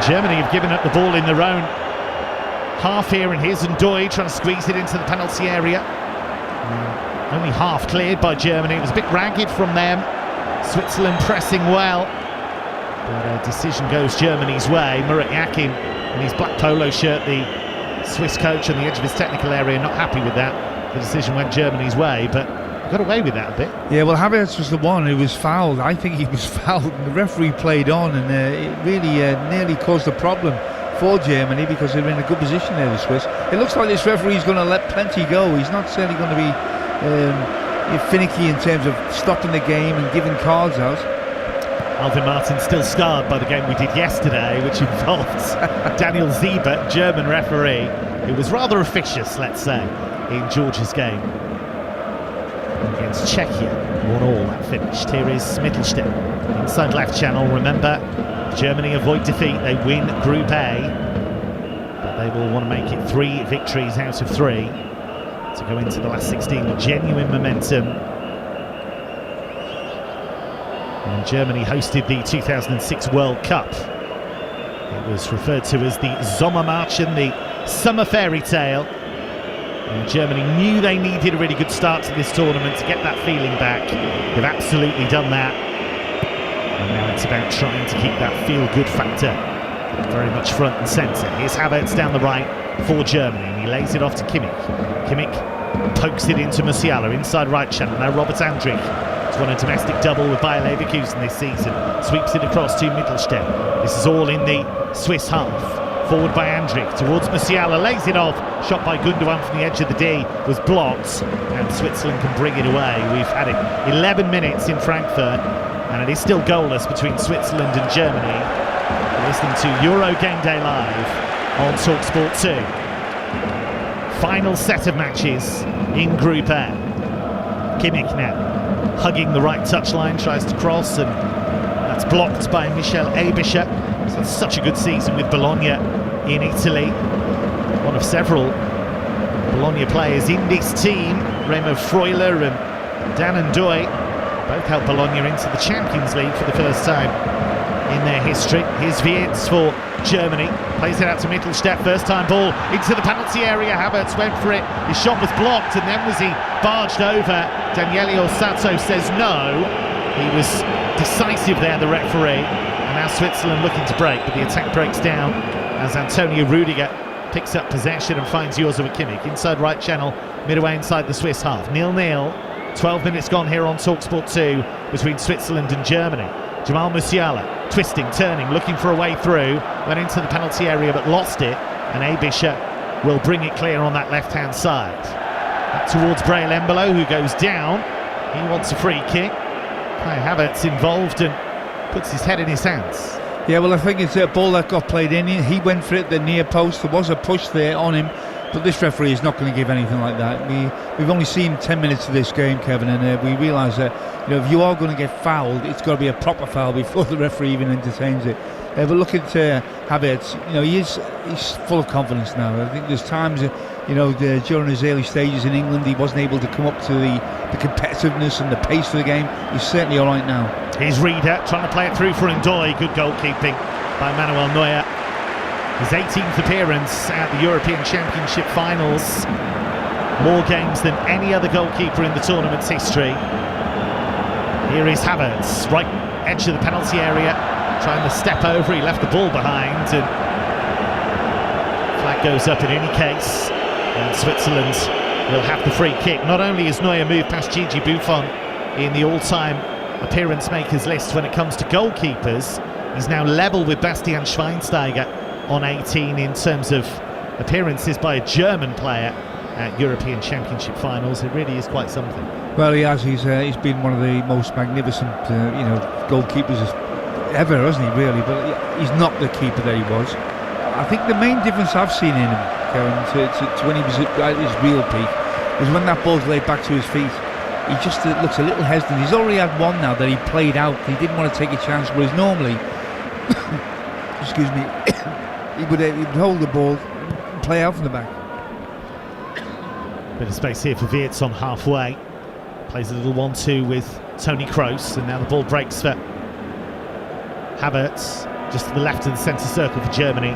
Germany have given up the ball in their own half here, and here's Ndoye trying to squeeze it into the penalty area. Only half cleared by Germany. It was a bit ragged from them. Switzerland pressing well, but a decision goes Germany's way. Murat Yakin in his black polo shirt, the Swiss coach on the edge of his technical area, not happy with that. The decision went Germany's way, but got away with that a bit. Yeah, well, Havertz was the one who was fouled. I think he was fouled, and the referee played on, and it really nearly caused a problem for Germany because they're in a good position there, the Swiss. It looks like this referee is going to let plenty go. He's not certainly going to be finicky in terms of stopping the game and giving cards out. Alvin Martin's still scarred by the game we did yesterday, which involved Daniel Siebert, German referee, who was rather officious, let's say, in Georgia's game against Czechia. 1-1 that finished. Here is Mittelstedt, inside left channel. Remember, Germany avoid defeat, they win Group A, but they will want to make it 3 victories out of 3 to go into the last 16 with genuine momentum. And Germany hosted the 2006 World Cup. It was referred to as the Sommermärchen, the summer fairy tale. And Germany knew they needed a really good start to this tournament to get that feeling back. They've absolutely done that. And now it's about trying to keep that feel-good factor very much front and centre. Here's Havertz down the right for Germany, and he lays it off to Kimmich. Kimmich pokes it into Musiala, inside right channel. Now Robert Andrich has won a domestic double with Bayer Leverkusen this season. Sweeps it across to Mittelstedt. This is all in the Swiss half. Forward by Andrich towards Musiala, lays it off. Shot by Gundogan from the edge of the D was blocked, and Switzerland can bring it away. We've had it 11 minutes in Frankfurt, and it is still goalless between Switzerland and Germany. You're listening to Euro Game Day Live on TalkSport 2. Final set of matches in Group A. Kimmich now hugging the right touchline, tries to cross, and that's blocked by Michel Aebischer. He's had such a good season with Bologna in Italy. One of several Bologna players in this team, Remo Freuler and Dan Ndoye, both helped Bologna into the Champions League for the first time in their history. Here's Wirtz for Germany, plays it out to Mittelstedt, first time ball into the penalty area. Havertz went for it, his shot was blocked, and then was he barged over? Daniele Orsato says no. He was decisive there, the referee. And now Switzerland looking to break, but the attack breaks down as Antonio Rudiger picks up possession and finds Joshua Kimmich inside right channel, midway inside the Swiss half. 0-0, 12 minutes gone here on TalkSport 2 between Switzerland and Germany. Jamal Musiala twisting, turning, looking for a way through, went into the penalty area but lost it, and Aebischer will bring it clear on that left-hand side. Back towards Breel Embolo, who goes down. He wants a free kick. Kai Havertz involved and puts his head in his hands. Yeah, well, I think it's a ball that got played in. He went for it, the near post. There was a push there on him, but this referee is not going to give anything like that. We've only seen 10 minutes of this game, Kevin, and we realise that if you are going to get fouled, it's got to be a proper foul before the referee even entertains it. But look at Havertz. He's full of confidence now. I think there's times, during his early stages in England, he wasn't able to come up to the competitiveness and the pace of the game. He's certainly all right now. Here's Rieder trying to play it through for Ndoye. Good goalkeeping by Manuel Neuer. His 18th appearance at the European Championship finals. More games than any other goalkeeper in the tournament's history. Here is Havertz, right edge of the penalty area, trying to step over. He left the ball behind, and flag goes up in any case, and Switzerland will have the free kick. Not only has Neuer moved past Gigi Buffon in the all-time appearance makers list when it comes to goalkeepers, he's now level with Bastian Schweinsteiger on 18 in terms of appearances by a German player at European Championship finals. It really is quite something. Well, he has. He's been one of the most magnificent goalkeepers ever, hasn't he, really? But he's not the keeper that he was. I think the main difference I've seen in him, Kevin, to when he was at his real peak, was when that ball's laid back to his feet. He just looks a little hesitant. He's already had one now that he played out. He didn't want to take a chance, whereas normally, excuse me, he would hold the ball and play out from the back. Bit of space here for Wirtz on halfway. Plays a little 1-2 with Toni Kroos, and now the ball breaks for Havertz. just to the left of the centre circle for Germany.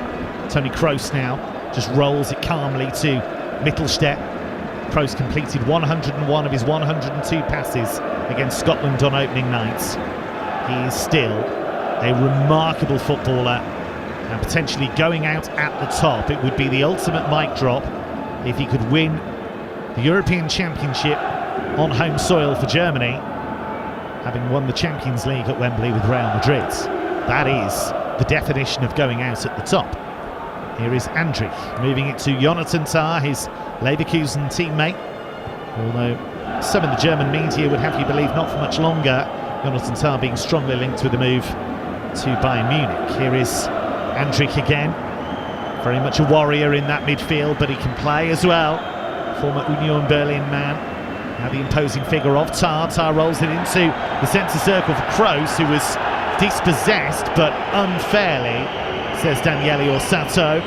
Toni Kroos now just rolls it calmly to Mittelstädt. Kroos completed 101 of his 102 passes against Scotland on opening night. He is still a remarkable footballer, and potentially going out at the top. It would be the ultimate mic drop if he could win the European Championship on home soil for Germany, having won the Champions League at Wembley with Real Madrid. That is the definition of going out at the top. Here is Andrich moving it to Jonathan Tah, his Leverkusen teammate. Although some in the German media would have you believe not for much longer, Jonathan Tah being strongly linked with the move to Bayern Munich. Here is Andrich again, very much a warrior in that midfield, but he can play as well. Former Union Berlin man, now the imposing figure of Tah. Tah rolls it into the centre circle for Kroos, who was dispossessed but unfairly, says Daniele Orsato.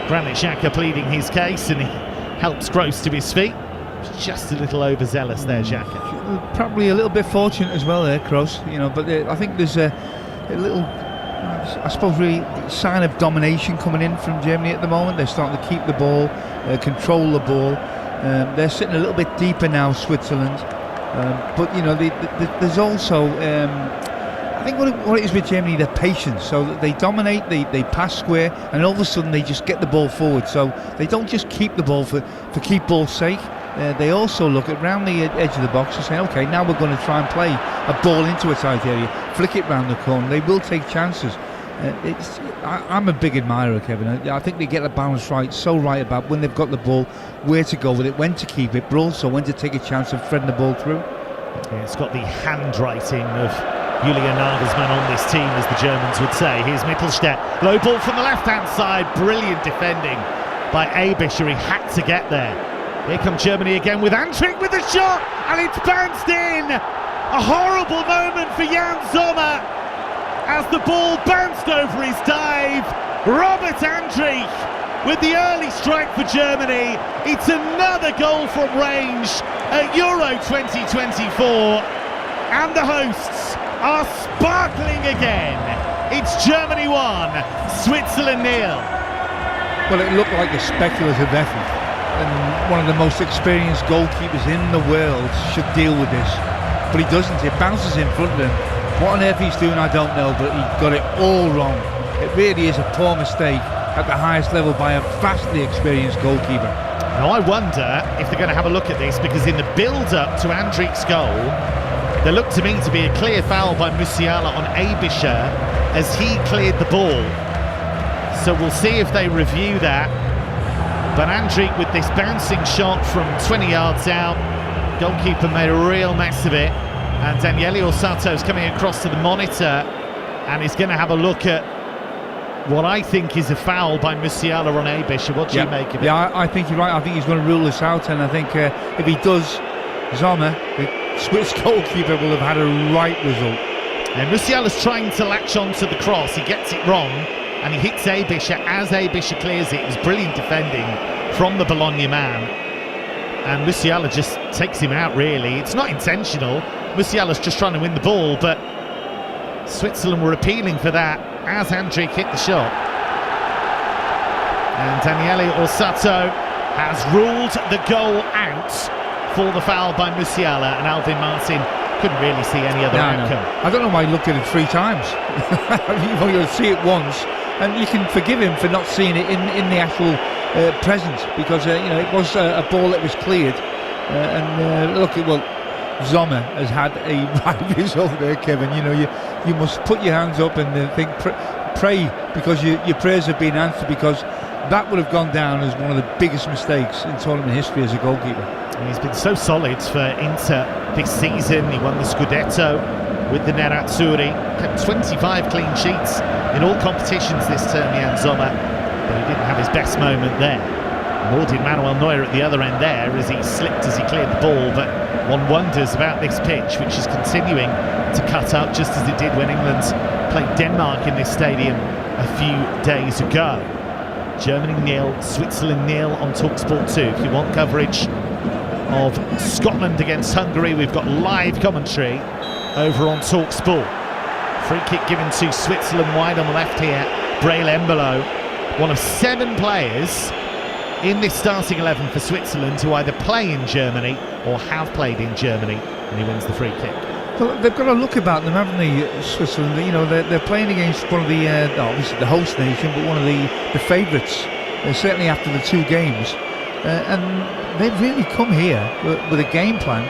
Granit Xhaka pleading his case, and he helps Kroos to his feet. Just a little overzealous there, Xhaka. Probably a little bit fortunate as well there, Kroos. But I think there's a little, I suppose, really sign of domination coming in from Germany at the moment. They're starting to keep the ball, control the ball. They're sitting a little bit deeper now, Switzerland. But there's also, I think what it is with Germany, their patience. So that they dominate, they pass square, and all of a sudden they just get the ball forward. So they don't just keep the ball for keep ball's sake. They also look at round the edge of the box and say, okay, now we're going to try and play a ball into a tight area, flick it round the corner. They will take chances. I'm a big admirer, Kevin. I think they get the balance right about when they've got the ball, where to go with it, when to keep it, but also when to take a chance of threading the ball through. Yeah, it's got the handwriting of Julian Nagelsmann on this team, as the Germans would say. Here's Mittelstädt, low ball from the left-hand side, brilliant defending by Abischer. He had to get there. Here comes Germany again with Andrich with the shot, and it's bounced in. A horrible moment for Jan Sommer as the ball bounced over his dive. Robert Andrich with the early strike for Germany. It's another goal from range at Euro 2024, and the hosts are sparkling again. It's Germany 1, Switzerland 0. Well, it looked like a speculative effort, and one of the most experienced goalkeepers in the world should deal with this, but he doesn't. It bounces in front of him. What on earth he's doing, I don't know, but he got it all wrong. It really is a poor mistake at the highest level by a vastly experienced goalkeeper. Now I wonder if they're going to have a look at this, because in the build-up to Andrich's goal, there looked to me to be a clear foul by Musiala on Abischer as he cleared the ball. So we'll see if they review that. But Andrich with this bouncing shot from 20 yards out, goalkeeper made a real mess of it, and Daniele Orsato is coming across to the monitor and is going to have a look at what I think is a foul by Musiala on Abischer. What do you make of it? Yeah, I think you're right. I think he's going to rule this out, and I think if he does, Sommer, the Swiss goalkeeper, will have had a right result. And Musiala's trying to latch on to the cross. He gets it wrong, and he hits Abischer as Abischer clears it. It was brilliant defending from the Bologna man, and Musiala just takes him out, really. It's not intentional. Musiala's just trying to win the ball, but Switzerland were appealing for that as Andrich hit the shot. And Daniele Orsato has ruled the goal out for the foul by Musiala, and Alvin Martin couldn't really see any other outcome. I don't know why he looked at it 3 times. You've only got to see it once, and you can forgive him for not seeing it in the actual present, because it was a ball that was cleared, Sommer has had a right result there, Kevin. You must put your hands up and think, pray, because your prayers have been answered, because that would have gone down as one of the biggest mistakes in tournament history as a goalkeeper. He's been so solid for Inter this season. He won the Scudetto with the Nerazzurri, kept 25 clean sheets in all competitions this term, Jan Sommer, but he didn't have his best moment there. Nor did Manuel Neuer at the other end there, as he slipped as he cleared the ball. But one wonders about this pitch, which is continuing to cut up, just as it did when England played Denmark in this stadium a few days ago. Germany 0, Switzerland 0 on TalkSport 2. If you want coverage of Scotland against Hungary, we've got live commentary over on TalkSport. Free kick given to Switzerland wide on the left here. Braille Embolo, one of 7 players in this starting 11 for Switzerland who either play in Germany or have played in Germany, and he wins the free kick. Well, they've got a look about them, haven't they, Switzerland? You know, they're playing against one of the, obviously the host nation, but one of the favourites, certainly after the 2 games. And they've really come here with a game plan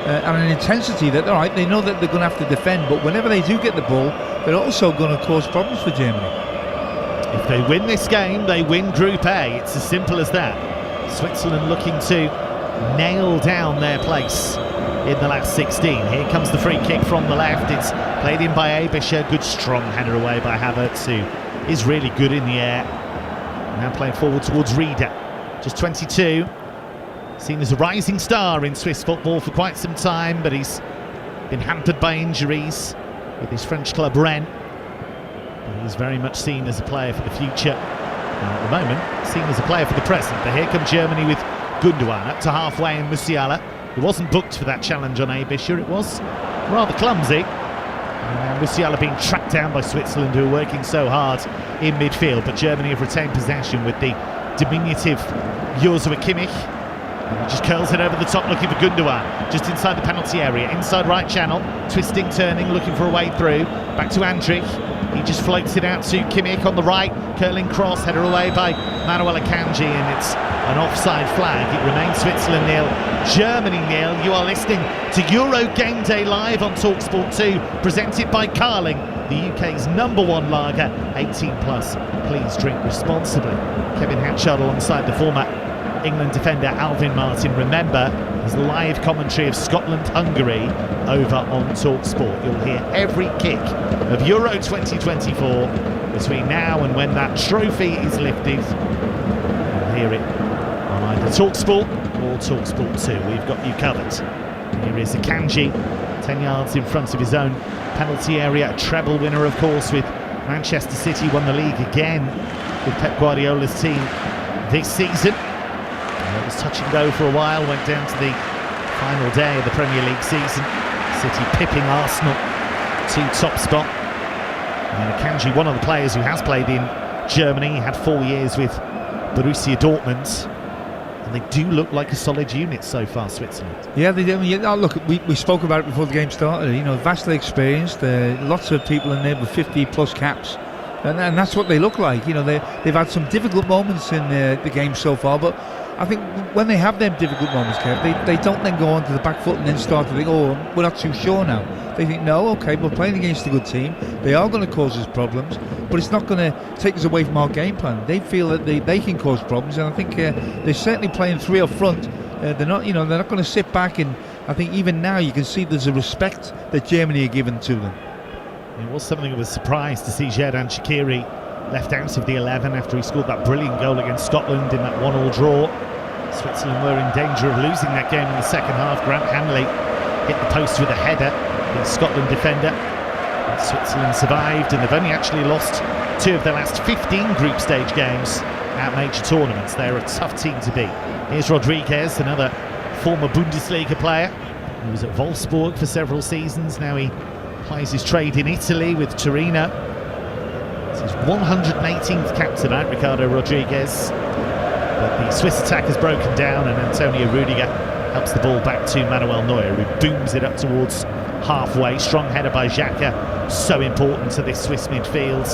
and an intensity that, all right, they know that they're going to have to defend, but whenever they do get the ball, they're also going to cause problems for Germany. If they win this game, they win Group A. It's as simple as that. Switzerland looking to nail down their place in the last 16. Here comes the free kick from the left. It's played in by Abischer. Good strong header away by Havertz, who is really good in the air. Now playing forward towards Rieder. Just 22. Seen as a rising star in Swiss football for quite some time, but he's been hampered by injuries with his French club Rennes. But he's very much seen as a player for the future. And at the moment, seen as a player for the present. But here come Germany with Gundogan up to halfway, and Musiala, who wasn't booked for that challenge on Abischer. It was rather clumsy. And Musiala being tracked down by Switzerland, who are working so hard in midfield. But Germany have retained possession with the diminutive Joshua Kimmich. And he just curls it over the top, looking for Gundogan, just inside the penalty area, inside right channel, twisting, turning, looking for a way through. Back to Andrich. He just floats it out to Kimmich on the right, curling cross, header away by Manuel Akanji, and it's an offside flag. It remains Switzerland 0, Germany 0. You are listening to Euro Game Day live on TalkSport 2, presented by Carling, the UK's #1 lager, 18 plus. Please drink responsibly. Kevin Hatchard alongside the former England defender Alvin Martin. Remember, there's live commentary of Scotland-Hungary over on TalkSport. You'll hear every kick of Euro 2024 between now and when that trophy is lifted. You'll hear it on either TalkSport or TalkSport 2. We've got you covered. Here is Akanji, 10 yards in front of his own penalty area. A treble winner, of course, with Manchester City. Won the league again with Pep Guardiola's team this season. It was touch and go for a while, went down to the final day of the Premier League season. City pipping Arsenal to top spot. And Akanji, one of the players who has played in Germany, had 4 years with Borussia Dortmund. And they do look like a solid unit so far, Switzerland. Yeah, they do. Yeah, look, we spoke about it before the game started. You know, vastly experienced. Lots of people in there with 50-plus caps. And that's what they look like. You know, they've had some difficult moments in the game so far, but I think when they have them difficult moments, Kev, they don't then go on to the back foot and then start to think, oh, we're not too sure now. They think, no, okay, we're playing against a good team. They are going to cause us problems, but it's not going to take us away from our game plan. They feel that they can cause problems, and I think they're certainly playing 3 up front. They're not going to sit back, and I think even now you can see there's a respect that Germany are given to them. It was something of a surprise to see Xherdan Shaqiri left out of the 11 after he scored that brilliant goal against Scotland in that 1-1 draw. Switzerland were in danger of losing that game in the second half. Grant Hanley hit the post with a header, the Scotland defender. But Switzerland survived, and they've only actually lost 2 of their last 15 group stage games at major tournaments. They're a tough team to beat. Here's Rodriguez, another former Bundesliga player. He was at Wolfsburg for several seasons. Now he plies his trade in Italy with Torino. It's his 118th cap tonight, Ricardo Rodriguez. But the Swiss attack has broken down, and Antonio Rudiger helps the ball back to Manuel Neuer, who booms it up towards halfway. Strong header by Xhaka, so important to this Swiss midfield.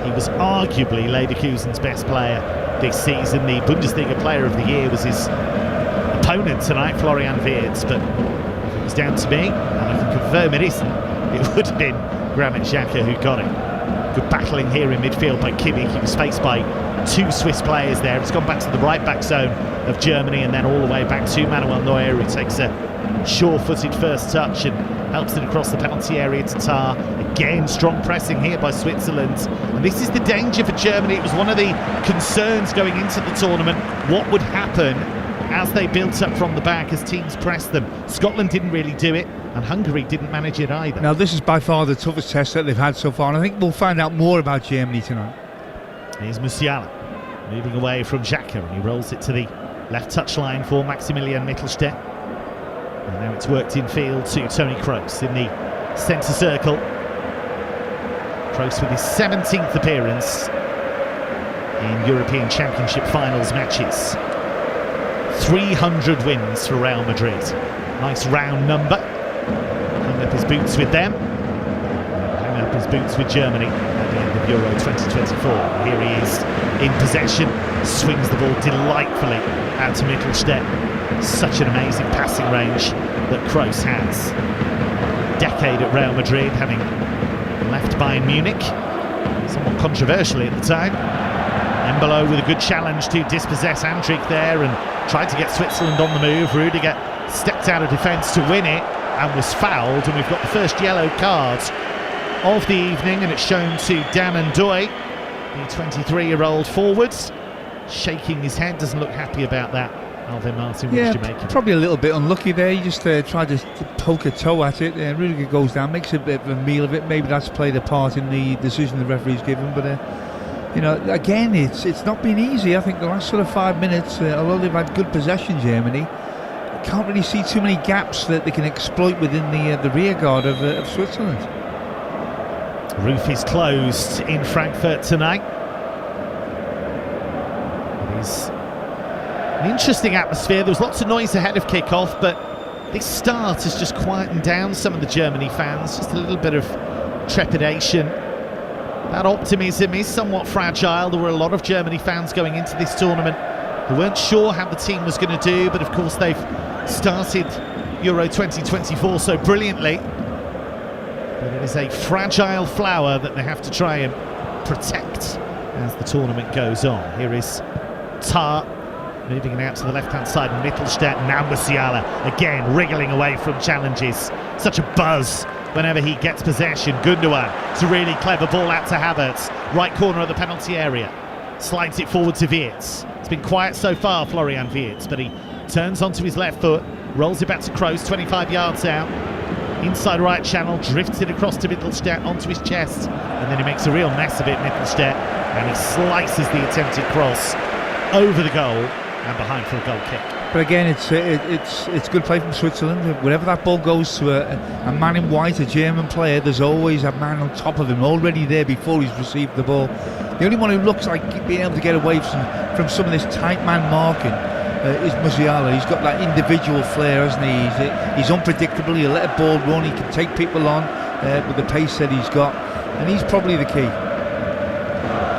He was arguably Leverkusen's best player this season. The Bundesliga Player of the Year was his opponent tonight, Florian Wirtz. But if it was down to me, and I can confirm it isn't, it would have been Granit Xhaka who got it. Good battling here in midfield by Kimmich. He was faced by 2 Swiss players there. It's gone back to the right back zone of Germany, and then all the way back to Manuel Neuer, who takes a sure-footed first touch and helps it across the penalty area to Tar. Again, strong pressing here by Switzerland, and this is the danger for Germany. It was one of the concerns going into the tournament. What would happen as they built up from the back, as teams pressed them? Scotland didn't really do it, and Hungary didn't manage it either. Now, this is by far the toughest test that they've had so far, and I think we'll find out more about Germany tonight. Here's Musiala, moving away from Xhaka, and he rolls it to the left touchline for Maximilian Mittelstadt. And now it's worked in field to Toni Kroos in the centre circle. Kroos with his 17th appearance in European Championship finals matches. 300 wins for Real Madrid. Nice round number. Hung up his boots with them. Hung up his boots with Germany at the end of Euro 2024. Here he is in possession. Swings the ball delightfully out to Mittelstädt. Such an amazing passing range that Kroos has. Decade at Real Madrid, having left Bayern Munich, somewhat controversially at the time. Embolo with a good challenge to dispossess Andrik there and tried to get Switzerland on the move. Rudiger stepped out of defence to win it and was fouled, and we've got the first yellow card of the evening, and it's shown to Dan Ndoye, the 23-year-old forward, shaking his head, doesn't look happy about that. Alvin Martin, what did you make of it? Probably a little bit unlucky there. He just tried to poke a toe at it. Rudiger goes down, makes a bit of a meal of it. Maybe that's played a part in the decision the referee's given, but you know, again, it's not been easy. I think the last sort of 5 minutes, although they've had good possession, Germany, can't really see too many gaps that they can exploit within the rear guard of Switzerland. Roof is closed in Frankfurt tonight. It is an interesting atmosphere. There was lots of noise ahead of kick-off, but this start has just quietened down some of the Germany fans. Just a little bit of trepidation. That optimism is somewhat fragile. There were a lot of Germany fans going into this tournament who weren't sure how the team was going to do, but of course they've started Euro 2024 so brilliantly. But it is a fragile flower that they have to try and protect as the tournament goes on. Here is Tar moving it out to the left-hand side, Mittelstädt. Now Musiala again wriggling away from challenges. Such a buzz whenever he gets possession. Gundogan, it's a really clever ball out to Havertz, right corner of the penalty area. Slides it forward to Wirtz. It's been quiet so far, Florian Wirtz, but he turns onto his left foot, rolls it back to Kroos, 25 yards out. Inside right channel, drifts it across to Mittelstädt onto his chest, and then he makes a real mess of it, Mittelstädt, and he slices the attempted cross over the goal and behind for a goal kick. But again, it's good play from Switzerland. Whenever that ball goes to a man in white, a German player, there's always a man on top of him already there before he's received the ball. The only one who looks like being able to get away from some of this tight man marking is Musiala. He's got that individual flair, hasn't he? He's unpredictable. He'll let a ball run. He can take people on with the pace that he's got, and he's probably the key.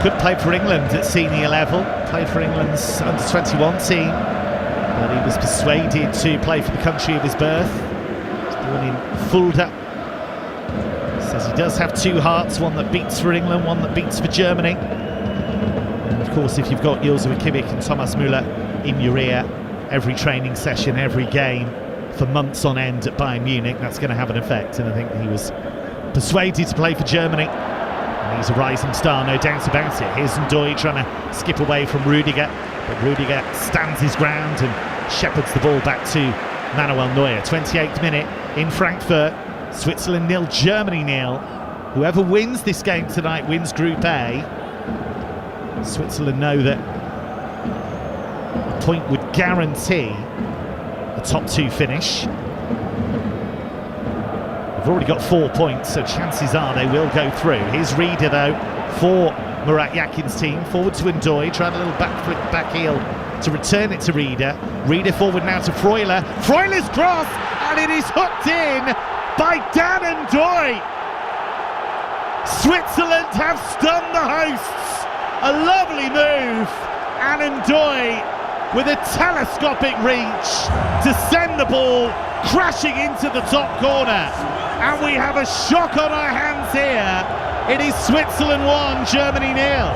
Could play for England at senior level. Played for England's under-21 team. But he was persuaded to play for the country of his birth. He was born in Fulda. Says he does have two hearts, one that beats for England, one that beats for Germany. And of course, if you've got Joshua Kimmich and Thomas Müller in your ear, every training session, every game, for months on end at Bayern Munich, that's going to have an effect. And I think he was persuaded to play for Germany. And he's a rising star, no doubt about it. Here's Ndoye trying to skip away from Rudiger. But Rudiger stands his ground and shepherds the ball back to Manuel Neuer. 28th minute in Frankfurt. Switzerland 0, Germany 0. Whoever wins this game tonight wins Group A. Switzerland know that a point would guarantee a top two finish. They've already got 4 points, so chances are they will go through. Here's Rieder though for Murat Yakin's team. Forward to Ndoye, trying a little backflip, back heel to return it to Rieder. Rieder forward now to Freuler. Freuler's cross, and it is hooked in by Dan Ndoye. Switzerland have stunned the hosts. A lovely move, and Ndoye with a telescopic reach to send the ball crashing into the top corner. And we have a shock on our hands here. It is Switzerland 1, Germany 0.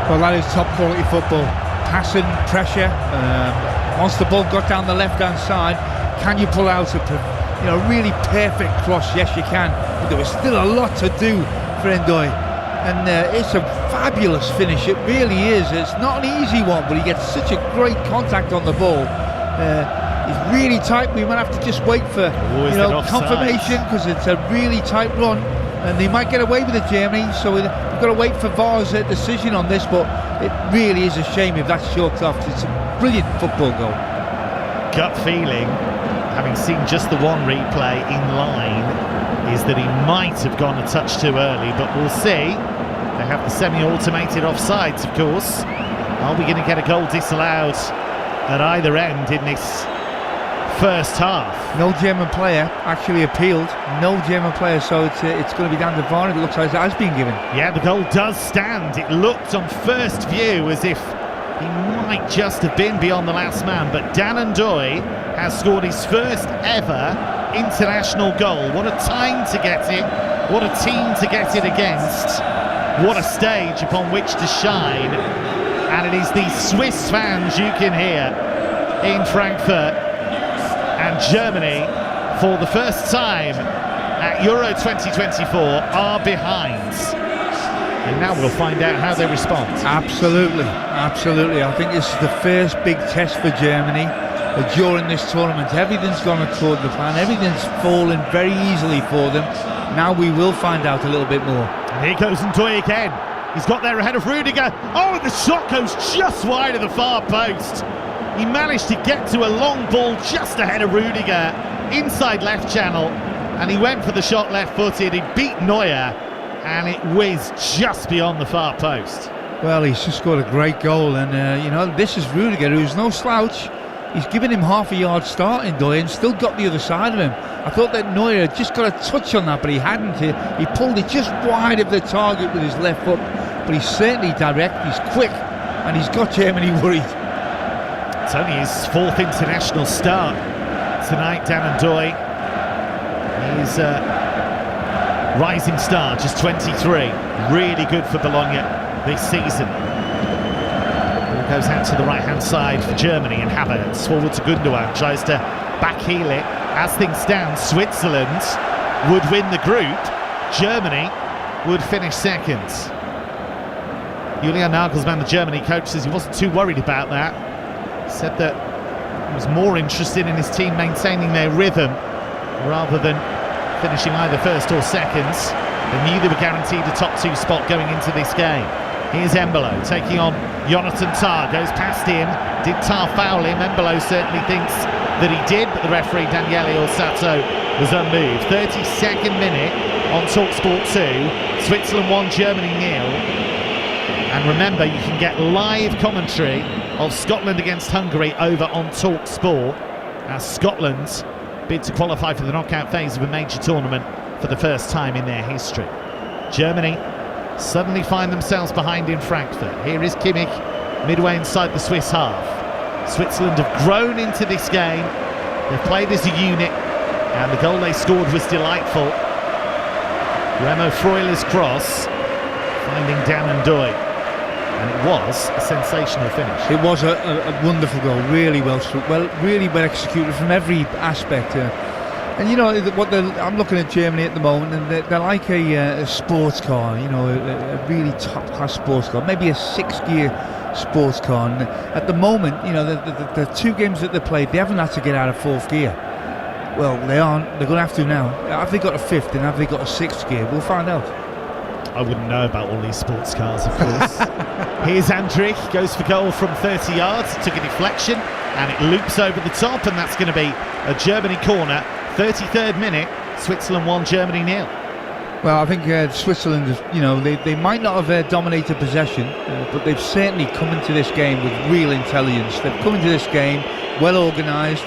Well, that is top quality football. Passing, pressure. Once the ball got down the left-hand side, can you pull out a really perfect cross? Yes, you can. But there was still a lot to do for Ndoye. And it's a fabulous finish. It really is. It's not an easy one, but he gets such a great contact on the ball. He's really tight. We might have to just wait for confirmation, because it's a really tight run. And they might get away with it, Germany, so we've got to wait for VAR's decision on this, but it really is a shame if that's chalked off. It's a brilliant football goal. Gut feeling, having seen just the one replay in line, is that he might have gone a touch too early, but we'll see. They have the semi-automated offsides, of course. Are we going to get a goal disallowed at either end in this first half? No German player actually appealed. No German player, so it's going to be down to VAR. It looks like it has been given. Yeah, the goal does stand. It looked on first view as if he might just have been beyond the last man, but Dan Ndoye has scored his first ever international goal. What a time to get it. What a team to get it against. What a stage upon which to shine. And it is these Swiss fans you can hear in Frankfurt, and Germany, for the first time at Euro 2024, are behind. And now we'll find out how they respond. Absolutely, absolutely. I think this is the first big test for Germany during this tournament. Everything's gone according to plan. Everything's fallen very easily for them. Now we will find out a little bit more. And here goes Ndoye again. He's got there ahead of Rudiger. Oh, and the shot goes just wide of the far post. He managed to get to a long ball just ahead of Rudiger, inside left channel, and he went for the shot left-footed. He beat Neuer, and it whizzed just beyond the far post. Well, he's just scored a great goal, and you know, this is Rudiger, who's no slouch. He's given him half a yard start in Ndoye and still got the other side of him. I thought that Neuer had just got a touch on that, but he hadn't. He pulled it just wide of the target with his left foot, but he's certainly direct, he's quick, and he's got Germany worried. It's only his fourth international start tonight, Dan Ndoye. He's a rising star, just 23. Really good for Bologna this season. Ball goes out to the right-hand side for Germany, and Havertz forward to Gundogan, tries to backheel it. As things stand, Switzerland would win the group. Germany would finish second. Julian Nagelsmann, the Germany coach, says he wasn't too worried about that. He said that he was more interested in his team maintaining their rhythm rather than finishing either first or second. They knew they were guaranteed a top two spot going into this game. Here's Embolo taking on Jonathan Tah, goes past him. Did Tah foul him? Embolo certainly thinks that he did, but the referee Daniele Orsato was unmoved. 32nd minute on TalkSport 2, Switzerland 1, Germany 0. And remember, you can get live commentary of Scotland against Hungary over on TalkSport, as Scotland bid to qualify for the knockout phase of a major tournament for the first time in their history. Germany suddenly find themselves behind in Frankfurt. Here is Kimmich, midway inside the Swiss half. Switzerland have grown into this game. They've played as a unit, and the goal they scored was delightful. Remo Freuler's cross, finding Dan Ndoye. And it was a sensational finish. It was a wonderful goal, really well struck, really well executed from every aspect. And you know what? I'm looking at Germany at the moment, and they're like a sports car. You know, a really top-class sports car, maybe a six-gear sports car. And at the moment, you know, the two games that they played, they haven't had to get out of fourth gear. Well, they aren't. They're going to have to now. Have they got a fifth, and have they got a sixth gear? We'll find out. I wouldn't know about all these sports cars, of course. Here's Andrich, goes for goal from 30 yards, took a deflection, and it loops over the top, and that's going to be a Germany corner. 33rd minute, Switzerland 1, Germany 0. Well, I think Switzerland, you know, they might not have dominated possession, but they've certainly come into this game with real intelligence. They've come into this game well organised,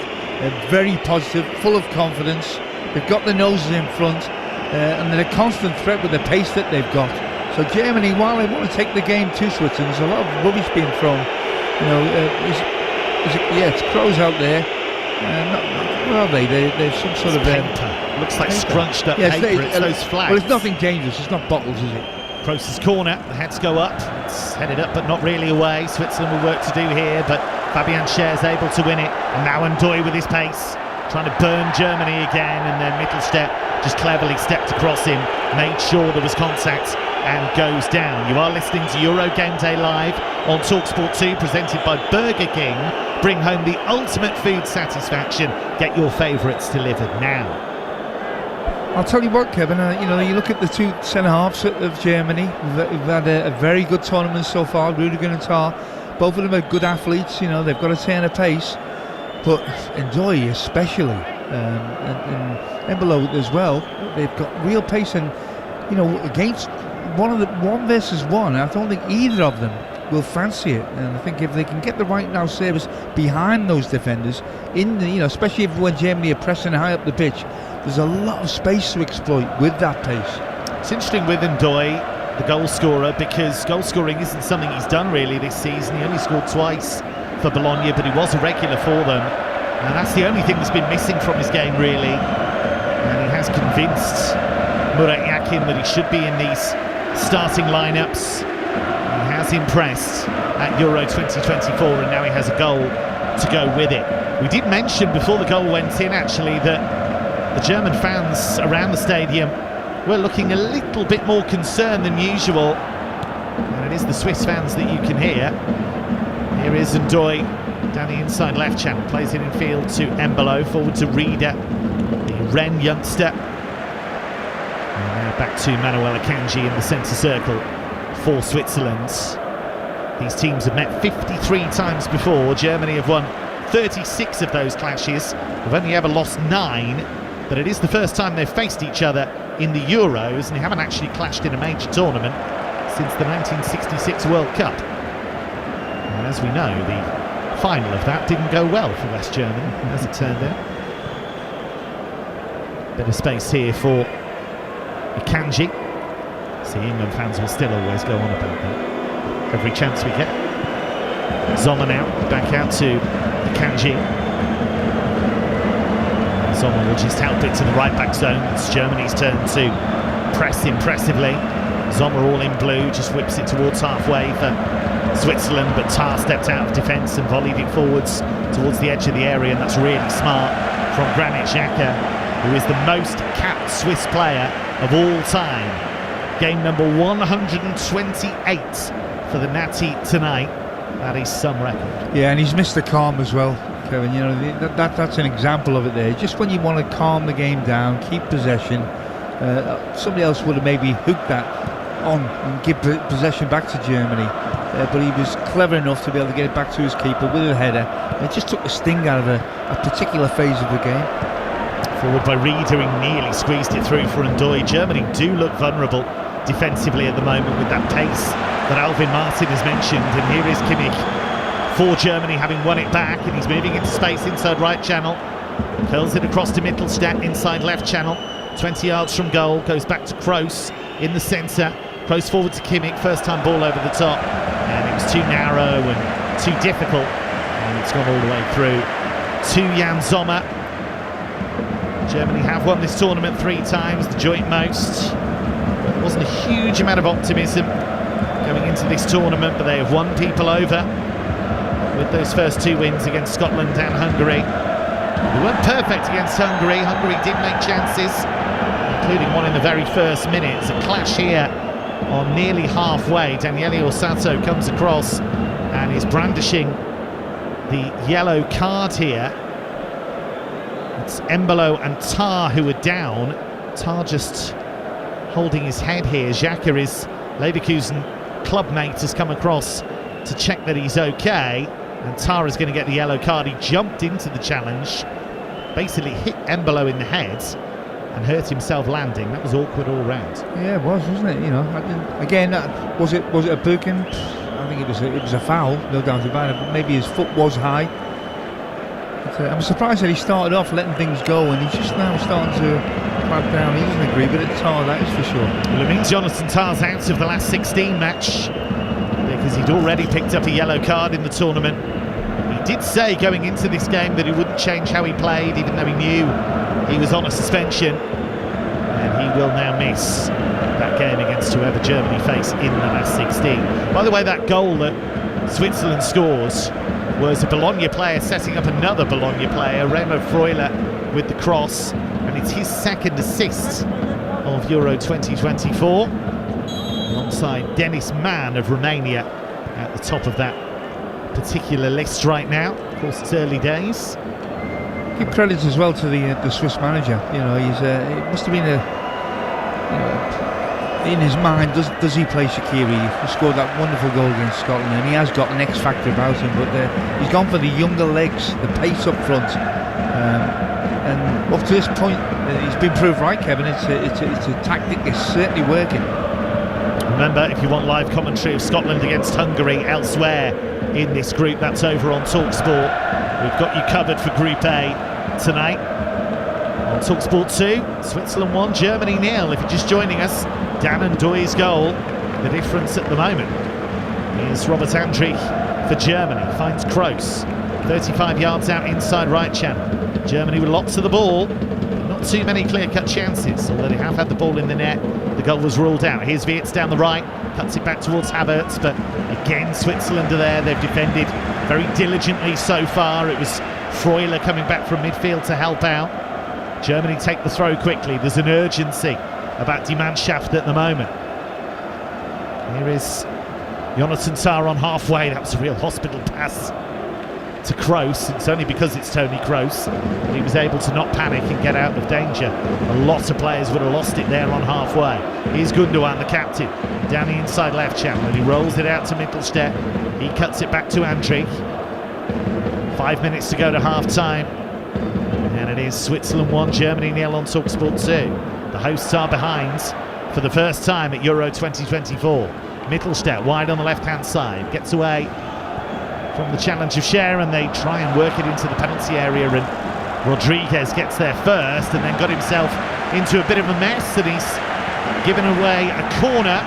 very positive, full of confidence. They've got their noses in front. And they're a constant threat with the pace that they've got. So Germany, while they want to take the game to Switzerland, there's a lot of rubbish being thrown. You know, it's crows out there. Where are they? They're some sort of paper. Looks like scrunched up paper. It's those flags. Well, it's nothing dangerous. It's not bottles, is it? Kroos' corner. The heads go up. It's headed up, but not really away. Switzerland will work to do here, but Fabian Schär's able to win it. And now Ndoye with his pace, trying to burn Germany again, and then Mittelstadt just cleverly stepped across him, made sure there was contact, and goes down. You are listening to Euro Game Day Live on TalkSport 2, presented by Burger King. Bring home the ultimate food satisfaction. Get your favourites delivered now. I'll tell you what, Kevin, you know, you look at the two centre-halves of Germany. We've had a very good tournament so far, Rudiger and Tah. Both of them are good athletes, you know, they've got a turn of pace. But Ndoye especially, and Embolo as well. They've got real pace, and against one versus one, I don't think either of them will fancy it. And I think if they can get the right now service behind those defenders, especially when Germany are pressing high up the pitch, there's a lot of space to exploit with that pace. It's interesting with Ndoye, the goal scorer, because goal scoring isn't something he's done really this season. He only scored twice for Bologna, but he was a regular for them, and that's the only thing that's been missing from his game really. And he has convinced Murat Yakin that he should be in these starting lineups. He has impressed at Euro 2024, and now he has a goal to go with it. We did mention before the goal went in actually that the German fans around the stadium were looking a little bit more concerned than usual, and it is the Swiss fans that you can hear. Here is Ndoye down the inside left channel, plays it in field to Embolo, forward to Rieder, the Rennes youngster. And now back to Manuel Akanji in the centre circle for Switzerland. These teams have met 53 times before. Germany have won 36 of those clashes. They've only ever lost 9, but it is the first time they've faced each other in the Euros, and they haven't actually clashed in a major tournament since the 1966 World Cup. And as we know, the final of that didn't go well for West Germany, as it turned out. Bit of space here for Akanji. See, England fans will still always go on about that every chance we get. Sommer now, back out to Akanji. Sommer will just help it to the right-back zone. It's Germany's turn to press impressively. Sommer all in blue, just whips it towards halfway for Switzerland, but Tar stepped out of defence and volleyed it forwards towards the edge of the area, and that's really smart from Granit Xhaka, who is the most capped Swiss player of all time. Game number 128 for the Nati tonight. That is some record. Yeah, and he's missed the calm as well, Kevin. That's an example of it there. Just when you want to calm the game down, keep possession, somebody else would have maybe hooked that on and give possession back to Germany. But he was clever enough to be able to get it back to his keeper with a header. It just took the sting out of a particular phase of the game. Forward by Rieder, he nearly squeezed it through for Ndoye. Germany do look vulnerable defensively at the moment with that pace that Alvin Martin has mentioned. And here is Kimmich for Germany, having won it back, and he's moving into space inside right channel. Curls it across to Mittelstadt inside left channel. 20 yards from goal, goes back to Kroos in the centre. Kroos forward to Kimmich, first time ball over the top, and it was too narrow and too difficult, and it's gone all the way through to Jan Sommer. Germany have won this tournament 3 times, the joint most. There wasn't a huge amount of optimism going into this tournament, but they have won people over with those first 2 wins against Scotland and Hungary. They weren't perfect against Hungary. Hungary did make chances, including one in the very first minute. It's a clash here on nearly halfway. Daniele Orsato comes across and is brandishing the yellow card here. It's Embolo and Tar who are down. Tar just holding his head here. Xhaka, his Leverkusen clubmate, has come across to check that he's okay, and Tar is going to get the yellow card. He jumped into the challenge, basically hit Embolo in the head and hurt himself landing. That was awkward all round. Yeah, it was, wasn't it? Again, was it a booking? I think it was a foul, no doubt about it. But maybe his foot was high. But, I'm surprised that he started off letting things go, and he's just now starting to crack down. He doesn't agree with it, Tar, that is for sure. Well, it means Jonathan Tar's out of the last 16 match, because he'd already picked up a yellow card in the tournament. He did say going into this game that he wouldn't change how he played, even though he knew he was on a suspension, and he will now miss that game against whoever Germany face in the last 16. By the way, that goal that Switzerland scores was a Bologna player setting up another Bologna player, Remo Freuler, with the cross, and it's his second assist of Euro 2024, alongside Denis Man of Romania at the top of that particular list right now. Of course, it's early days. Give credit as well to the Swiss manager. He's it must have been in his mind. Does he play Shaqiri? He scored that wonderful goal against Scotland, and he has got an X factor about him. But he's gone for the younger legs, the pace up front. And up to this point, he's been proved right, Kevin. It's a tactic that's certainly working. Remember, if you want live commentary of Scotland against Hungary elsewhere in this group, that's over on TalkSport. We've got you covered for Group A tonight. On TalkSport 2, Switzerland 1, Germany 0. If you're just joining us, Dan and Doy's goal. The difference at the moment is Robert Andrich for Germany. Finds Kroos, 35 yards out inside right channel. Germany with lots of the ball, but not too many clear-cut chances, although they have had the ball in the net. The goal was ruled out. Here's Wirtz down the right, cuts it back towards Havertz, but again Switzerland are there. They've defended very diligently so far. It was Freuler coming back from midfield to help out. Germany take the throw quickly. There's an urgency about Die Mannschaft at the moment. Here is Jonathan Tah on halfway. That was a real hospital pass to Kroos. It's only because it's Tony Kroos that he was able to not panic and get out of danger. A lot of players would have lost it there on halfway. Here's Gundogan, the captain, down the inside left channel, and he rolls it out to Mittelstadt. He cuts it back to Andrich. 5 minutes to go to half-time. And it is Switzerland 1, Germany 0 on TalkSport 2. The hosts are behind for the first time at Euro 2024. Mittelstadt wide on the left-hand side, gets away from the challenge of Cher, and they try and work it into the penalty area, and Rodriguez gets there first and then got himself into a bit of a mess, and he's given away a corner.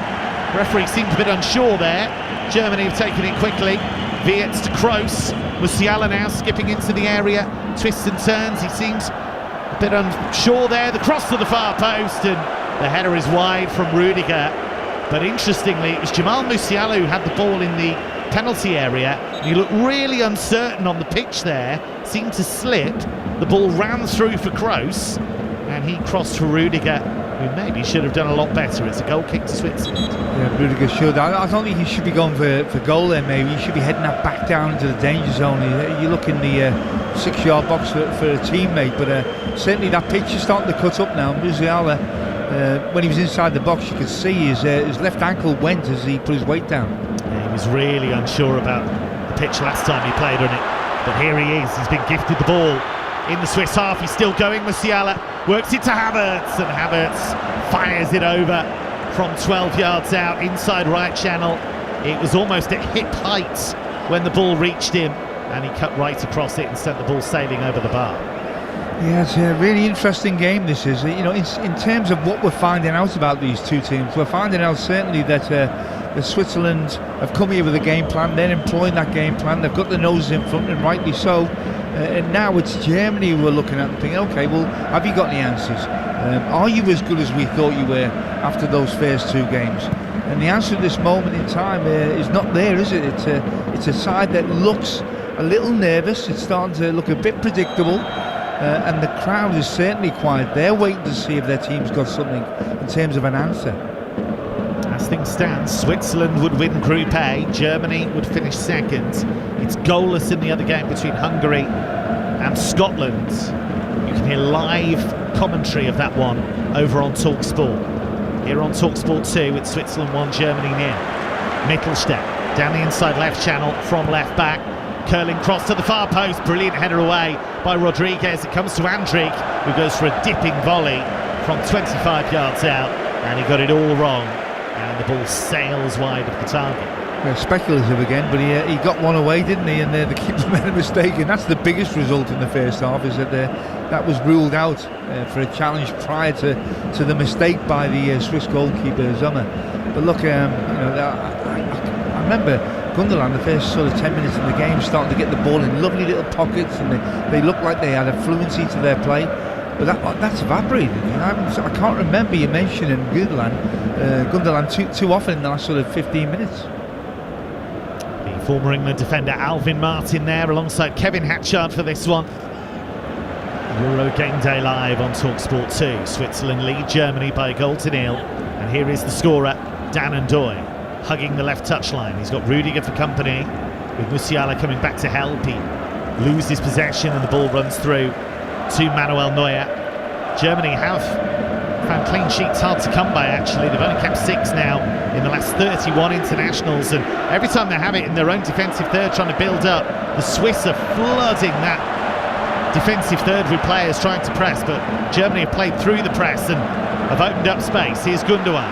Referee seemed a bit unsure there. Germany have taken it quickly. Wirtz to Kroos. Musiala now skipping into the area, twists and turns. He seems a bit unsure there. The cross to the far post, and the header is wide from Rudiger. But interestingly, it was Jamal Musiala who had the ball in the penalty area. He looked really uncertain on the pitch there, seemed to slip. The ball ran through for Kroos, and he crossed for Rudiger, who maybe should have done a lot better. It's a goal kick to Switzerland. Yeah, Rudiger should. I don't think he should be going for goal there, maybe. He should be heading that back down into the danger zone. You look in the 6-yard box for a teammate, but certainly that pitch is starting to cut up now. Musiala, when he was inside the box, you could see his left ankle went as he put his weight down. Yeah, he was really unsure about the pitch last time he played on it, but here he is. He's been gifted the ball in the Swiss half. He's still going. Musiala works it to Havertz, and Havertz fires it over from 12 yards out inside right channel. It was almost at hip height when the ball reached him, and he cut right across it and sent the ball sailing over the bar. Yeah, it's a really interesting game, this is. You know, in terms of what we're finding out about these two teams, we're finding out certainly that Switzerland have come here with a game plan. They're employing that game plan. They've got the noses in front, and rightly so. And now it's Germany who we're looking at and thinking, okay, well, have you got any answers? Are you as good as we thought you were after those first two games? And the answer at this moment in time is not there, is it? It's a side that looks a little nervous. It's starting to look a bit predictable. And the crowd is certainly quiet. They're waiting to see if their team's got something in terms of an answer. As things stand, Switzerland would win Group A, Germany would finish second. It's goalless in the other game between Hungary and Scotland. You can hear live commentary of that one over on TalkSport. Here on TalkSport 2, it's Switzerland 1, Germany 0. Mittelstadt down the inside left channel from left back. Curling cross to the far post, brilliant header away by Rodriguez. It comes to Andrich, who goes for a dipping volley from 25 yards out, and he got it all wrong, and the ball sails wide of the target. Yeah, speculative again, but he got one away, didn't he? And the keeper made a mistake, and that's the biggest result in the first half, is that that was ruled out for a challenge prior to the mistake by the Swiss goalkeeper Sommer. But look, I remember Gundogan, the first sort of 10 minutes of the game, starting to get the ball in lovely little pockets, and they looked like they had a fluency to their play. But that's evaporated. I can't remember you mentioning Gundogan too often in the last sort of 15 minutes. The former England defender Alvin Martin there alongside Kevin Hatchard for this one. Euro Game Day live on TalkSport 2. Switzerland lead Germany by 1-0, and here is the scorer, Dan and Doy, hugging the left touchline. He's got Rudiger for company, with Musiala coming back to help. He loses possession and the ball runs through to Manuel Neuer. Germany have found clean sheets hard to come by, actually. They've only kept 6 now in the last 31 internationals, and every time they have it in their own defensive third trying to build up, the Swiss are flooding that defensive third with players trying to press, but Germany have played through the press and have opened up space. Here's Gundogan.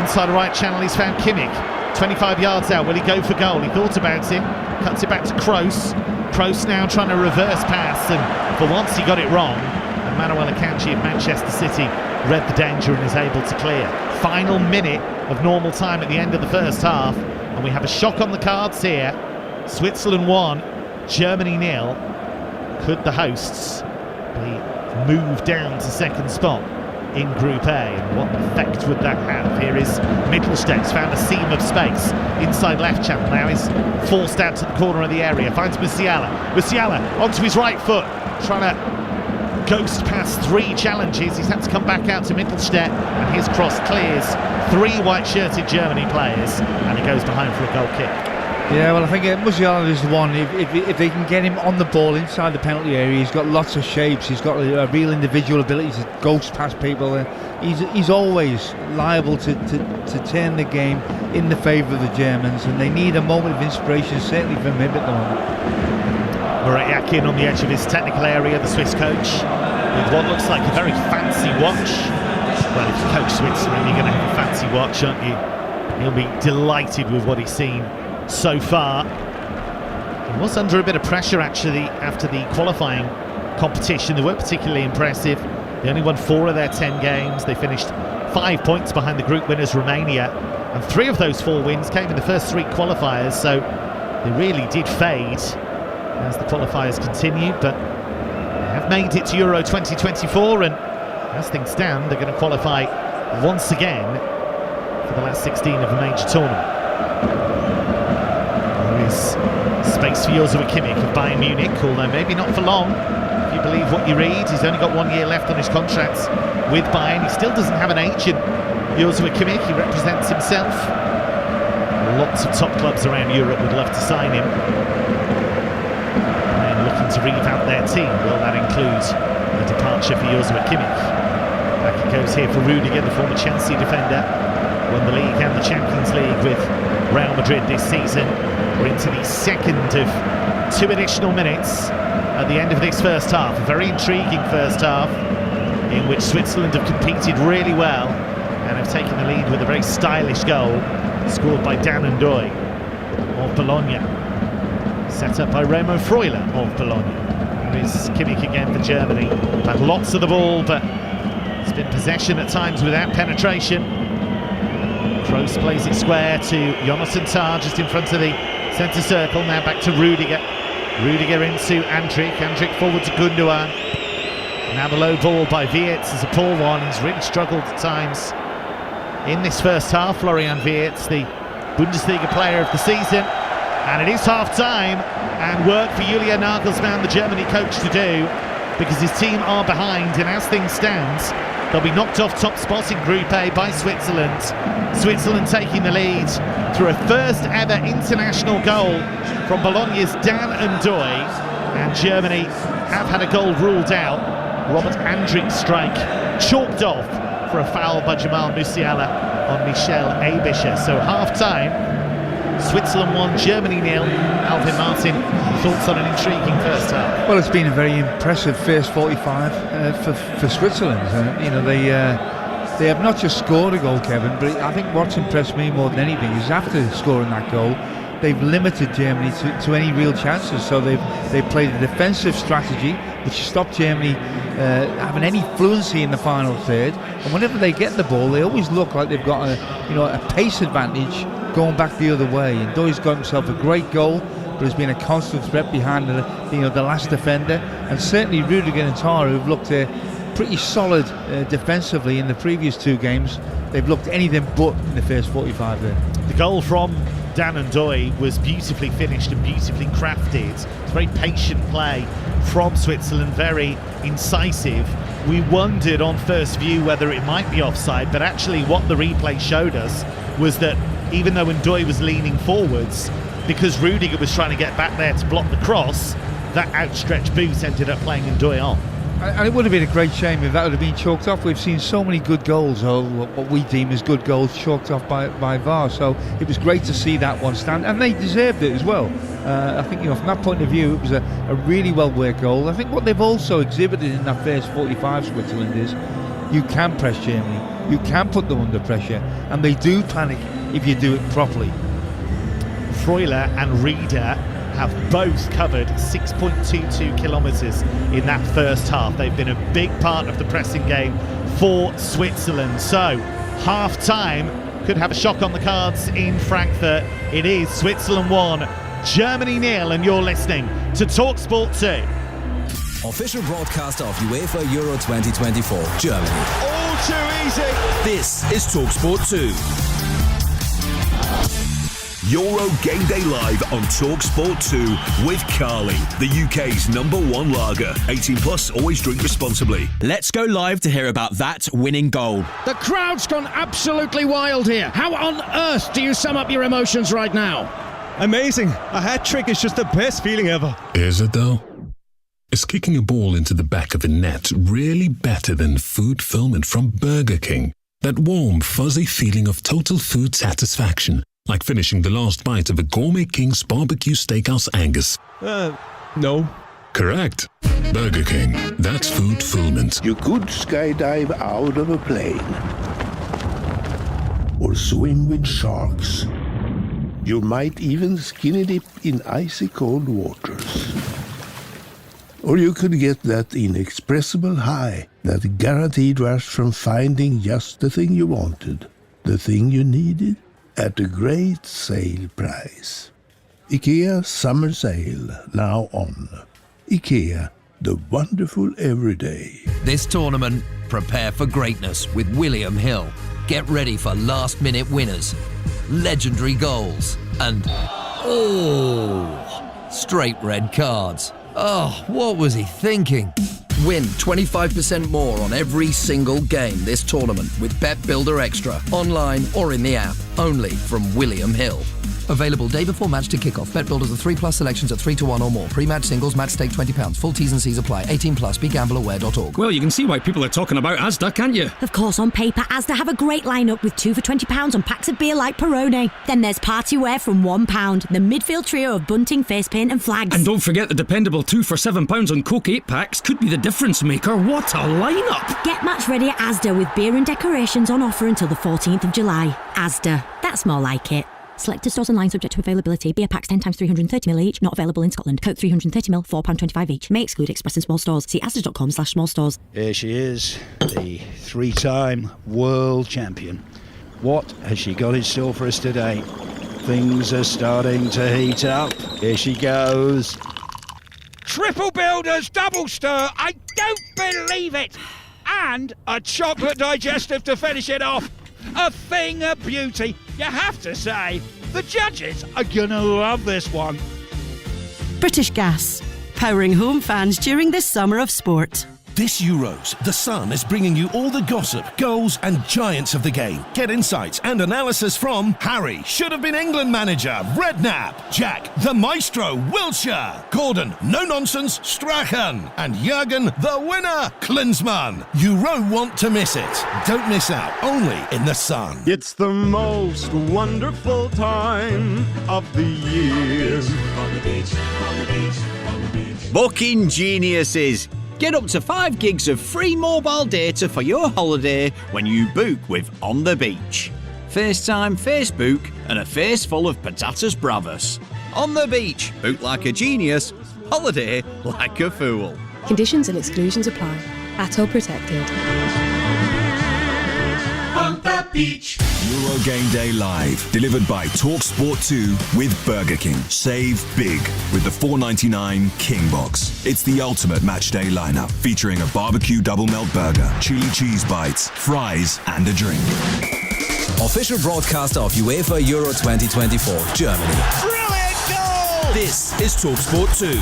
Inside the right channel, he's found Kimmich. 25 yards out, will he go for goal? He thought about it, cuts it back to Kroos. Kroos now trying to reverse pass, and for once he got it wrong. And Manuel Akanji of Manchester City read the danger and is able to clear. Final minute of normal time at the end of the first half, and we have a shock on the cards here. Switzerland 1, Germany 0. Could the hosts be moved down to second spot in Group A, and what effect would that have? Here is Mittelstedt's found a seam of space inside left channel. Now he's forced out to the corner of the area, finds Musiala onto his right foot, trying to ghost past 3 challenges. He's had to come back out to Mittelstedt, and his cross clears 3 white-shirted Germany players, and he goes behind for a goal kick. Yeah, well, I think Musiala is the one. If they can get him on the ball inside the penalty area, he's got lots of shapes. He's got a real individual ability to ghost past people. He's always liable to turn the game in the favour of the Germans, and they need a moment of inspiration, certainly from him at the moment. Murat Yakin on the edge of his technical area, the Swiss coach, with what looks like a very fancy watch. Well, if you coach Switzerland, you're going to have a fancy watch, aren't you? He'll be delighted with what he's seen so far. He was under a bit of pressure actually after the qualifying competition. They weren't particularly impressive. They only won 4 of their 10 games. They finished 5 points behind the group winners Romania, and 3 of those 4 wins came in the first 3 qualifiers, so they really did fade as the qualifiers continued, but they have made it to Euro 2024, and as things stand they're going to qualify once again for the last 16 of a major tournament. There is space for AZOIR Kimmich of Bayern Munich, although maybe not for long, if you believe what you read. He's only got 1 year left on his contract with Bayern. He still doesn't have an agent, AZOIR Kimmich. He represents himself. Lots of top clubs around Europe would love to sign him. And looking to revamp their team. Will that include a departure for AZOIR Kimmich? Back it goes here for Rudiger, the former Chelsea defender. Won the league and the Champions League with Real Madrid this season. We're into the second of 2 additional minutes at the end of this first half. A very intriguing first half in which Switzerland have competed really well and have taken the lead with a very stylish goal scored by Dan and Doy of Bologna, set up by Remo Freuler of Bologna. There is Kimmich again for Germany. Had lots of the ball, but it's been possession at times without penetration. Kroos plays it square to Jonathan Tah just in front of the centre circle. Now back to Rudiger. Rudiger into Andrik. Andrik forward to Gundogan. Now the low ball by Wirtz is a poor one. He's really struggled at times in this first half. Florian Wirtz, the Bundesliga player of the season. And it is half-time, and work for Julian Nagelsmann, the Germany coach, to do, because his team are behind, and as things stand, they'll be knocked off top spot in Group A by Switzerland. Switzerland taking the lead through a first ever international goal from Bologna's Dan and Doy, and Germany have had a goal ruled out. Robert Andrik's strike chalked off for a foul by Jamal Musiala on Michel Aebischer. So half-time, Switzerland 1, Germany 0. Alvin Martin, thoughts on an intriguing first half? Well, it's been a very impressive first 45 for Switzerland. You know, they have not just scored a goal, Kevin, but I think what's impressed me more than anything is after scoring that goal, they've limited Germany to any real chances. So they've played a defensive strategy which stopped Germany having any fluency in the final third. And whenever they get the ball, they always look like they've got a pace advantage going back the other way. And Doy's got himself a great goal, but has been a constant threat behind the last defender. And certainly Rudiger and Tah, who've looked pretty solid defensively in the previous 2 games, they've looked anything but in the first 45 there. The goal from Dan and Doy was beautifully finished and beautifully crafted. It's very patient play from Switzerland, very incisive. We wondered on first view whether it might be offside, but actually what the replay showed us was that even though Ndoye was leaning forwards, because Rudiger was trying to get back there to block the cross, that outstretched boot ended up playing Ndoye on. And it would have been a great shame if that would have been chalked off. We've seen so many good goals, or what we deem as good goals, chalked off by VAR. So it was great to see that one stand, and they deserved it as well. I think, from that point of view, it was a really well-worked goal. I think what they've also exhibited in that first 45, Switzerland, is you can press Germany, you can put them under pressure, and they do panic if you do it properly. Freuler and Rieder have both covered 6.22 kilometres in that first half. They've been a big part of the pressing game for Switzerland. So, half-time could have a shock on the cards in Frankfurt. It is Switzerland 1, Germany 0, and you're listening to TalkSport 2. Official broadcaster of UEFA Euro 2024, Germany. All too easy. This is TalkSport 2. Euro Game Day Live on TalkSport 2 with Carling, the UK's #1 lager. 18 plus, always drink responsibly. Let's go live to hear about that winning goal. The crowd's gone absolutely wild here. How on earth do you sum up your emotions right now? Amazing. A hat-trick is just the best feeling ever. Is it though? Is kicking a ball into the back of the net really better than food fulfillment from Burger King? That warm, fuzzy feeling of total food satisfaction. Like finishing the last bite of a Gourmet King's Barbecue Steakhouse Angus. No. Correct. Burger King. That's food fulfillment. You could skydive out of a plane. Or swim with sharks. You might even skinny dip in icy cold waters. Or you could get that inexpressible high, that guaranteed rush from finding just the thing you wanted, the thing you needed, at a great sale price. IKEA Summer Sale, now on. IKEA, the wonderful everyday. This tournament, prepare for greatness with William Hill. Get ready for last-minute winners, legendary goals, and straight red cards. Oh, what was he thinking? Win 25% more on every single game this tournament with Bet Builder Extra, online or in the app, only from William Hill. Available day before match to kick-off. Bet Builders are 3+ selections at 3-1 or more. Pre-match singles, match stake £20. Full T's and C's apply. 18+, begambleaware.org. Well, you can see why people are talking about Asda, can't you? Of course, on paper, Asda have a great lineup with 2 for £20 on packs of beer like Peroni. Then there's party wear from £1, the midfield trio of bunting, face paint and flags. And don't forget the dependable 2 for £7 on Coke 8-packs could be the difference maker. What a lineup! Get match ready at Asda with beer and decorations on offer until the 14th of July. Asda, that's more like it. Selected stores online subject to availability. Beer packs 10 times 330ml each. Not available in Scotland. Coke 330ml, £4.25 each. May exclude express in small stores. See asda.com/small stores. Here she is, the 3-time world champion. What has she got in store for us today? Things are starting to heat up. Here she goes. Triple builders, double stir. I don't believe it. And a chocolate digestive to finish it off. A thing of beauty, you have to say. The judges are gonna love this one. British Gas, powering home fans during this summer of sport. This Euros, The Sun is bringing you all the gossip, goals and giants of the game. Get insights and analysis from Harry, should have been England manager, Redknapp, Jack, the maestro, Wilshere, Gordon, no nonsense, Strachan, and Jurgen, the winner, Klinsmann. You won't want to miss it. Don't miss out, only in The Sun. It's the most wonderful time of the year. On the beach, on the beach, on the beach. Booking geniuses. Get up to 5 gigs of free mobile data for your holiday when you book with On the Beach. FaceTime, Facebook, and a face full of patatas bravas. On the Beach. Book like a genius. Holiday like a fool. Conditions and exclusions apply. ATOL protected. On the beach. Euro Game Day Live, delivered by TalkSport 2 with Burger King. Save big with the $4.99 King Box. It's the ultimate match day lineup, featuring a barbecue double melt burger, chili cheese bites, fries, and a drink. Official broadcaster of UEFA Euro 2024, Germany. Brilliant goal! This is TalkSport 2.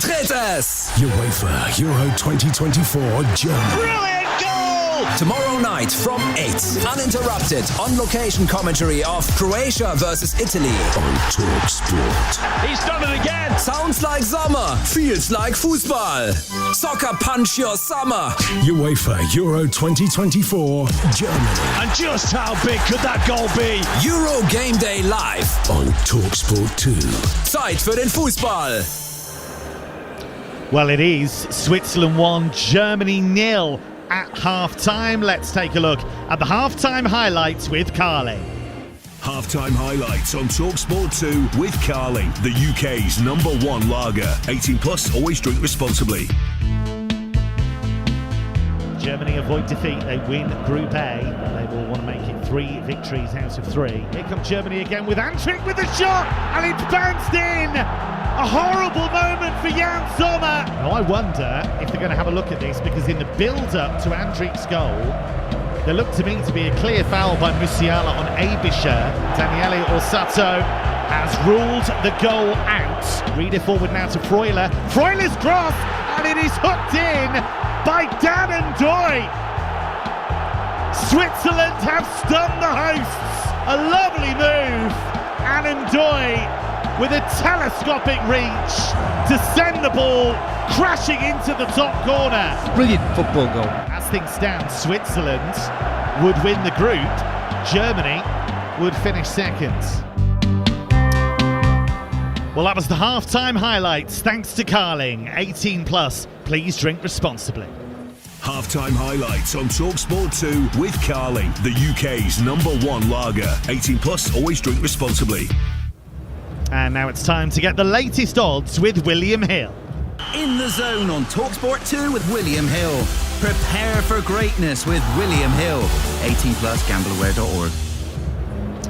Tretes! UEFA Euro 2024 Germany. Brilliant goal! goal. Tomorrow night from 8, uninterrupted, on-location commentary of Croatia versus Italy on TalkSport. He's done it again. Sounds like summer, feels like football. Soccer punch your summer. UEFA Euro 2024, Germany. And just how big could that goal be? Euro Game Day live on TalkSport 2. Zeit für den Fußball. Well, it is Switzerland 1, Germany 0 at half-time. Let's take a look at the half-time highlights with Carly. Half-time highlights on TalkSport 2 with Carly, the UK's #1 lager. 18 plus, always drink responsibly. Germany avoid defeat, they win Group A. They will want to make it 3 victories out of 3. Here comes Germany again with Andrich with the shot, and it's bounced in! A horrible moment for Jan Sommer. Now I wonder if they're going to have a look at this, because in the build-up to Andrich's goal, there looked to me to be a clear foul by Musiala on Abisher. Daniele Orsato has ruled the goal out. Read it forward now to Freuler. Freuler's cross, and it is hooked in by Dan and Doy. Switzerland have stunned the hosts. A lovely move. Anand Doy with a telescopic reach to send the ball crashing into the top corner. Brilliant football goal. As things stand, Switzerland would win the group. Germany would finish second. Well, that was the half-time highlights. Thanks to Carling. 18 plus. Please drink responsibly. Half-time highlights on TalkSport 2 with Carly, the UK's #1 lager. 18 plus, always drink responsibly. And now it's time to get the latest odds with William Hill. In the Zone on TalkSport 2 with William Hill. Prepare for greatness with William Hill. 18 plus, gambleaware.org.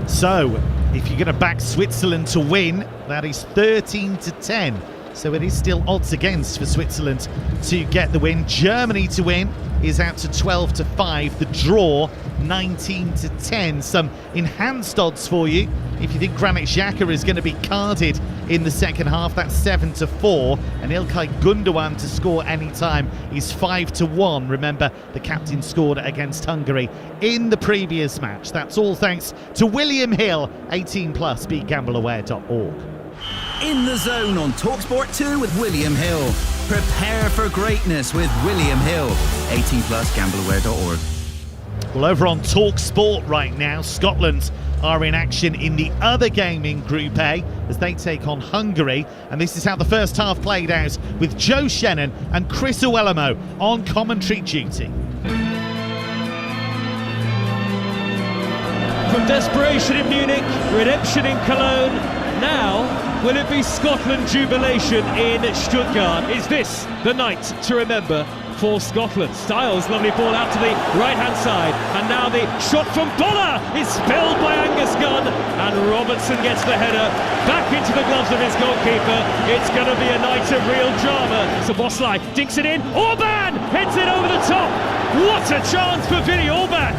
So, if you're going to back Switzerland to win, that is 13-10. So it is still odds against for Switzerland to get the win. Germany to win is out to 12-5. The draw 19-10. Some enhanced odds for you. If you think Granit Xhaka is going to be carded in the second half, that's 7-4. And Ilkay Gundogan to score any time is 5-1. Remember, the captain scored against Hungary in the previous match. That's all thanks to William Hill. 18 plus. BeGambleAware.org. In the Zone on TalkSport 2 with William Hill. Prepare for greatness with William Hill. 18 plus, gambleaware.org. Well, over on TalkSport right now, Scotland are in action in the other game in Group A as they take on Hungary. And this is how the first half played out, with Joe Shannon and Chris Uwelemo on commentary duty. From desperation in Munich, redemption in Cologne, now will it be Scotland jubilation in Stuttgart? Is this the night to remember for Scotland? Styles, lovely ball out to the right-hand side, and now the shot from Boller is spilled by Angus Gunn, and Robertson gets the header back into the gloves of his goalkeeper. It's going to be a night of real drama. Szoboszlai dinks it in, Orban hits it over the top. What a chance for Vinny Orban!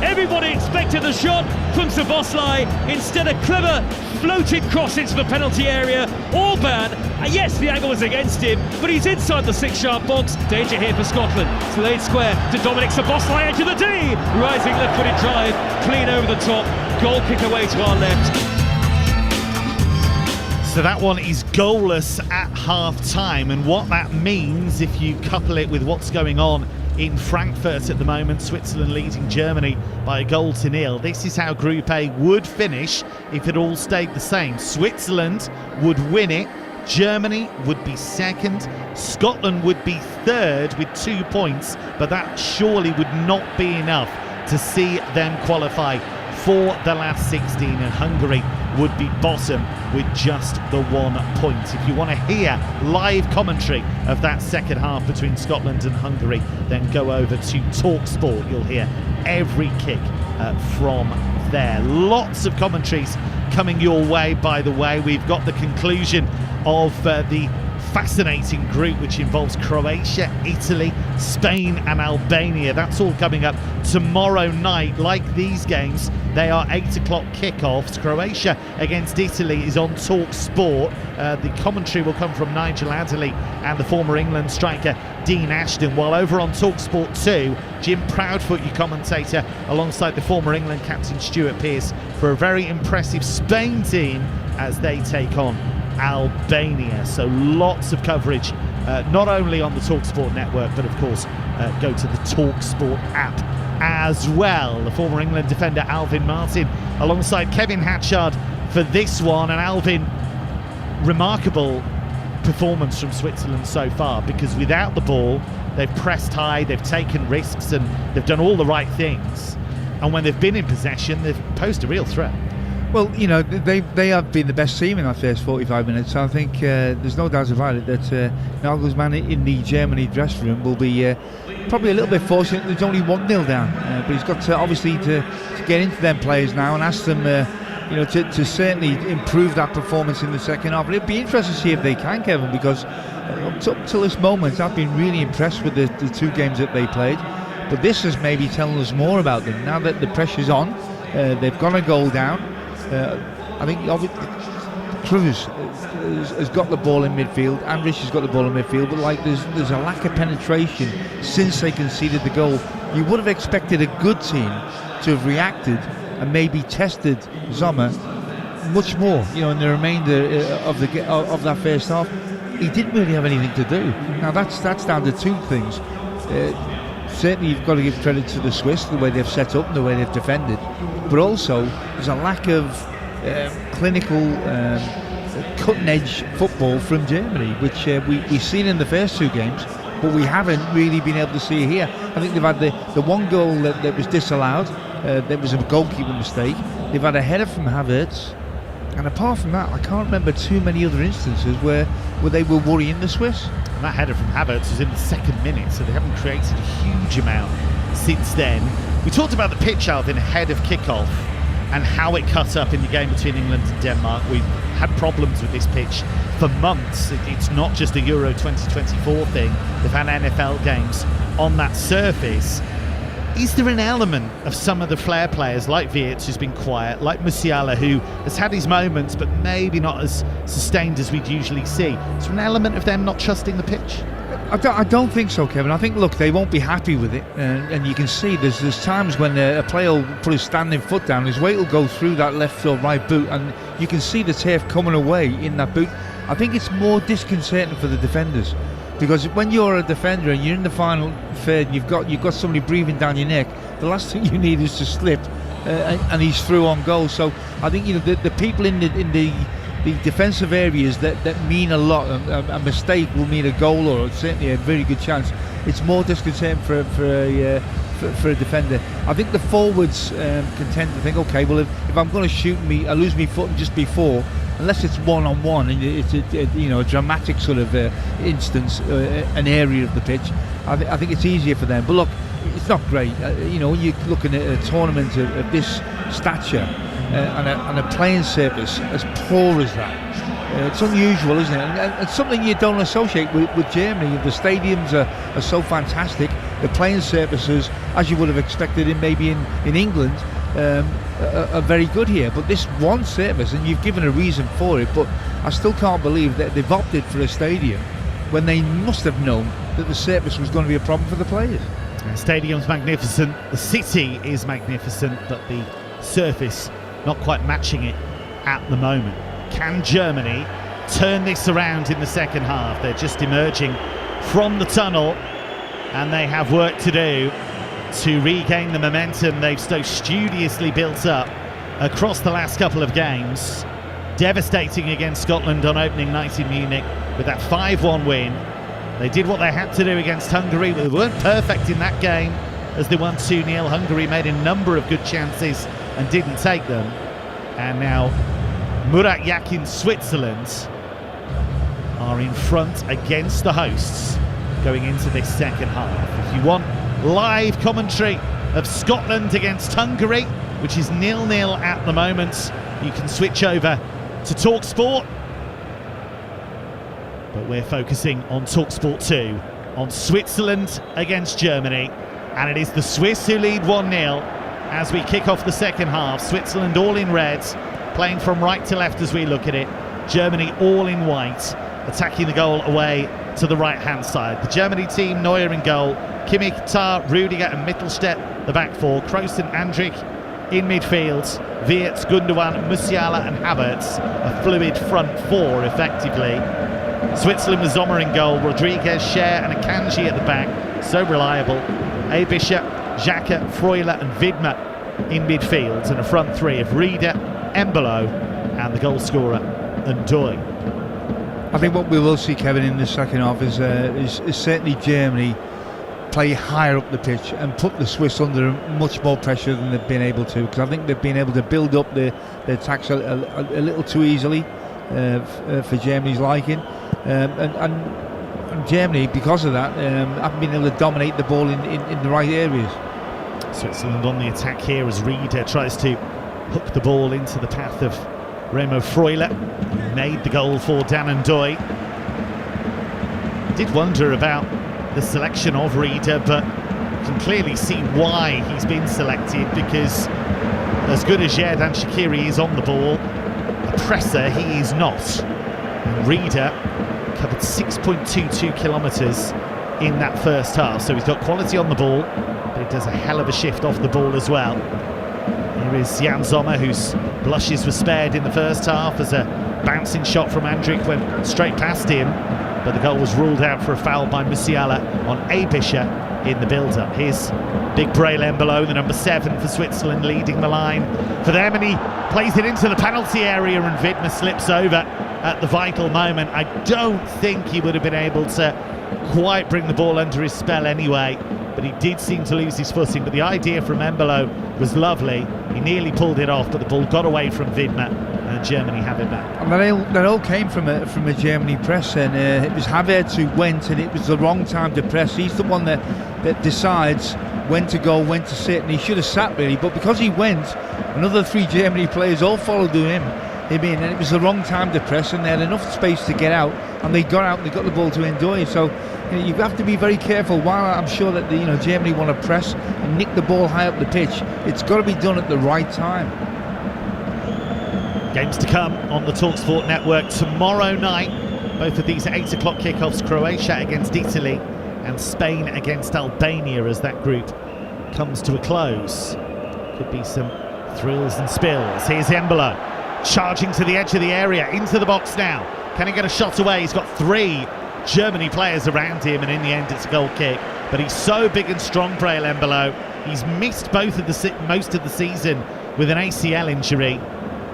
Everybody expected the shot from Szoboszlai. Instead, a clever floated cross into the penalty area. Orban, yes, the angle was against him, but he's inside the 6-yard box. Danger here for Scotland. Slade square to Dominic Szoboszlai, edge of the D. Rising left-footed drive, clean over the top. Goal kick away to our left. So that one is goalless at half-time, and what that means, if you couple it with what's going on in Frankfurt at the moment, Switzerland leading Germany by 1-0. This is how Group A would finish if it all stayed the same. Switzerland would win it, Germany would be second, Scotland would be third with 2 points, but that surely would not be enough to see them qualify for the last 16, and Hungary would be bottom with just the 1 point. If you want to hear live commentary of that second half between Scotland and Hungary, then go over to TalkSport. You'll hear every kick from there. Lots of commentaries coming your way, by the way. We've got the conclusion of the fascinating group which involves Croatia, Italy, Spain and Albania. That's all coming up tomorrow night. Like these games, they are 8 o'clock kickoffs. Croatia against Italy is on Talk Sport. The commentary will come from Nigel Adderley and the former England striker Dean Ashton, while over on Talk Sport 2, Jim Proudfoot, your commentator, alongside the former England captain Stuart Pearce, for a very impressive Spain team as they take on Albania. So lots of coverage, not only on the TalkSport network, but of course go to the TalkSport app as well. The former England defender Alvin Martin alongside Kevin Hatchard for this one. And Alvin, remarkable performance from Switzerland so far, because without the ball they've pressed high, they've taken risks and they've done all the right things, and when they've been in possession they've posed a real threat. Well, you know, they have been the best team in that first 45 minutes. So I think there's no doubt about it that Nagelsmann in the Germany dressing room will be probably a little bit fortunate. There's only 1-0 down, but he's got to obviously to get into them players now and ask them, to certainly improve that performance in the second half. And it'd be interesting to see if they can, Kevin, because up till this moment I've been really impressed with the two games that they played. But this is maybe telling us more about them now that the pressure's on. They've got a goal down. I think Cruz has got the ball in midfield. Andrich has got the ball in midfield, but there's a lack of penetration since they conceded the goal. You would have expected a good team to have reacted and maybe tested Sommer much more, in the remainder of that first half. He didn't really have anything to do. Now that's down to two things. Certainly you've got to give credit to the Swiss, the way they've set up and the way they've defended, but also there's a lack of clinical cutting-edge football from Germany, which we've seen in the first two games, but we haven't really been able to see here. I think they've had the one goal that was disallowed. There was a goalkeeper mistake. They've had a header from Havertz, and apart from that I can't remember too many other instances where they were worrying the Swiss. And that header from Havertz was in the second minute, so they haven't created a huge amount since then. We talked about the pitch, Alvin, ahead of kickoff and how it cut up in the game between England and Denmark. We've had problems with this pitch for months. It's not just a Euro 2024 thing. They've had NFL games on that surface. Is there an element of some of the flair players, like Wirtz, who's been quiet, like Musiala, who has had his moments but maybe not as sustained as we'd usually see? Is there an element of them not trusting the pitch? I don't think so, Kevin. I think, look, they won't be happy with it, and you can see there's times when a player will put his standing foot down, his weight will go through that left or right boot, and you can see the turf coming away in that boot. I think it's more disconcerting for the defenders, because when you're a defender and you're in the final third and you've got somebody breathing down your neck, the last thing you need is to slip and he's through on goal. So I think the people in the defensive areas that mean a lot. A mistake will mean a goal or certainly a very good chance. It's more disconcerting for a defender. I think the forwards can tend to think, okay, well if I'm going to shoot I lose my foot just before, unless it's one-on-one and it's a dramatic sort of instance, an area of the pitch, I think it's easier for them. But look, it's not great. When you're looking at a tournament of this stature and a playing surface as poor as that, it's unusual, isn't it? And it's something you don't associate with Germany. The stadiums are so fantastic. The playing surfaces, as you would have expected maybe in England, are very good here. But this one surface, and you've given a reason for it, but I still can't believe that they've opted for a stadium when they must have known that the surface was going to be a problem for the players. The stadium's magnificent, the city is magnificent, but the surface not quite matching it at the moment. Can Germany turn this around in the second half? They're just emerging from the tunnel and they have work to do to regain the momentum they've so studiously built up across the last couple of games. Devastating against Scotland on opening night in Munich with that 5-1 win. They did what they had to do against Hungary. They weren't perfect in that game as they won 2-0. Hungary made a number of good chances and didn't take them. And now Murat Yakin Switzerland are in front against the hosts going into this second half. If you want live commentary of Scotland against Hungary, which is 0-0 at the moment, you can switch over to TalkSport. But we're focusing on TalkSport 2, on Switzerland against Germany, and it is the Swiss who lead 1-0 as we kick off the second half. Switzerland all in red, playing from right to left as we look at it. Germany all in white, attacking the goal away to the right-hand side. The Germany team, Neuer in goal, Kimmich, Tah, Rudiger and Mittelstädt, the back four, Kroos and Andrich in midfield, Wirtz, Gundogan, Musiala and Havertz, a fluid front four effectively. Switzerland with Sommer in goal, Rodriguez, Scher and Akanji at the back, so reliable. Abischer, Xhaka, Freuler and Widmer in midfield, and a front three of Rieder, Embolo and the goal scorer, Ndoye. I think what we will see, Kevin, in the second half is certainly Germany play higher up the pitch and put the Swiss under much more pressure than they've been able to, because I think they've been able to build up the attacks a little too easily for Germany's liking, and Germany, because of that, haven't been able to dominate the ball in the right areas. Switzerland on the attack here as Rieder tries to hook the ball into the path of Remo Freuler, who made the goal for Dan Ndoye. Did wonder about the selection of Rieder, but you can clearly see why he's been selected, because as good as Xherdan Shaqiri is on the ball, a presser he is not. And Rieder covered 6.22 kilometres in that first half, so he's got quality on the ball, but he does a hell of a shift off the ball as well. Here is Jan Sommer, whose blushes were spared in the first half as a bouncing shot from Andrich went straight past him, but the goal was ruled out for a foul by Musiala on Abischer in the build-up. Here's big Breel Embolo, the number 7 for Switzerland, leading the line for them, and he plays it into the penalty area, and Widmer slips over at the vital moment. I don't think he would have been able to quite bring the ball under his spell anyway, but he did seem to lose his footing. But the idea from Embolo was lovely. He nearly pulled it off, but the ball got away from Widmer, and Germany have it back. And that all came from a Germany press, and it was Havertz who went, and it was the wrong time to press. He's the one that decides when to go, when to sit, and he should have sat really, but because he went, another 3 Germany players all followed him, and it was the wrong time to press, and they had enough space to get out, and they got out and they got the ball to Ndoye. So you have to be very careful. While I'm sure that Germany want to press and nick the ball high up the pitch, it's got to be done at the right time. Games to come on the TalkSport network tomorrow night. Both of these are 8 o'clock kickoffs. Croatia against Italy and Spain against Albania as that group comes to a close. Could be some thrills and spills. Here's Embolo charging to the edge of the area, into the box now. Can he get a shot away? He's got 3 Germany players around him, and in the end it's a goal kick. But he's so big and strong, Breel Embolo. He's missed most of the season with an ACL injury,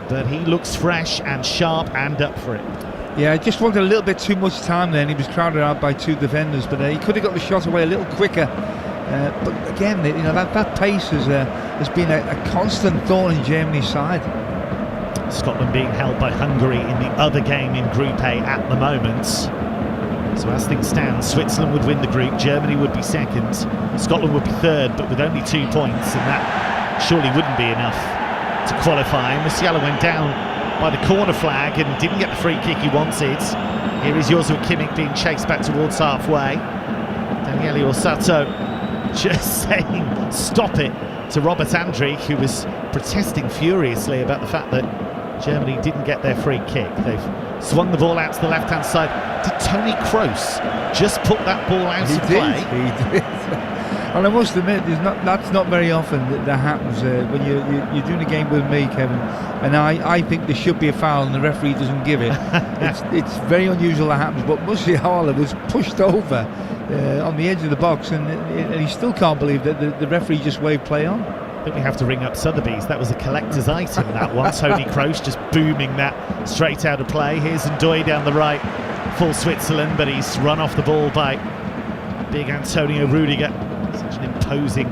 but he looks fresh and sharp and up for it. Yeah, just wanted a little bit too much time then. He was crowded out by 2 defenders, but he could have got the shot away a little quicker. But again, that pace has been a constant thorn in Germany's side. Scotland being held by Hungary in the other game in Group A at the moment. So as things stand, Switzerland would win the group, Germany would be second, Scotland would be third, but with only 2 points, and that surely wouldn't be enough to qualify. Musiala went down by the corner flag and didn't get the free kick he wanted. Here is Joshua Kimmich being chased back towards halfway. Daniele Orsato just saying stop it to Robert Andrich, who was protesting furiously about the fact that Germany didn't get their free kick. They've swung the ball out to the left-hand side. Did Tony Kroos just put that ball out of play? He did. And I must admit, that's not very often that happens when you're doing a game with me, Kevin, and I think there should be a foul and the referee doesn't give it. It's very unusual that happens, but Musiala was pushed over on the edge of the box, and he still can't believe that the referee just waved play on. I think we have to ring up Sotheby's. That was a collector's item, that one. Tony Kroos just booming that straight out of play. Here's Ndoye down the right for Switzerland, but he's run off the ball by big Antonio Rudiger. Such an imposing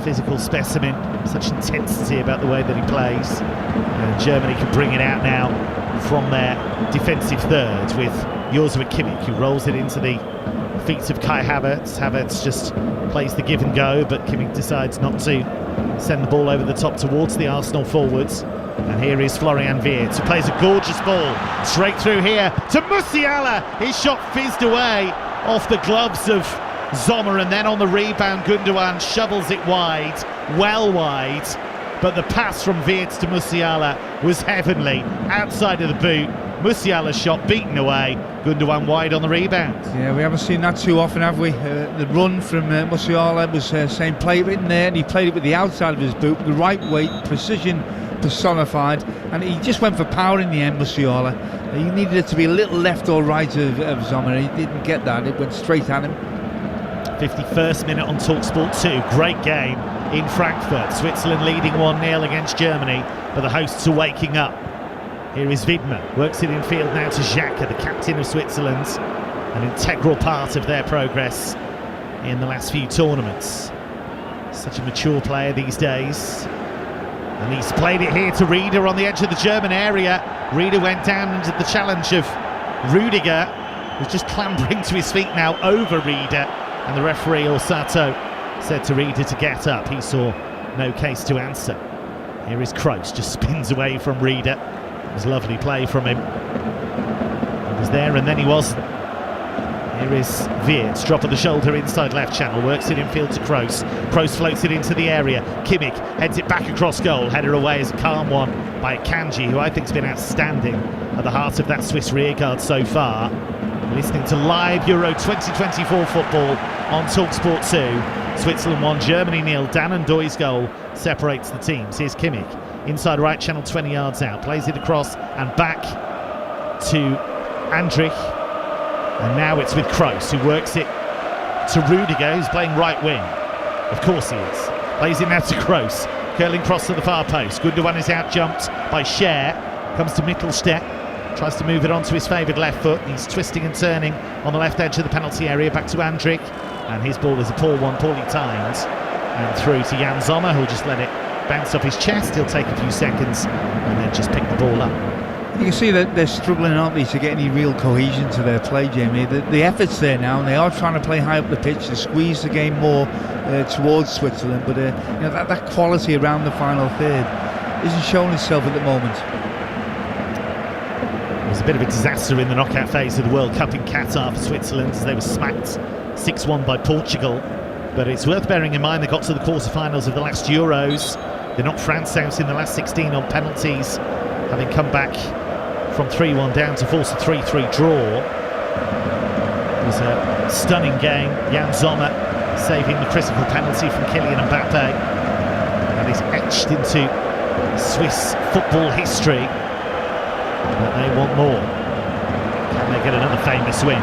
physical specimen, such intensity about the way that he plays. And Germany can bring it out now from their defensive third with Joshua Kimmich, who rolls it into the feet of Kai Havertz. Havertz just plays the give and go, but Kimmich decides not to send the ball over the top towards the Arsenal forwards. And here is Florian Wirtz, who plays a gorgeous ball straight through here to Musiala. His shot fizzed away off the gloves of Sommer, and then on the rebound Gundogan shovels it wide, well wide, but the pass from Wirtz to Musiala was heavenly, outside of the boot. Musiala's shot beaten away, Gundogan wide on the rebound. Yeah, we haven't seen that too often, have we? The run from Musiala was saying play it in there, and he played it with the outside of his boot, the right weight, precision personified, and he just went for power in the end, Musiala. He needed it to be a little left or right of Sommer. He didn't get that, it went straight at him. 51st minute on TalkSport 2, great game in Frankfurt. Switzerland leading 1-0 against Germany, but the hosts are waking up. Here is Widmer, works it in field now to Xhaka, the captain of Switzerland, an integral part of their progress in the last few tournaments. Such a mature player these days. And he's played it here to Rieder on the edge of the German area. Rieder went down under the challenge of Rudiger, who's just clambering to his feet now over Rieder. And the referee, Orsato, said to Rieder to get up. He saw no case to answer. Here is Kroos, just spins away from Rieder. It was lovely play from him. He was there and then he wasn't. Here is Wirtz, drop of the shoulder inside left channel, works it infield to Kroos. Kroos floats it into the area. Kimmich heads it back across goal. Header away is a calm one by Kanji, who I think has been outstanding at the heart of that Swiss rearguard so far. Listening to live Euro 2024 football on TalkSport 2. Switzerland 1, Germany 0. Dan and Doy's goal separates the teams. Here's Kimmich, inside right channel, 20 yards out, plays it across and back to Andrich, and now it's with Kroos, who works it to Rudiger, who's playing right wing. Of course he is. Plays it now to Kroos, curling cross to the far post. Gundogan is out jumped by Scher, comes to Mittelstädt, tries to move it onto his favoured left foot. He's twisting and turning on the left edge of the penalty area, back to Andrich, and his ball is a poor one, poorly timed, and through to Jan Sommer, who'll just let it bounce off his chest. He'll take a few seconds and then just pick the ball up. You can see that they're struggling, aren't they, to get any real cohesion to their play, Jamie. The effort's there now, and they are trying to play high up the pitch to squeeze the game more towards Switzerland, but that quality around the final third isn't showing itself at the moment. It was a bit of a disaster in the knockout phase of the World Cup in Qatar for Switzerland, as they were smacked 6-1 by Portugal. But it's worth bearing in mind they got to the quarterfinals of the last Euros. They knocked France out in the last 16 on penalties, having come back from 3-1 down to force a 3-3 draw. It was a stunning game. Jan Sommer saving the critical penalty from Kylian Mbappe, and he's etched into Swiss football history. But they want more. Can they get another famous win,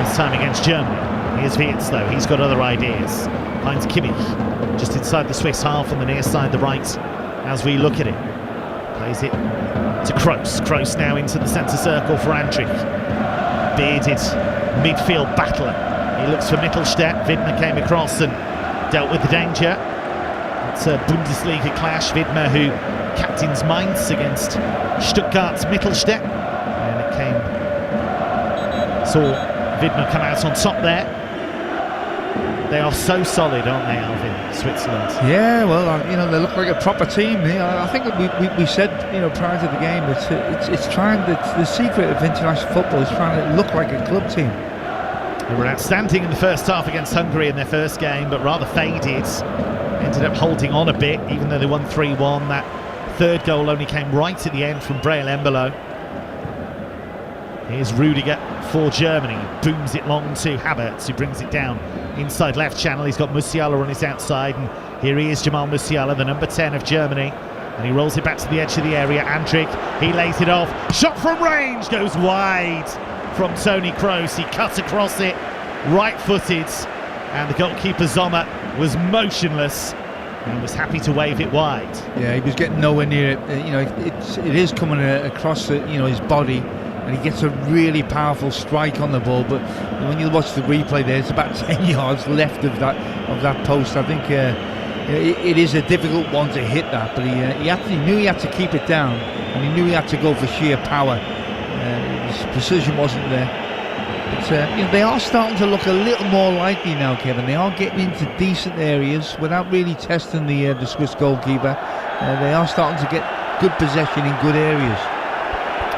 this time against Germany? Here's Wirtz though, he's got other ideas. Finds Kimmich just inside the Swiss half on the near side, the right, as we look at it. Plays it to Kroos. Kroos now into the centre circle for Andrich. Bearded midfield battler. He looks for Mittelstädt. Widmer came across and dealt with the danger. It's a Bundesliga clash. Widmer, who captains Mainz against Stuttgart's Mittelstädt. And it saw Widmer come out on top there. They are so solid, aren't they, Alvin, Switzerland? Yeah, well, they look like a proper team. I think we said, prior to the game, it's trying. The secret of international football is trying to look like a club team. They were outstanding in the first half against Hungary in their first game, but rather faded. Ended up holding on a bit, even though they won 3-1. That third goal only came right at the end from Breel Embolo. Here's Rudiger for Germany. Booms it long to Havertz, who brings it down inside left channel. He's got Musiala on his outside, and here he is, Jamal Musiala, the number 10 of Germany, and he rolls it back to the edge of the area. Andrich, he lays it off. Shot from range goes wide from Toni Kroos. He cut across it, right-footed, and the goalkeeper Sommer was motionless and was happy to wave it wide. Yeah, he was getting nowhere near it. It is coming across his body, and he gets a really powerful strike on the ball, but when you watch the replay there, it's about 10 yards left of that post. I think it is a difficult one to hit that, but he knew he had to keep it down, and he knew he had to go for sheer power. His precision wasn't there. But they are starting to look a little more likely now, Kevin. They are getting into decent areas without really testing the Swiss goalkeeper. They are starting to get good possession in good areas.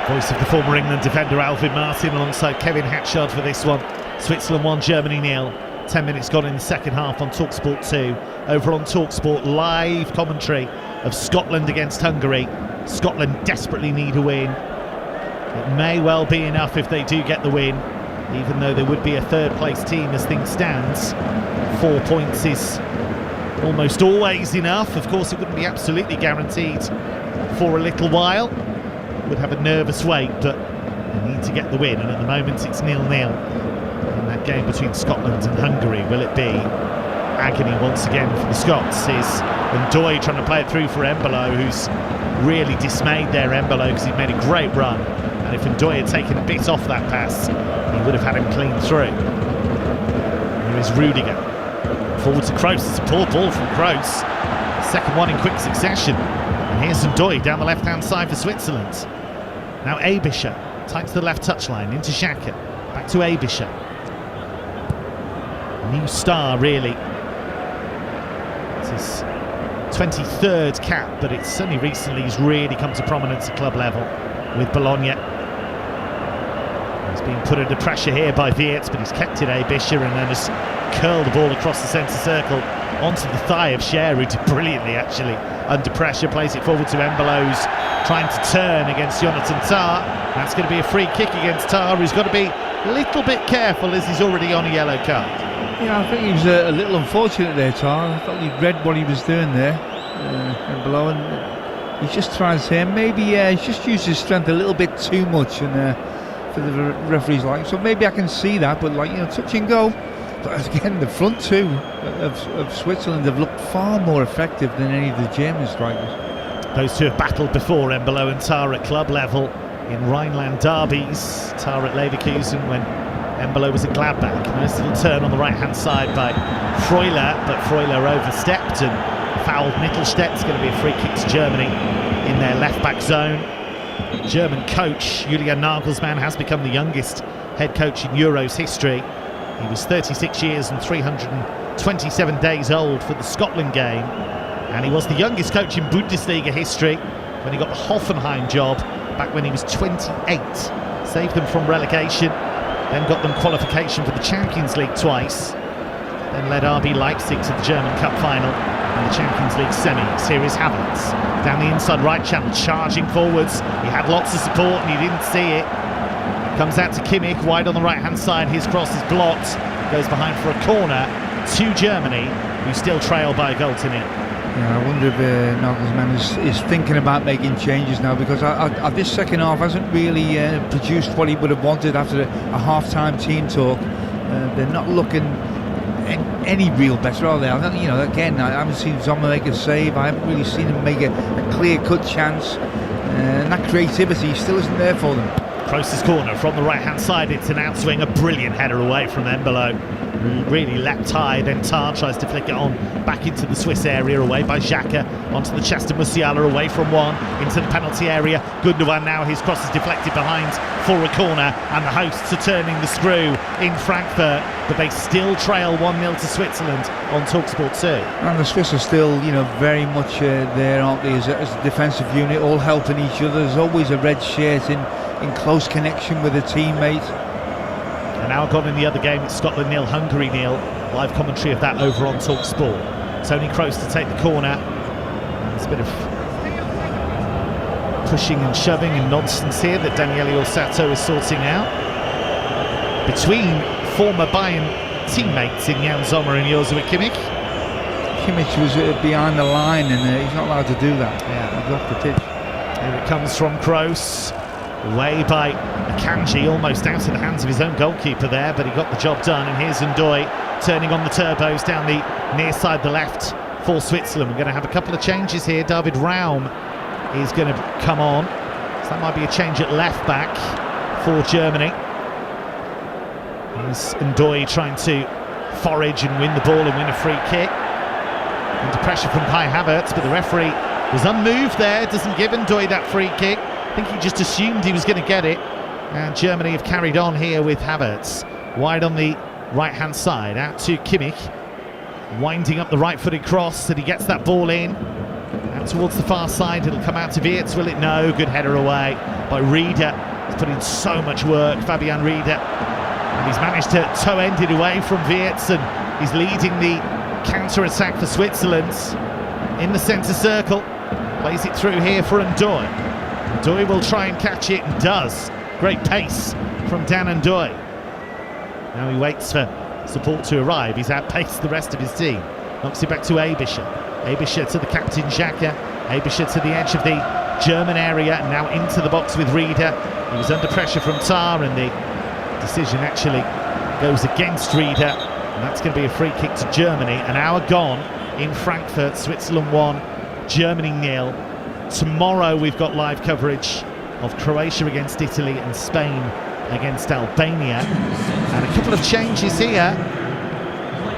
Voice of the former England defender Alvin Martin alongside Kevin Hatchard for this one. Switzerland 1, Germany 0. 10 minutes gone in the second half on TalkSport 2. Over on TalkSport, live commentary of Scotland against Hungary. Scotland desperately need a win. It may well be enough if they do get the win, even though there would be a third place team as things stands. 4 points is almost always enough. Of course, it wouldn't be absolutely guaranteed for a little while. Would have a nervous wait, but they need to get the win, and at the moment it's 0-0 in that game between Scotland and Hungary. Will it be agony once again for the Scots? Is Ndoye trying to play it through for Embolo, who's really dismayed there, Embolo, because he made a great run, and if Ndoye had taken a bit off that pass, he would have had him clean through. Here is Rudiger forward to Kroos. It's a poor ball from Kroos, second one in quick succession, and here's Ndoye down the left hand side for Switzerland. Now Abisha tight to the left touchline into Xhaka, back to Abisha. New star, really. It's his 23rd cap, but it's only recently he's really come to prominence at club level with Bologna. He's being put under pressure here by Wirtz, but he's kept it Abisha and then has curled the ball across the centre circle onto the thigh of Cher, who did brilliantly actually under pressure. Plays it forward to Embolo, who's trying to turn against Jonathan Tah. That's going to be a free kick against Tah, who's got to be a little bit careful as he's already on a yellow card. Yeah, I think he was a little unfortunate there, Tah. I thought he'd read what he was doing there, Embolo, and he's just trying to say maybe he's just used his strength a little bit too much, and for the referee's like, so maybe I can see that, but touch and go. But again, the front two of Switzerland have looked far more effective than any of the German strikers. Those two have battled before, Embolo and Tah at club level in Rhineland derbies. Tah at Leverkusen when Embolo was at Gladbach. Nice little turn on the right hand side by Freuler, but Freuler overstepped and fouled Mittelstädt. It's going to be a free kick to Germany in their left back zone. German coach Julian Nagelsmann has become the youngest head coach in Euros history. He was 36 years and 327 days old for the Scotland game, and he was the youngest coach in Bundesliga history when he got the Hoffenheim job back when he was 28. Saved them from relegation, then got them qualification for the Champions League twice, then led RB Leipzig to the German Cup final and the Champions League semis. Here is Havertz down the inside right channel, charging forwards. He had lots of support and he didn't see it. Comes out to Kimmich, wide on the right hand side. His cross is blocked, goes behind for a corner to Germany, who still trail by a goal to nil. Yeah, I wonder if Nagelsmann is thinking about making changes now, because this second half hasn't really produced what he would have wanted after a half-time team talk. They're not looking any real better, are they? Again, I haven't seen Sommer make a save. I haven't really seen him make a clear-cut chance, and that creativity still isn't there for them. Kroos' corner from the right-hand side. It's an outswing, a brilliant header away from Embolo. Really leapt high, then Tah tries to flick it on back into the Swiss area, away by Xhaka, onto the chest of Musiala, away from one, into the penalty area. Gundogan now, his cross is deflected behind for a corner, and the hosts are turning the screw in Frankfurt, but they still trail 1-0 to Switzerland on TalkSport 2. And the Swiss are still, very much there, aren't they, as a defensive unit, all helping each other. There's always a red shirt in close connection with a teammate. And now gone in the other game, it's Scotland 0, Hungary 0. Live commentary of that over on TalkSport. Tony Kroos to take the corner. There's a bit of pushing and shoving and nonsense here that Daniele Orsato is sorting out between former Bayern teammates in Jan Sommer and Joshua Kimmich. Kimmich was behind the line, and he's not allowed to do that. Yeah, he's off the pitch. Here it comes from Kroos. Away by Akanji, almost out of the hands of his own goalkeeper there, but he got the job done. And here's Ndoye turning on the turbos down the near side, the left for Switzerland. We're going to have a couple of changes here. David Raum is going to come on, so that might be a change at left back for Germany. Here's Ndoye trying to forage and win the ball and win a free kick. Under pressure from Kai Havertz, but the referee was unmoved there, doesn't give Ndoye that free kick. I think he just assumed he was going to get it, and Germany have carried on here with Havertz wide on the right hand side, out to Kimmich, winding up the right footed cross, and he gets that ball in, Out towards the far side, it'll come out to Wirtz, will it? No, good header away by Rieder. He's put in so much work, Fabian Rieder. And he's managed to toe-end it away from Wirtz, and he's leading the counter-attack for Switzerland in the centre circle. Plays it through here for Ndoye. Ndoye will try and catch it, and does. Great pace from Dan Ndoye. Now he waits for support to arrive. He's outpaced the rest of his team. Knocks it back to Aebischer. Aebischer to the captain Xhaka. Aebischer to the edge of the German area, and now into the box with Rieder. He was under pressure from Tar, and the decision actually goes against Rieder, and that's going to be a free kick to Germany. An hour gone in Frankfurt. Switzerland 1, Germany 0. Tomorrow we've got live coverage of Croatia against Italy and Spain against Albania, and a couple of changes here.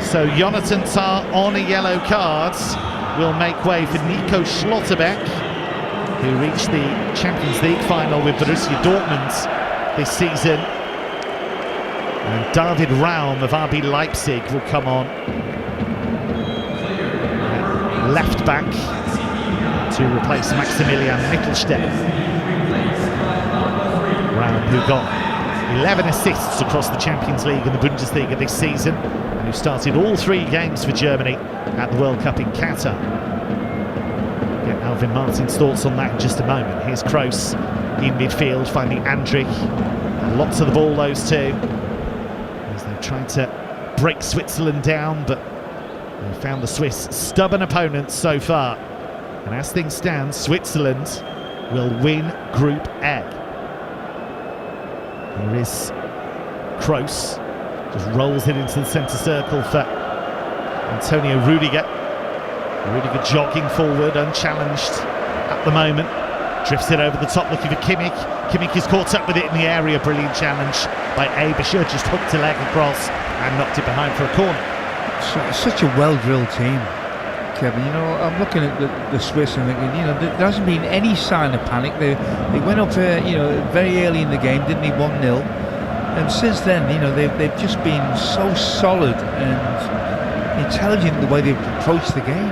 So Jonathan Tah on a yellow card will make way for Nico Schlotterbeck, who reached the Champions League final with Borussia Dortmund this season. And David Raum of RB Leipzig will come on left back to replace Maximilian Mittelstädt. Raum, who got 11 assists across the Champions League and the Bundesliga this season, and who started all 3 games for Germany at the World Cup in Qatar. Get Alvin Martin's thoughts on that in just a moment. Here's Kroos in midfield, finding Andrich. Lots of the ball, those two, as they've tried to break Switzerland down, but they've found the Swiss stubborn opponents so far. And as things stand, Switzerland will win Group A. Here is Kroos, just rolls it into the centre circle for Antonio Rudiger. Rudiger jogging forward, unchallenged at the moment. Drifts it over the top, looking for Kimmich. Kimmich is caught up with it in the area. Brilliant challenge by Aebischer, just hooked a leg across and knocked it behind for a corner. Such a well-drilled team, Kevin. You know, I'm looking at the Swiss and thinking, you know, there hasn't been any sign of panic. They went up, very early in the game, didn't they, 1-0, and since then, you know, they've just been so solid and intelligent in the way they've approached the game.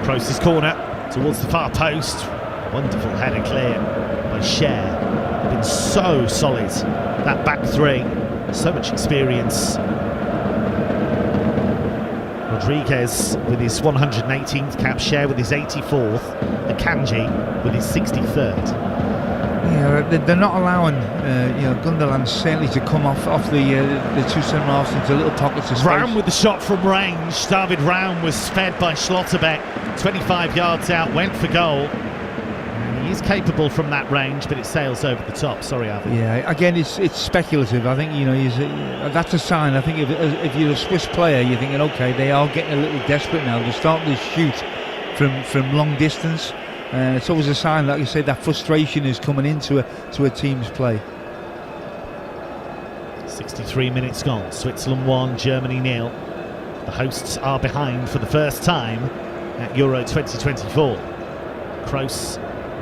Kroos' corner towards the far post. Wonderful header clear by Cher. Been so solid, that back three, so much experience. Rodriguez with his 118th cap, Cher with his 84th, Akanji with his 63rd. Yeah, they're not allowing Gundogan certainly to come off the two centre halves into little pockets of space. Raum with the shot from range. David Raum was sped by Schlotterbeck, 25 yards out, went for goal. And he is capable from that range, but it sails over the top. Sorry, Avi. Yeah, again, it's speculative. I think that's a sign. I think if you're a Swiss player, you're thinking, okay, they are getting a little desperate now. They're starting to shoot from long distance. It's always a sign, like you say, that frustration is coming into a team's play. 63 minutes gone. Switzerland 1, Germany 0. The hosts are behind for the first time at Euro 2024. Kroos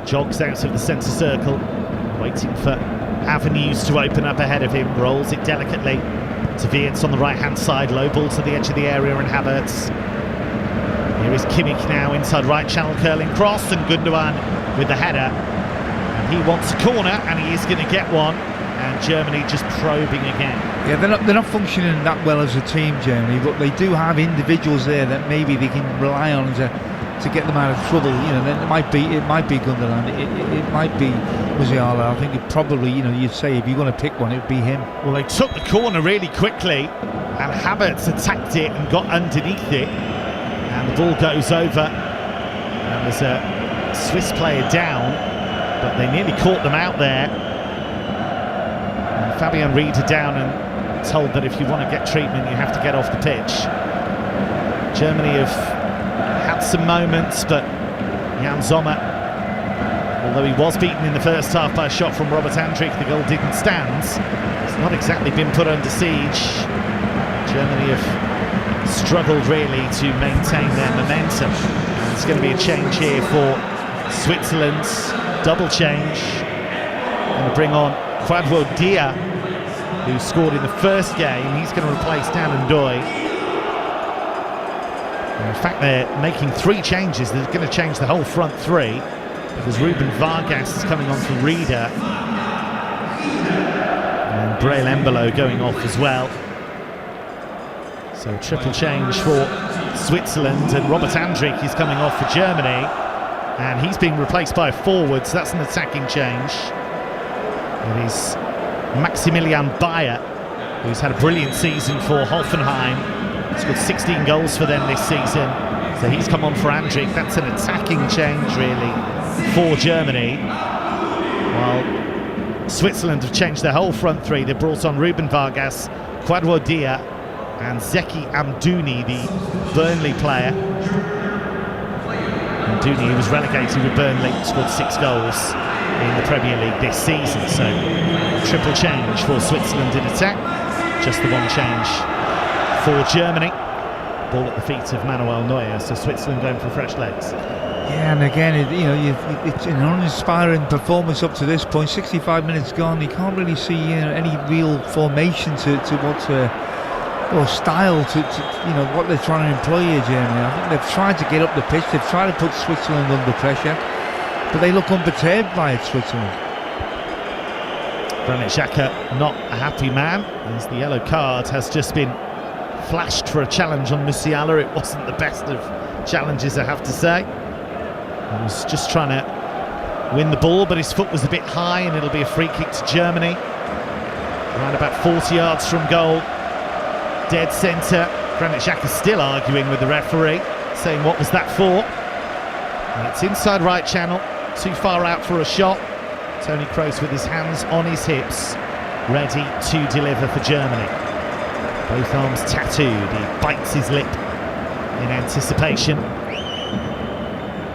jogs out of the centre circle, waiting for avenues to open up ahead of him. Rolls it delicately to Wirtz on the right-hand side. Low ball to the edge of the area, and Havertz. Here is Kimmich now inside right channel, curling cross, and Gundogan with the header. And he wants a corner, and he is going to get one. And Germany just probing again. Yeah, they're not functioning that well as a team, Germany, but they do have individuals there that maybe they can rely on to get them out of trouble. You know, then it might be Gundogan, it might be Musiala. I think it probably, you'd say if you're going to pick one, it would be him. Well, they took the corner really quickly, and Havertz attacked it and got underneath it. And the ball goes over, and there's a Swiss player down, but they nearly caught them out there. And Fabian Rieder down and told that if you want to get treatment, you have to get off the pitch. Germany have had some moments, but Jan Sommer, although he was beaten in the first half by a shot from Robert Andrich, the goal didn't stand. It's not exactly been put under siege. Germany have struggled really to maintain their momentum. And it's going to be a change here for Switzerland. Double change. Going to bring on Kwadwo Dia, who scored in the first game. He's going to replace Dan Ndoye. In fact, they're making 3 changes. They're going to change the whole front 3 because Ruben Vargas is coming on for Reader. And Braille Embolo going off as well. So a triple change for Switzerland, and Robert Andrich is coming off for Germany. And he's being replaced by a forward, so that's an attacking change. It is Maximilian Bayer, who's had a brilliant season for Hoffenheim. He's got 16 goals for them this season. So he's come on for Andrich. That's an attacking change, really, for Germany. While Switzerland have changed their whole front 3. They've brought on Ruben Vargas, Kwadwo Dia, and Zeki Amdouni, the Burnley player. Amdouni, who was relegated with Burnley, scored 6 goals in the Premier League this season. So triple change for Switzerland in attack. Just the one change for Germany. Ball at the feet of Manuel Neuer. So Switzerland going for fresh legs. Yeah, and again, it's an uninspiring performance up to this point. 65 minutes gone. You can't really see any real formation to what. Or style to what they're trying to employ here, Germany. I think they've tried to get up the pitch, they've tried to put Switzerland under pressure, but they look unperturbed by it, Switzerland. Granit Xhaka not a happy man, as the yellow card has just been flashed for a challenge on Musiala. It wasn't the best of challenges, I have to say. He was just trying to win the ball, but his foot was a bit high, and it'll be a free kick to Germany. Around about 40 yards from goal. Dead centre. Granit Xhaka still arguing with the referee, saying what was that for? And it's inside right channel, too far out for a shot. Toni Kroos with his hands on his hips, ready to deliver for Germany. Both arms tattooed, he bites his lip in anticipation.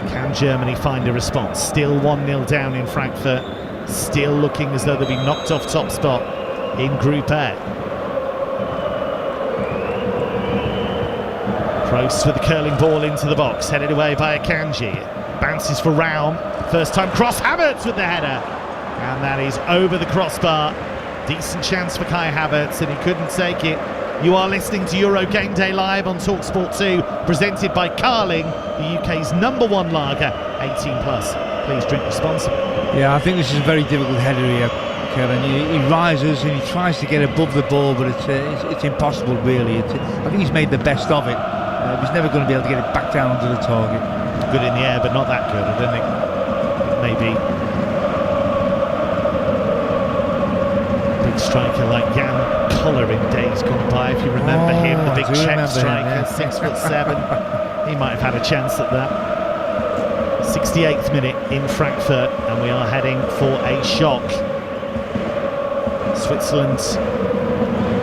Can Germany find a response? Still 1-0 down in Frankfurt, still looking as though they'll be knocked off top spot in Group A. Kroos with the curling ball into the box, headed away by Akanji. Bounces for Raum. First time cross, Havertz with the header. And that is over the crossbar. Decent chance for Kai Havertz, and he couldn't take it. You are listening to Euro Game Day Live on TalkSport 2, presented by Carling, the UK's #1 lager, 18+. Please drink responsibly. Yeah, I think this is a very difficult header here, Kevin. He rises and he tries to get above the ball, but it's impossible, really. I think he's made the best of it. He's never going to be able to get it back down onto the target. Good in the air, but not that good. I don't think maybe a big striker like Jan Koller in days gone by, if you remember him, the big Czech striker, 6'7". He might have had a chance at that. 68th minute in Frankfurt, and we are heading for a shock. Switzerland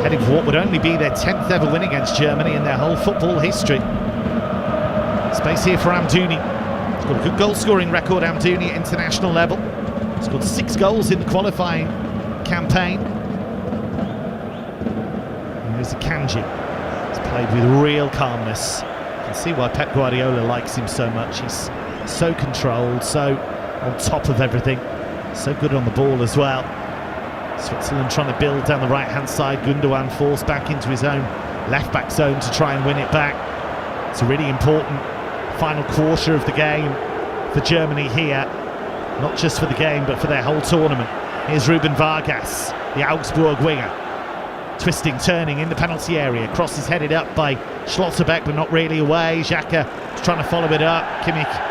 heading for what would only be their 10th ever win against Germany in their whole football history. Space here for Amdouni. He's got a good goal-scoring record, Amdouni, at international level. He's got 6 goals in the qualifying campaign. And here's Akanji. He's played with real calmness. You can see why Pep Guardiola likes him so much. He's so controlled, so on top of everything. So good on the ball as well. Switzerland trying to build down the right-hand side. Gundogan forced back into his own left-back zone to try and win it back. It's a really important final quarter of the game for Germany here. Not just for the game, but for their whole tournament. Here's Ruben Vargas, the Augsburg winger. Twisting, turning in the penalty area. Cross is headed up by Schlotterbeck, but not really away. Xhaka is trying to follow it up. Kimmich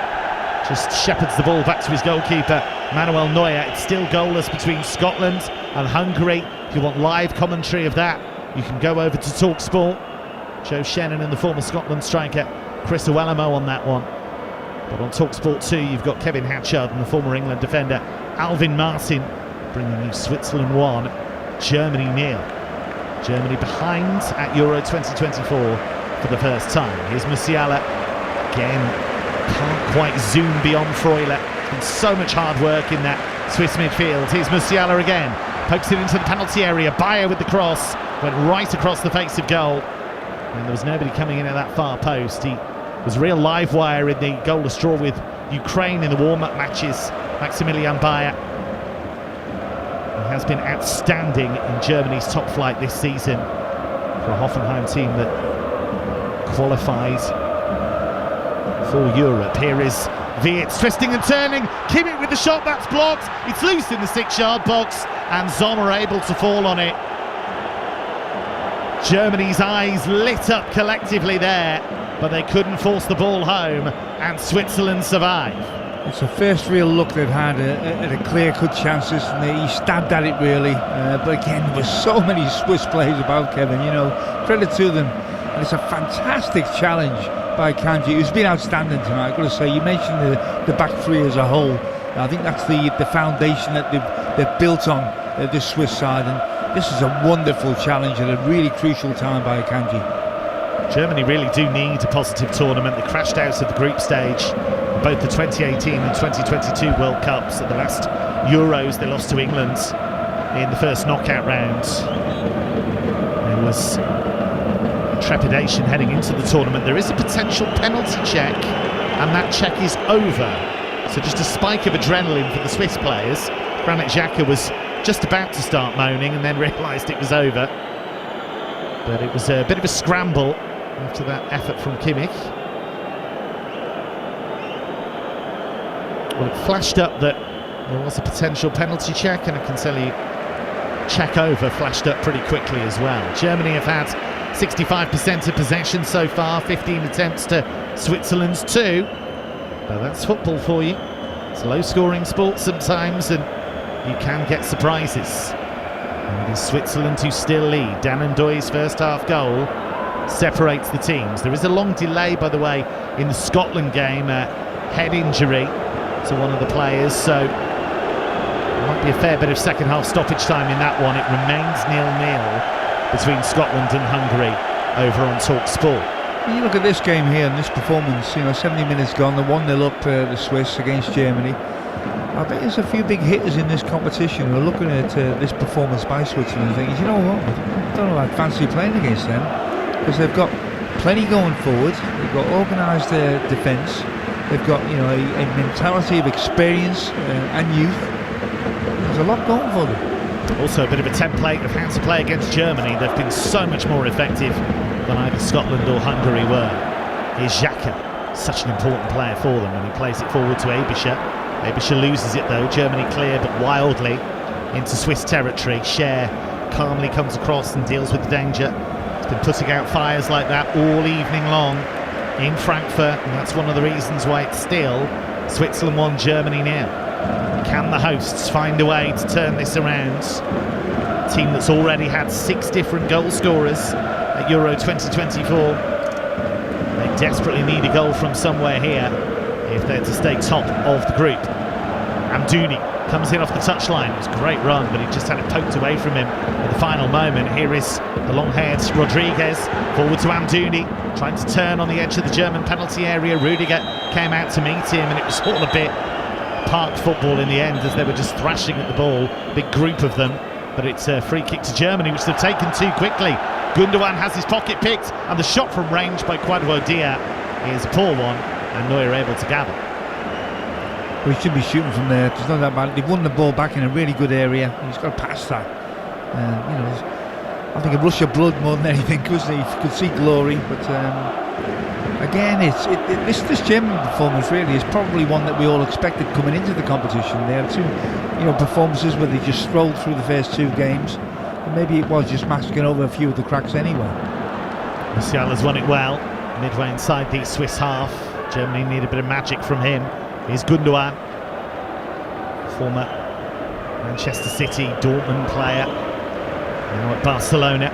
just shepherds the ball back to his goalkeeper, Manuel Neuer. It's still goalless between Scotland and Hungary. If you want live commentary of that, you can go over to TalkSport. Joe Shannon and the former Scotland striker Chris Owellamo on that one. But on TalkSport 2, you've got Kevin Hatchard and the former England defender Alvin Martin, bringing you Switzerland 1, Germany 0. Germany behind at Euro 2024 for the first time. Here's Musiala again. Can't quite zoom beyond Freuler. It's been so much hard work in that Swiss midfield. Here's Musiala again. Pokes it into the penalty area. Bayer with the cross. Went right across the face of goal. And there was nobody coming in at that far post. He was a real live wire in the goalless draw with Ukraine in the warm-up matches. Maximilian Bayer. He has been outstanding in Germany's top flight this season for a Hoffenheim team that qualified for Europe. Here is Wirtz twisting and turning. Kimmich with the shot, that's blocked. It's loose in the 6-yard box, and Sommer able to fall on it. Germany's eyes lit up collectively there, but they couldn't force the ball home, and Switzerland survive. It's the first real look they've had at a clear-cut chances, and he stabbed at it really. But again, there were so many Swiss players about, Kevin. You know, credit to them, and it's a fantastic challenge by Kanji, who's been outstanding tonight. I've got to say, you mentioned the back three as a whole. I think that's the foundation that they've built on this Swiss side, and this is a wonderful challenge at a really crucial time by Kanji. Germany really do need a positive tournament. They crashed out of the group stage, both the 2018 and 2022 World Cups. At the last Euros, they lost to England in the first knockout round. There was trepidation heading into the tournament. There is a potential penalty check, and that check is over. So just a spike of adrenaline for the Swiss players. Granit Xhaka was just about to start moaning and then realised it was over. But it was a bit of a scramble after that effort from Kimmich. Well, it flashed up that there was a potential penalty check, and I can tell you check over flashed up pretty quickly as well. Germany have had 65% of possession so far, 15 attempts to Switzerland's 2. But that's football for you. It's a low-scoring sport sometimes, and you can get surprises. And it is Switzerland who still lead. Dan Ndoye's first half goal separates the teams. There is a long delay, by the way, in the Scotland game, a head injury to one of the players, so there might be a fair bit of second half stoppage time in that one. It remains 0-0 between Scotland and Hungary over on TalkSport. When you look at this game here and this performance, you know, 70 minutes gone, the 1-0 up the Swiss against Germany. I bet there's a few big hitters in this competition who are looking at this performance by Switzerland and thinking, you know what, I don't know if I'd fancy playing against them, because they've got plenty going forward, they've got organised defence, they've got, you know, a mentality of experience and youth. There's a lot going for them. Also a bit of a template of how to play against Germany. They've been so much more effective than either Scotland or Hungary were. Here's Xhaka, such an important player for them, and he plays it forward to Aebischer. Aebischer loses it though, Germany clear but wildly into Swiss territory. Scher calmly comes across and deals with the danger. He's been putting out fires like that all evening long in Frankfurt, and that's one of the reasons why it's still Switzerland 1, Germany 0. Can the hosts find a way to turn this around? A team that's already had 6 different goal scorers at Euro 2024. They desperately need a goal from somewhere here if they're to stay top of the group. Amdouni comes in off the touchline. It was a great run, but he just had it poked away from him at the final moment. Here is the long-haired Rodriguez, forward to Amdouni, trying to turn on the edge of the German penalty area. Rudiger came out to meet him, and it was all a bit park football in the end as they were just thrashing at the ball, big group of them. But it's a free kick to Germany, which they've taken too quickly. Gundogan has his pocket picked, and the shot from range by Kwadwo Dia is a poor one, and Neuer able to gather. Well, he should be shooting from there. There's not that bad. They've won the ball back in a really good area. He's got to pass that. You know, I think a rush of blood more than anything, because they could see glory. But again, this German performance really is probably one that we all expected coming into the competition. They had 2, you know, performances where they just strolled through the first 2 games, and maybe it was just masking over a few of the cracks anyway. Musiala's won it well, midway inside the Swiss half. Germany need a bit of magic from him. Here's Gundogan, former Manchester City, Dortmund player, now at Barcelona.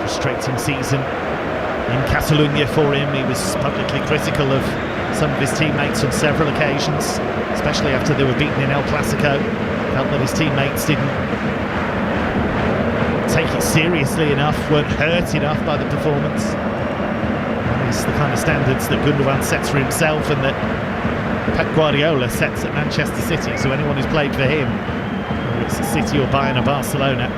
Frustrating season in Catalunya for him. He was publicly critical of some of his teammates on several occasions, especially after they were beaten in El Clasico. Felt that his teammates didn't take it seriously enough, weren't hurt enough by the performance. It's the kind of standards that Gundogan sets for himself and that Pep Guardiola sets at Manchester City. So anyone who's played for him, whether it's City or Bayern or Barcelona,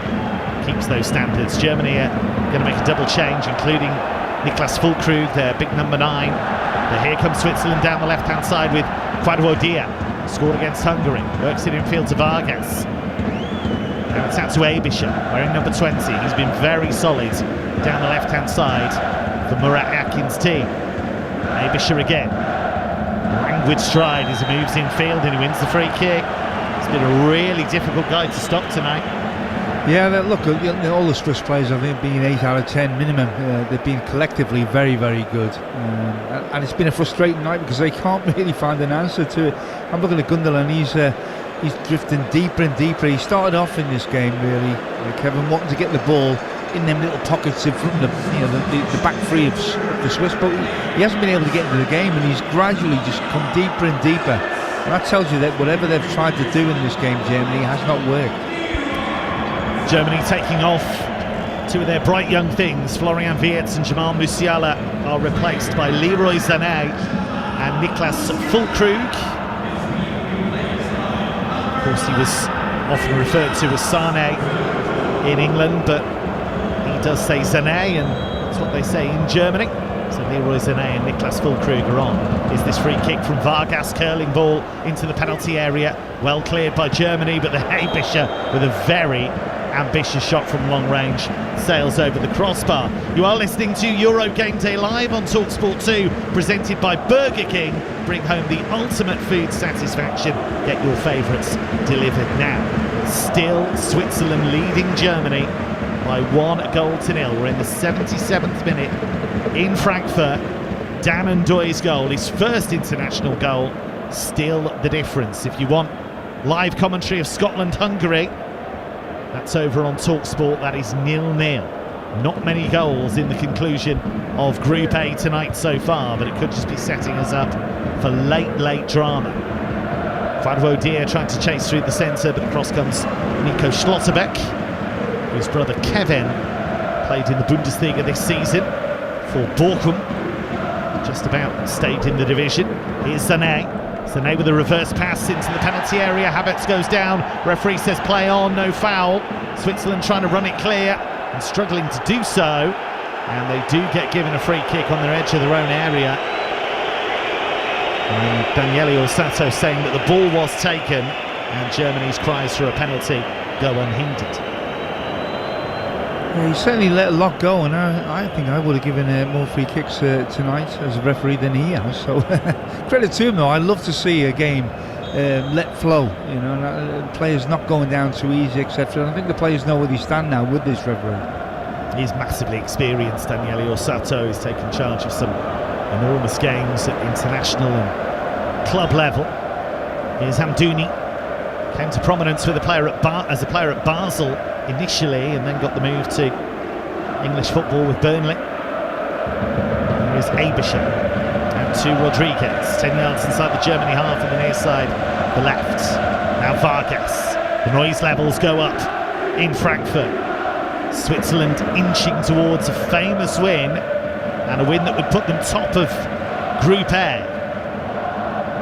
keeps those standards. Germany are going to make a double change, including Niklas Füllkrug, their big number 9. But here comes Switzerland down the left-hand side with Kwadwo Dia, scored against Hungary, works it in field to Vargas. Now it's out to Aebischer, wearing number 20. He's been very solid down the left-hand side for Murat Yakin's team. Aebischer again. with stride as he moves in field and he wins the free kick. It's been a really difficult guy to stop tonight. Yeah, look, all the Swiss players have been 8 out of 10 minimum. They've been collectively very, very good. And it's been a frustrating night because they can't really find an answer to it. I'm looking at Gundogan, he's drifting deeper and deeper. He started off in this game really, Kevin, wanting to get the ball in them little pockets in front of the back three of the Swiss, but he hasn't been able to get into the game, and he's gradually just come deeper and deeper. And that tells you that whatever they've tried to do in this game, Germany, has not worked. Germany taking off two of their bright young things. Florian Wirtz and Jamal Musiala are replaced by Leroy Sané and Niklas Füllkrug. Of course, he was often referred to as Sané in England, but he does say Sané, and that's what they say in Germany. So Leroy Sané and Niklas Füllkrug are on. Is this free kick from Vargas, curling ball into the penalty area, well cleared by Germany, but the Heybischer with a very ambitious shot from long range sails over the crossbar. You are listening to Euro Game Day live on TalkSport 2, presented by Burger King. Bring home the ultimate food satisfaction. Get your favourites delivered now. Still Switzerland leading Germany by 1-0. We're in the 77th minute in Frankfurt. Dan Ndoye's goal, his first international goal, still the difference. If you want live commentary of Scotland-Hungary, that's over on TalkSport. That is 0-0. Not many goals in the conclusion of Group A tonight so far, but it could just be setting us up for late drama. AZOIR trying to chase through the centre, but across comes Nico Schlotterbeck, whose brother Kevin played in the Bundesliga this season for Bochum. Just about stayed in the division. Here's Sané. Sané with a reverse pass into the penalty area. Havertz goes down. Referee says play on, no foul. Switzerland trying to run it clear and struggling to do so. And they do get given a free kick on their edge of their own area. And Daniele Orsato saying that the ball was taken, and Germany's cries for a penalty go unhindered. Yeah, he certainly let a lot go, and I think I would have given more free kicks tonight as a referee than he has. So credit to him, though. I love to see a game let flow, players not going down too easy, etc. And I think the players know where they stand now with this referee. He's massively experienced. Daniele Orsato has taken charge of some enormous games at international and club level. Here's Hamdouni. Came to prominence with as a player at Basel initially, and then got the move to English football with Burnley. Here's Heybischer. Out to Rodriguez. 10 yards inside the Germany half on the near side, the left. Now Vargas. The noise levels go up in Frankfurt. Switzerland inching towards a famous win, and a win that would put them top of Group A.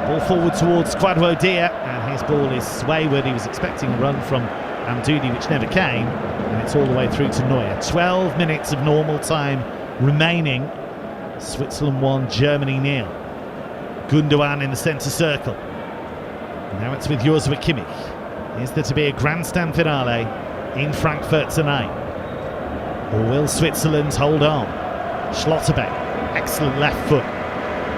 Ball forward towards AZOIR, and his ball is wayward. He was expecting a run from Hamdouni, which never came, and it's all the way through to Neuer. 12 minutes of normal time remaining. Switzerland 1, Germany 0. Gundogan in the centre circle. Now it's with Joshua Kimmich. Is there to be a grandstand finale in Frankfurt tonight? Or will Switzerland hold on? Schlotterbeck, excellent left foot.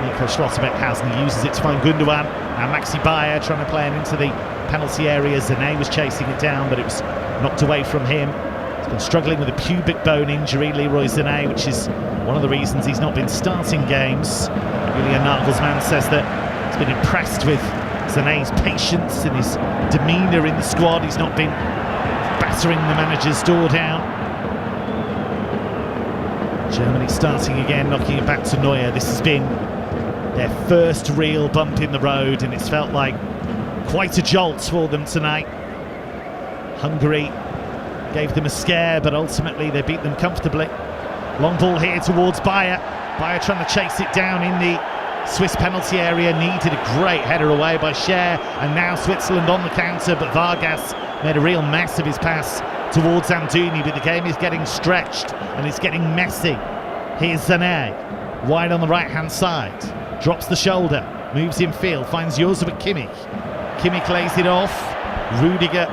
Nico Schlotterbeck has, and he uses it to find Gundogan. Now Maxi Bayer trying to play it into the penalty area. Sané was chasing it down, but it was knocked away from him. He's been struggling with a pubic bone injury, Leroy Sané, which is one of the reasons he's not been starting games. Julian Nagelsmann says that he's been impressed with Sané's patience and his demeanour in the squad. He's not been battering the manager's door down. Germany starting again, knocking it back to Neuer. This has been their first real bump in the road, and it's felt like quite a jolt for them tonight. Hungary gave them a scare, but ultimately they beat them comfortably. Long ball here towards Bayer. Bayer trying to chase it down in the Swiss penalty area. Needed a great header away by Scher, and now Switzerland on the counter, but Vargas made a real mess of his pass towards Hamdouni, but the game is getting stretched and it's getting messy. Here's Sané, wide on the right-hand side, drops the shoulder, moves in field, finds Joshua Kimmich. Kimmich lays it off, Rudiger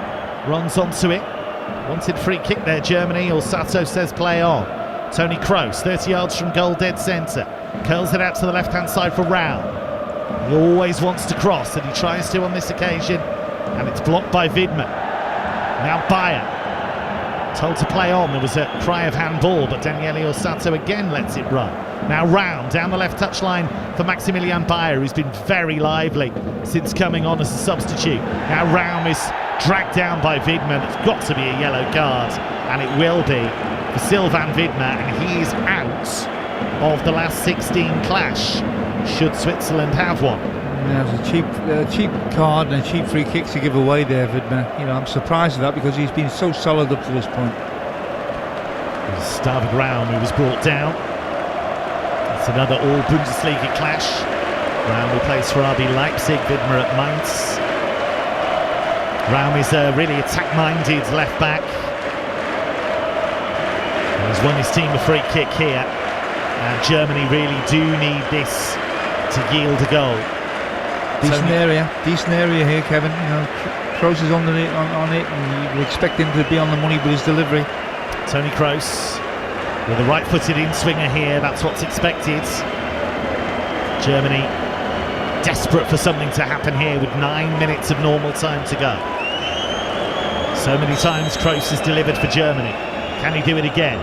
runs onto it. Wanted free kick there, Germany. Orsato says play on. Toni Kroos, 30 yards from goal, dead centre. Curls it out to the left-hand side for Raul. He always wants to cross, and he tries to on this occasion, and it's blocked by Widmer. Now Bayer, told to play on. There was a cry of handball, but Daniele Osato again lets it run. Now Raum down the left touchline for Maximilian Bayer, who's been very lively since coming on as a substitute. Now Raum is dragged down by Widmer. It's got to be a yellow card, and it will be for Sylvain Widmer, and he is out of the last 16 clash, should Switzerland have one. Yeah, it was a cheap card and a cheap free kick to give away there, Widmer. You know, I'm surprised at that because he's been so solid up to this point. It's David Raum who was brought down. It's another all-Bundesliga clash. Raum who plays for RB Leipzig, Widmer at Mainz. Raum is a really attack-minded left-back. He's won his team a free kick here. And Germany really do need this to yield a goal. Decent area here, Kevin. You know, Kroos is on it, and you expect him to be on the money with his delivery. Toni Kroos with a right-footed in-swinger here. That's what's expected. Germany desperate for something to happen here with 9 minutes of normal time to go. So many times Kroos has delivered for Germany. Can he do it again?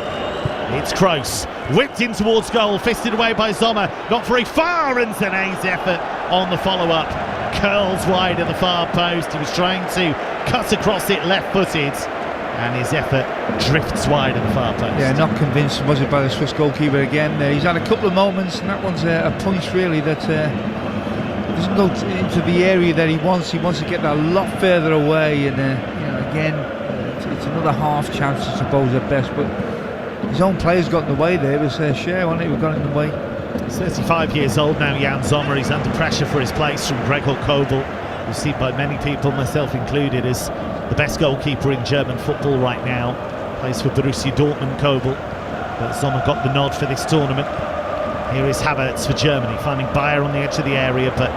It's Kroos, whipped in towards goal, fisted away by Sommer, not very far, and Sané's effort on the follow-up curls wide of the far post. He was trying to cut across it left-footed, and his effort drifts wide of the far post. Yeah, not convinced, was it, by the Swiss goalkeeper again. He's had a couple of moments, and that one's a punch really that doesn't go into the area that he wants. He wants to get that a lot further away, and you know, again, it's another half chance, I suppose, at best, but his own players got in the way there. It was Scher, wasn't it, who got in the way. 35 years old now, Jan Sommer. He's under pressure for his place from Gregor Kobel, who's seen by many people, myself included, as the best goalkeeper in German football right now. Plays for Borussia Dortmund, Kobel, but Sommer got the nod for this tournament. Here is Havertz for Germany, finding Bayer on the edge of the area, but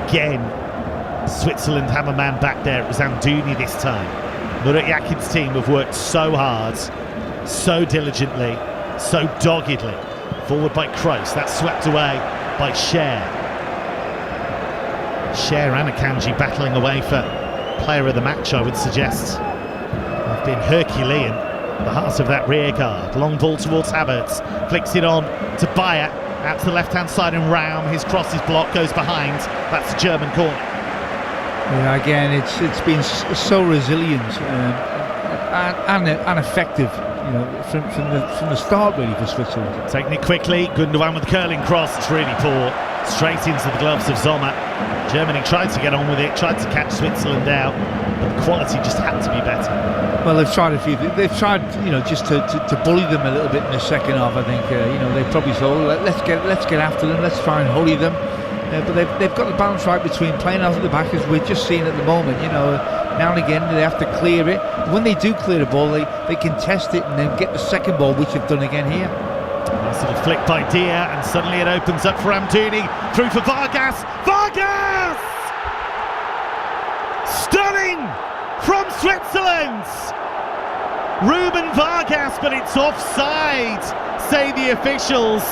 again, Switzerland have a man back there. It was Amdouni this time. Murat Yakin's team have worked so hard, so diligently, so doggedly. Forward by Kroos, that's swept away by Scher. Scher and Akanji battling away for player of the match, I would suggest. They've been Herculean, the heart of that rear guard. Long ball towards Havertz, flicks it on to Bayer, out to the left-hand side, and Raum, his cross is blocked, goes behind. That's a German corner. Yeah, again, it's been so resilient and effective. You know, from the start really for Switzerland. Taking it quickly, Gundogan with the curling cross. It's really poor, straight into the gloves of Sommer. Germany tried to get on with it, tried to catch Switzerland out, but the quality just had to be better. Well, they've tried a few. They've tried, you know, just to bully them a little bit in the second half. I think, you know, they probably thought, let's get after them, let's try and hurry them. But they've got the balance right between playing out at the back, as we're just seeing at the moment. You know, now and again they have to clear it. When they do clear the ball, they contest it and then get the second ball, which they've done again here. Nice little flick by Dia, and suddenly it opens up for Amdouni. Through for Vargas. Vargas! Stunning from Switzerland. Ruben Vargas, but it's offside, say the officials.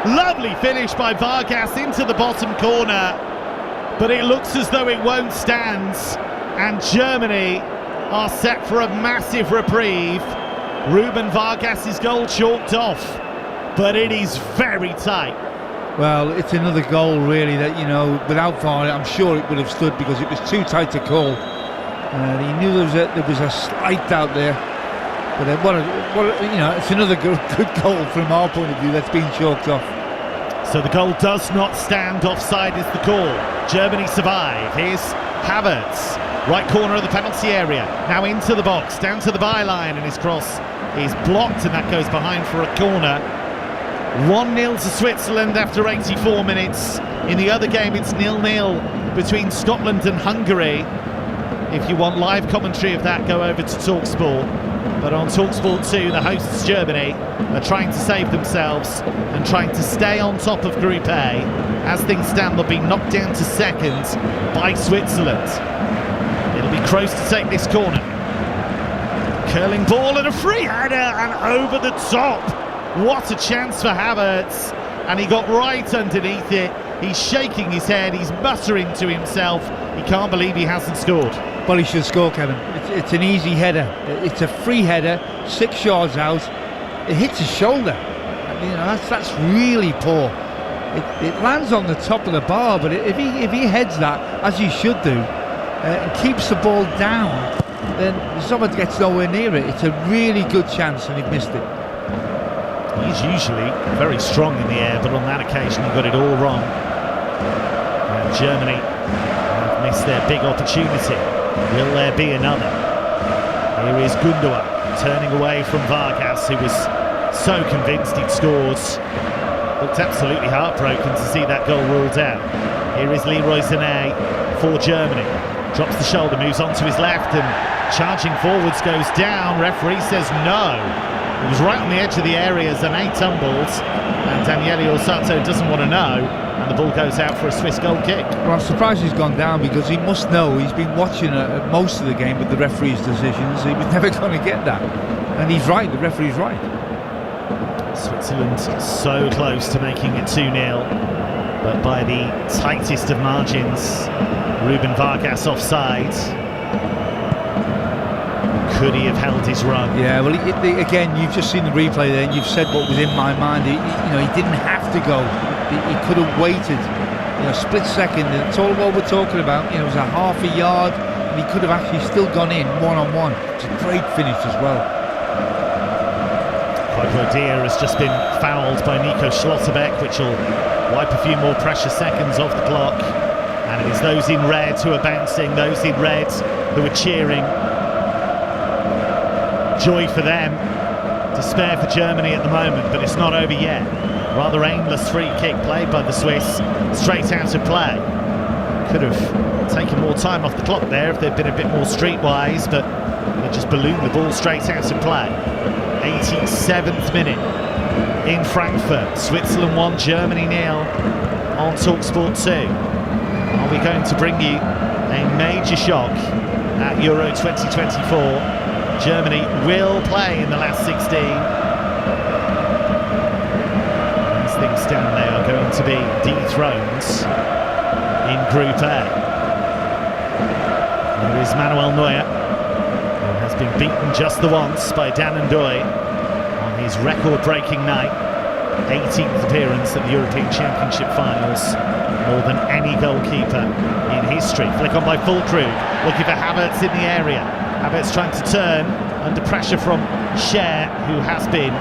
Lovely finish by Vargas into the bottom corner, but it looks as though it won't stand, and Germany are set for a massive reprieve. Ruben Vargas' goal chalked off, but it is very tight. Well, it's another goal really that, you know, without VAR I'm sure it would have stood because it was too tight to call. He knew there was a slight doubt there, but you know, it's another good goal from our point of view that's been chalked off. So the goal does not stand, offside is the call. Germany survive. Here's Havertz, right corner of the penalty area, now into the box, down to the byline, and his cross is blocked, and that goes behind for a corner. 1-0 to Switzerland after 84 minutes. In the other game, it's 0-0 between Scotland and Hungary. If you want live commentary of that, go over to TalkSport. But on TalkSport 2, the hosts Germany are trying to save themselves and trying to stay on top of Group A. As things stand, they'll be knocked down to second by Switzerland. It'll be Kroos to take this corner. Curling ball and a free header, and over the top. What a chance for Havertz, and he got right underneath it. He's shaking his head, he's muttering to himself. He can't believe he hasn't scored. Well, he should score, Kevin. It's an easy header. It's a free header, 6 yards out. It hits his shoulder. That's really poor. It lands on the top of the bar, but if he heads that, as he should do, and keeps the ball down, then Zoma gets nowhere near it. It's a really good chance, and he missed it. He's usually very strong in the air, but on that occasion he got it all wrong. And Germany have missed their big opportunity. Will there be another? Here is Gundogan turning away from Vargas, who was so convinced he'd scored. Looked absolutely heartbroken to see that goal ruled out. Here is Leroy Sané for Germany. Drops the shoulder, moves on to his left, and charging forwards goes down. Referee says no. He was right on the edge of the area. Sané tumbles, and Daniele Orsato doesn't want to know, and the ball goes out for a Swiss goal kick. Well, I'm surprised he's gone down, because he must know. He's been watching most of the game with the referee's decisions. He was never going to get that, and he's right. The referee's right. Switzerland so close to making it 2-0, but by the tightest of margins. Ruben Vargas offside. Could he have held his run? Yeah, well, again, you've just seen the replay there, and you've said what was in my mind. He didn't have to go. He could have waited, a split second. That's all what we're talking about. It was a half a yard, and he could have actually still gone in one-on-one. It's a great finish as well. Dia has just been fouled by Nico Schlotterbeck, which will wipe a few more precious seconds off the clock. And it is those in red who are bouncing, those in red who are cheering. Joy for them, despair for Germany at the moment, but it's not over yet. Rather aimless free kick played by the Swiss, straight out of play. Could have taken more time off the clock there if they'd been a bit more streetwise, but they just ballooned the ball straight out of play. 87th minute in Frankfurt. Switzerland 1, Germany 0 on TalkSport 2. Are we going to bring you a major shock at Euro 2024? Germany will play in the last 16. As things stand, they are going to be dethroned in Group A. There is Manuel Neuer, who has been beaten just the once by Dan Ndoye on his record-breaking night. 18th appearance at the European Championship finals, more than any goalkeeper in history. Flick on by Füllkrug, looking for Havertz in the area. Havertz trying to turn under pressure from Scher, who has been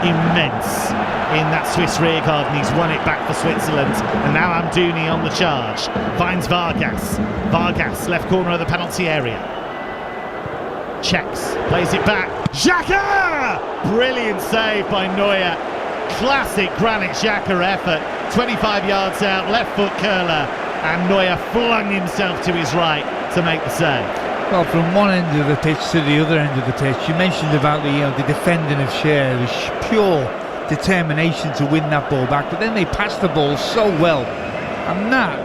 immense in that Swiss rearguard, and he's won it back for Switzerland. And now Amdouni on the charge, finds Vargas. Vargas, left corner of the penalty area. Checks, plays it back. Xhaka! Brilliant save by Neuer. Classic Granit Xhaka effort. 25 yards out, left foot curler, and Neuer flung himself to his right to make the save. Well, from one end of the pitch to the other end of the pitch, you mentioned about the defending of Scher. It was pure determination to win that ball back, but then they passed the ball so well, and that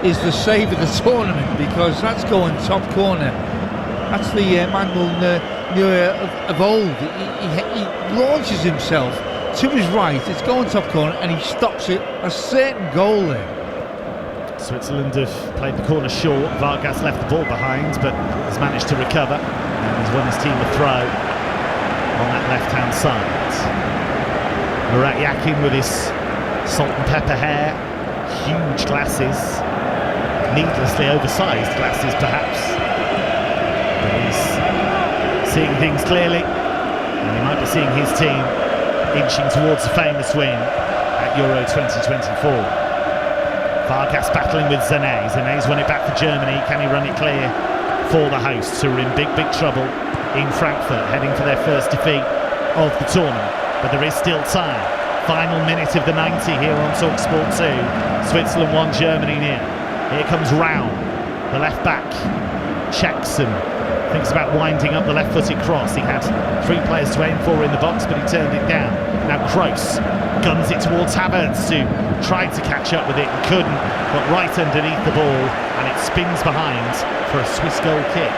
is the save of the tournament, because that's going top corner. That's the Manuel Neuer of old. He launches himself to his right, it's going top corner, and he stops it. A certain goal there. Switzerland have played the corner short. Vargas left the ball behind, but has managed to recover and has won his team a throw on that left-hand side. Murat Yakin with his salt and pepper hair, huge glasses, needlessly oversized glasses perhaps, but he's seeing things clearly, and he might be seeing his team inching towards a famous win at Euro 2024. Vargas battling with Sané. Sané's won it back for Germany. Can he run it clear for the hosts, who are in big trouble in Frankfurt, heading for their first defeat of the tournament? But there is still time. Final minute of the 90 here on TalkSport 2. Switzerland 1, Germany 0. Here comes Raum, the left back. Checks and thinks about winding up the left-footed cross. He had 3 players to aim for in the box, but he turned it down. Now Kroos guns it towards Havertz, who tried to catch up with it and couldn't, got right underneath the ball, and it spins behind for a Swiss goal kick.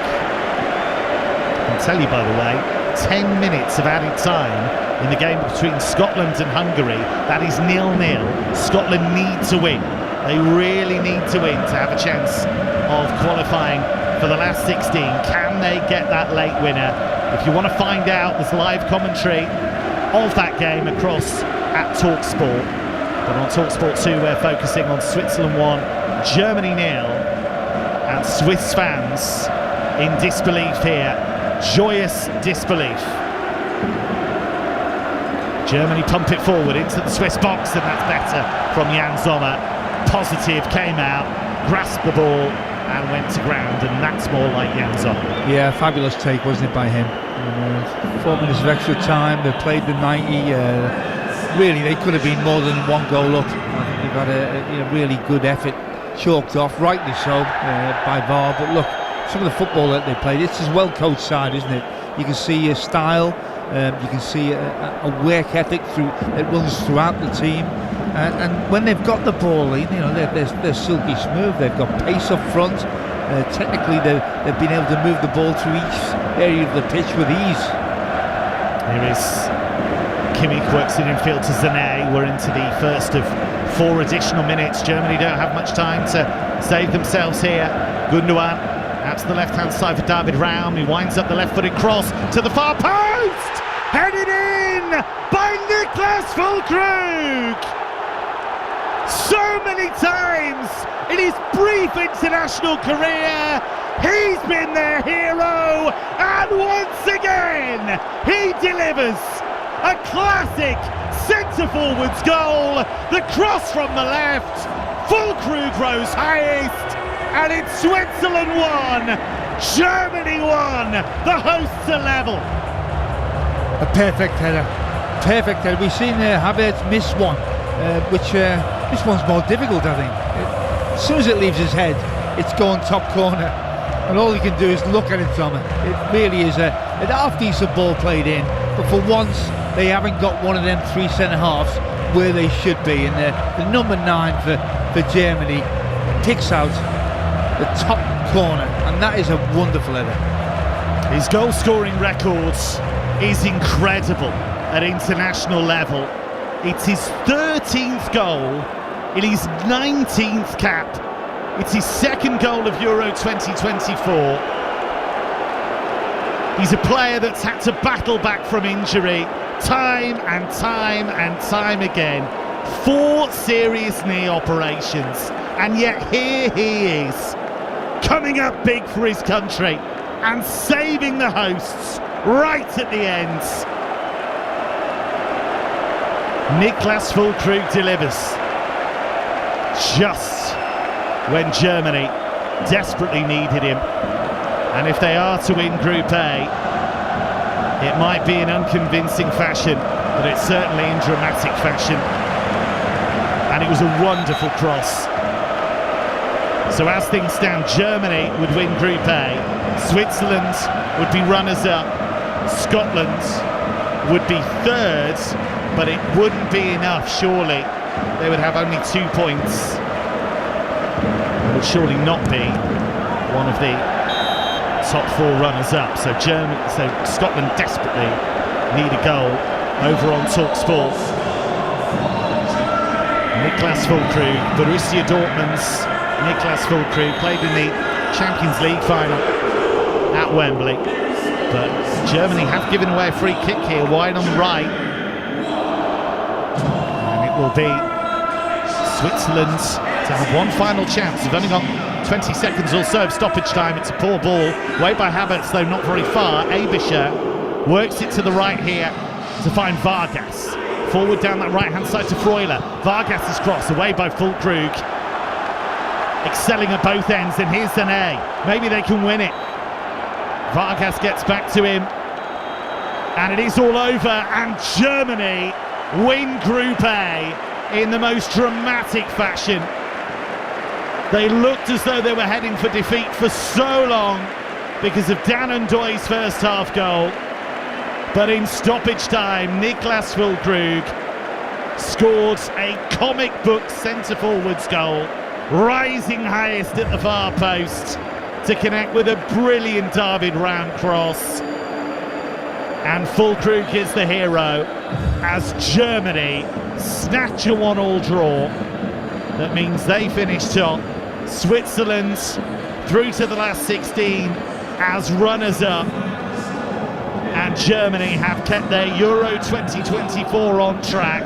I can tell you, by the way, 10 minutes of added time in the game between Scotland and Hungary. That is 0-0. Scotland need to win They really need to win to have a chance of qualifying for the last 16. Can they get that late winner? If you want to find out, there's live commentary of that game across at TalkSport. But on TalkSport 2, we're focusing on Switzerland 1, Germany 0, and Swiss fans in disbelief here. Joyous disbelief. Germany pump it forward into the Swiss box, and that's better from Jan Sommer. Positive came out, grasped the ball and went to ground, and that's more like Jan Sommer. Yeah, fabulous take, wasn't it, by him? 4 minutes of extra time, they played the 90. Really, they could have been more than one goal up. I think they've had a really good effort, chalked off, rightly so, by VAR. But look, some of the football that they played, it's a well-coached side, isn't it? You can see a style, you can see a work ethic that runs throughout the team. And when they've got the ball, they're silky smooth. They've got pace up front. Technically, they've been able to move the ball through each area of the pitch with ease. Here is Kimmich, works it infield to Zane. We're into the first of 4 additional minutes. Germany don't have much time to save themselves here. Gundogan out to the left-hand side for David Raum. He winds up the left-footed cross to the far post. Headed in by Niklas Füllkrug. So many times in his brief international career, he's been their hero, and once again he delivers a classic centre-forwards goal. The cross from the left, Füllkrug rose highest, and it's Switzerland 1, Germany 1, the hosts are level. A perfect header. We've seen Havertz miss one, which this one's more difficult, I think. As soon as it leaves his head, it's going top corner, and all he can do is look at it, Tommy. It really is a half-decent ball played in, but for once they haven't got one of them 3 centre-halves where they should be, and the number 9 for Germany picks out the top corner, and that is a wonderful header. His goal-scoring record is incredible at international level. It's his 13th goal in his 19th cap. It's his 2nd goal of Euro 2024. He's a player that's had to battle back from injury time and time again. 4 serious knee operations, and yet here he is, coming up big for his country and saving the hosts right at the end. Niklas Füllkrug delivers just when Germany desperately needed him. And if they are to win Group A, it might be in unconvincing fashion, but it's certainly in dramatic fashion. And it was a wonderful cross. So as things stand, Germany would win Group A, Switzerland would be runners-up, Scotland would be third, but it wouldn't be enough, surely. They would have only 2 points. It would surely not be one of the top 4 runners-up. So Scotland desperately need a goal. Over on TalkSport, Niklas Füllkrug, Borussia Dortmund's Niklas Füllkrug, played in the Champions League final at Wembley. But Germany have given away a free kick here, wide on the right. And it will be Switzerland to have one final chance. They've only got 20 seconds or so of stoppage time. It's a poor ball, way by Havertz, though not very far. Abischer works it to the right here to find Vargas. Forward down that right-hand side to Freuler. Vargas' cross, away by Füllkrug. Excelling at both ends, and here's Zane. Maybe they can win it. Vargas gets back to him, and it is all over, and Germany win Group A in the most dramatic fashion. They looked as though they were heading for defeat for so long because of Dan Ndoye's first half goal, but in stoppage time, Niklas Füllkrug scored a comic book centre-forwards goal, rising highest at the far post to connect with a brilliant David Raum cross. And Füllkrug is the hero as Germany snatch a 1-1 draw that means they finish top. Switzerland through to the last 16 as runners-up. And Germany have kept their Euro 2024 on track,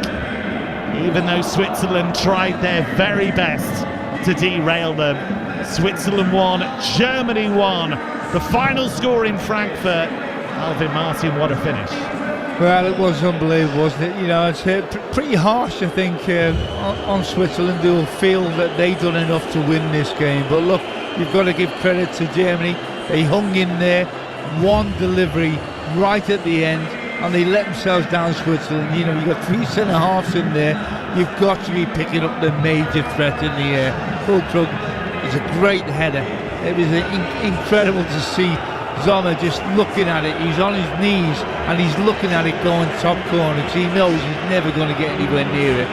even though Switzerland tried their very best to derail them. Switzerland won, Germany won. The final score in Frankfurt. Alvin Martin, what a finish. Well, it was unbelievable, wasn't it? You know, it's pretty harsh, I think, on Switzerland. They'll feel that they've done enough to win this game. But look, you've got to give credit to Germany. They hung in there, one delivery right at the end, and they let themselves down, Switzerland. You know, you've got three centre-halves in there. You've got to be picking up the major threat in the air. Fulkrug is a great header. It was incredible to see Sommer just looking at it. He's on his knees and he's looking at it going top corner because he knows he's never going to get anywhere near it.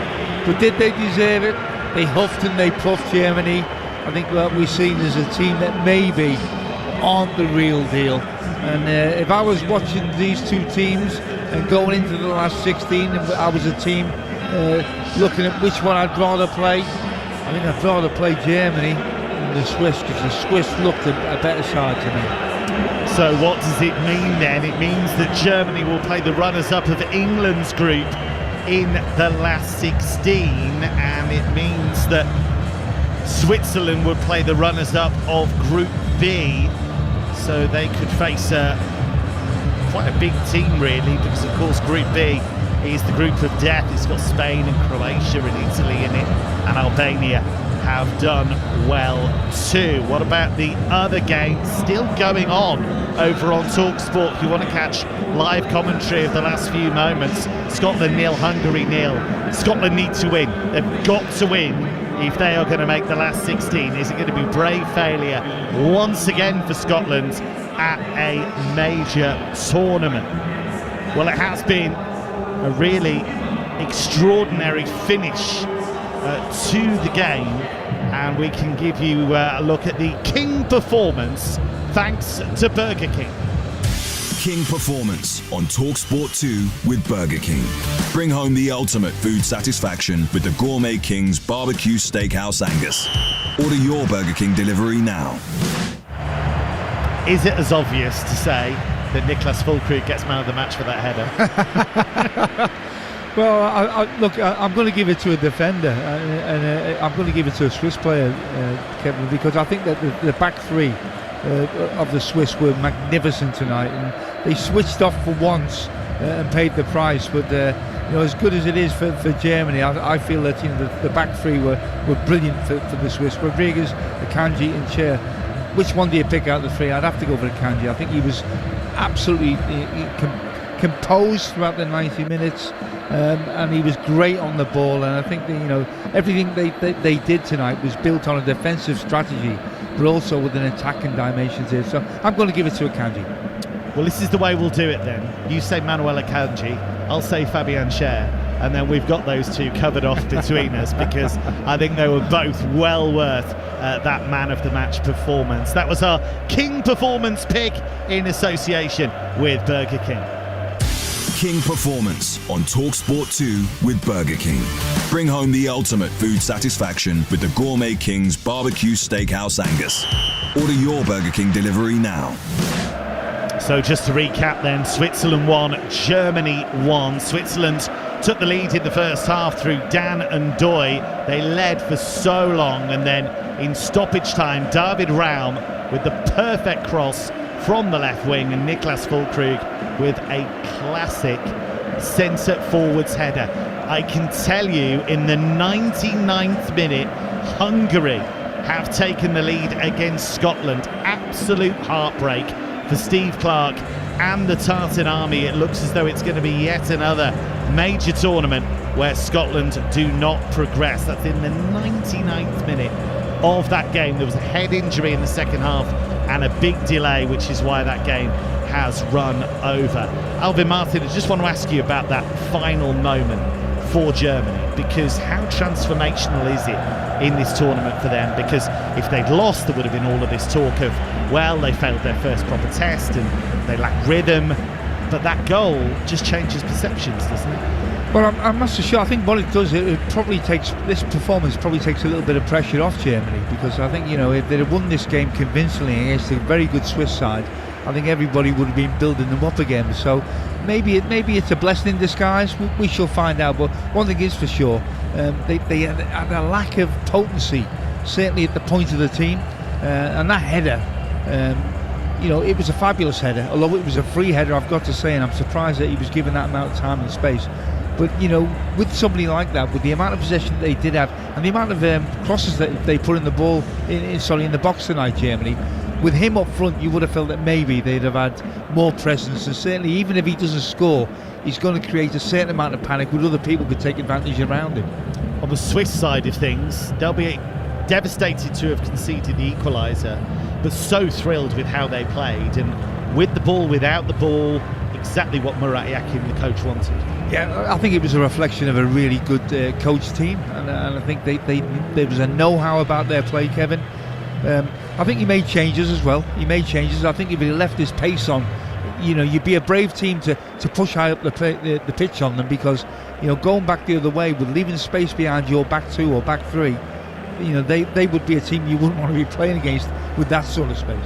But did they deserve it? They huffed and they puffed Germany. I think what we've seen is a team that maybe aren't the real deal. And if I was watching these two teams and going into the last 16, and I was a team looking at which one I'd rather play, I think I'd rather play Germany than the Swiss, because the Swiss looked a better side to me. So what does it mean then? It means that Germany will play the runners-up of England's group in the last 16, and it means that Switzerland would play the runners-up of Group B, so they could face quite a big team really, because of course Group B is the group of death. It's got Spain and Croatia and Italy in it, and Albania have done well too. What about the other games still going on over on TalkSport? If you want to catch live commentary of the last few moments, Scotland 0, Hungary 0. Scotland need to win. They've got to win if they are going to make the last 16. Is it going to be brave failure once again for Scotland at a major tournament? Well, it has been a really extraordinary finish to the game, and we can give you a look at the King performance thanks to Burger King. King Performance on TalkSport 2 with Burger King. Bring home the ultimate food satisfaction with the Gourmet King's Barbecue Steakhouse Angus. Order your Burger King delivery now. Is it as obvious to say that Niklas Fulkrug gets man of the match for that header? Well, look, I'm going to give it to a defender, and I'm going to give it to a Swiss player, Kevin, because I think that the back three of the Swiss were magnificent tonight, and they switched off for once and paid the price. But you know, as good as it is for Germany, I feel that, you know, the back three were brilliant for the Swiss. Rodriguez, Akanji, and Cher. Which one do you pick out of the three? I'd have to go for Akanji. I think he was absolutely composed throughout the 90 minutes. And he was great on the ball, and I think that, you know, everything they did tonight was built on a defensive strategy, but also with an attacking dimension to it. So I'm going to give it to Akanji. Well, this is the way we'll do it then. You say Manuel Akanji, I'll say Fabian Cher, and then we've got those two covered off between us, because I think they were both well worth that man of the match performance. That was our King performance pick in association with Burger King. King Performance on TalkSport 2 with Burger King. Bring home the ultimate food satisfaction with the Gourmet King's Barbecue Steakhouse Angus. Order your Burger King delivery now. So just to recap then, Switzerland won, Germany won. Switzerland took the lead in the first half through Dan and Doy. They led for so long, and then in stoppage time, David Raum with the perfect cross from the left wing, and Niklas Fulkrug with a classic centre forwards header. I can tell you, in the 99th minute, Hungary have taken the lead against Scotland. Absolute heartbreak for Steve Clarke and the Tartan Army. It looks as though it's going to be yet another major tournament where Scotland do not progress. That's in the 99th minute of that game. There was a head injury in the second half and a big delay, which is why that game has run over. Alvin Martin, I just want to ask you about that final moment for Germany, because how transformational is it in this tournament for them? Because if they'd lost, there would have been all of this talk of, well, they failed their first proper test and they lack rhythm, but that goal just changes perceptions, doesn't it? Well, I'm not so sure. I think what it does, this performance probably takes a little bit of pressure off Germany, because I think, if they'd have won this game convincingly against a very good Swiss side, I think everybody would have been building them up again. So maybe it's a blessing in disguise. We shall find out. But one thing is for sure, they had a lack of potency, certainly at the point of the team, and that header. It was a fabulous header, although it was a free header, I've got to say, and I'm surprised that he was given that amount of time and space. But, with somebody like that, with the amount of possession that they did have, and the amount of crosses that they put in the ball, in the box tonight, Germany, with him up front, you would have felt that maybe they'd have had more presence, and certainly, even if he doesn't score, he's going to create a certain amount of panic where other people could take advantage around him. On the Swiss side of things, they'll be devastated to have conceded the equaliser, but so thrilled with how they played, and with the ball, without the ball, exactly what Murat Yakin, the coach, wanted. Yeah, I think it was a reflection of a really good coach team, and I think there was a know-how about their play, Kevin. I think he made changes as well. I think if he left his pace on, you'd be a brave team to push high up the pitch on them, because going back the other way with leaving space behind your back two or back three, they would be a team you wouldn't want to be playing against with that sort of space.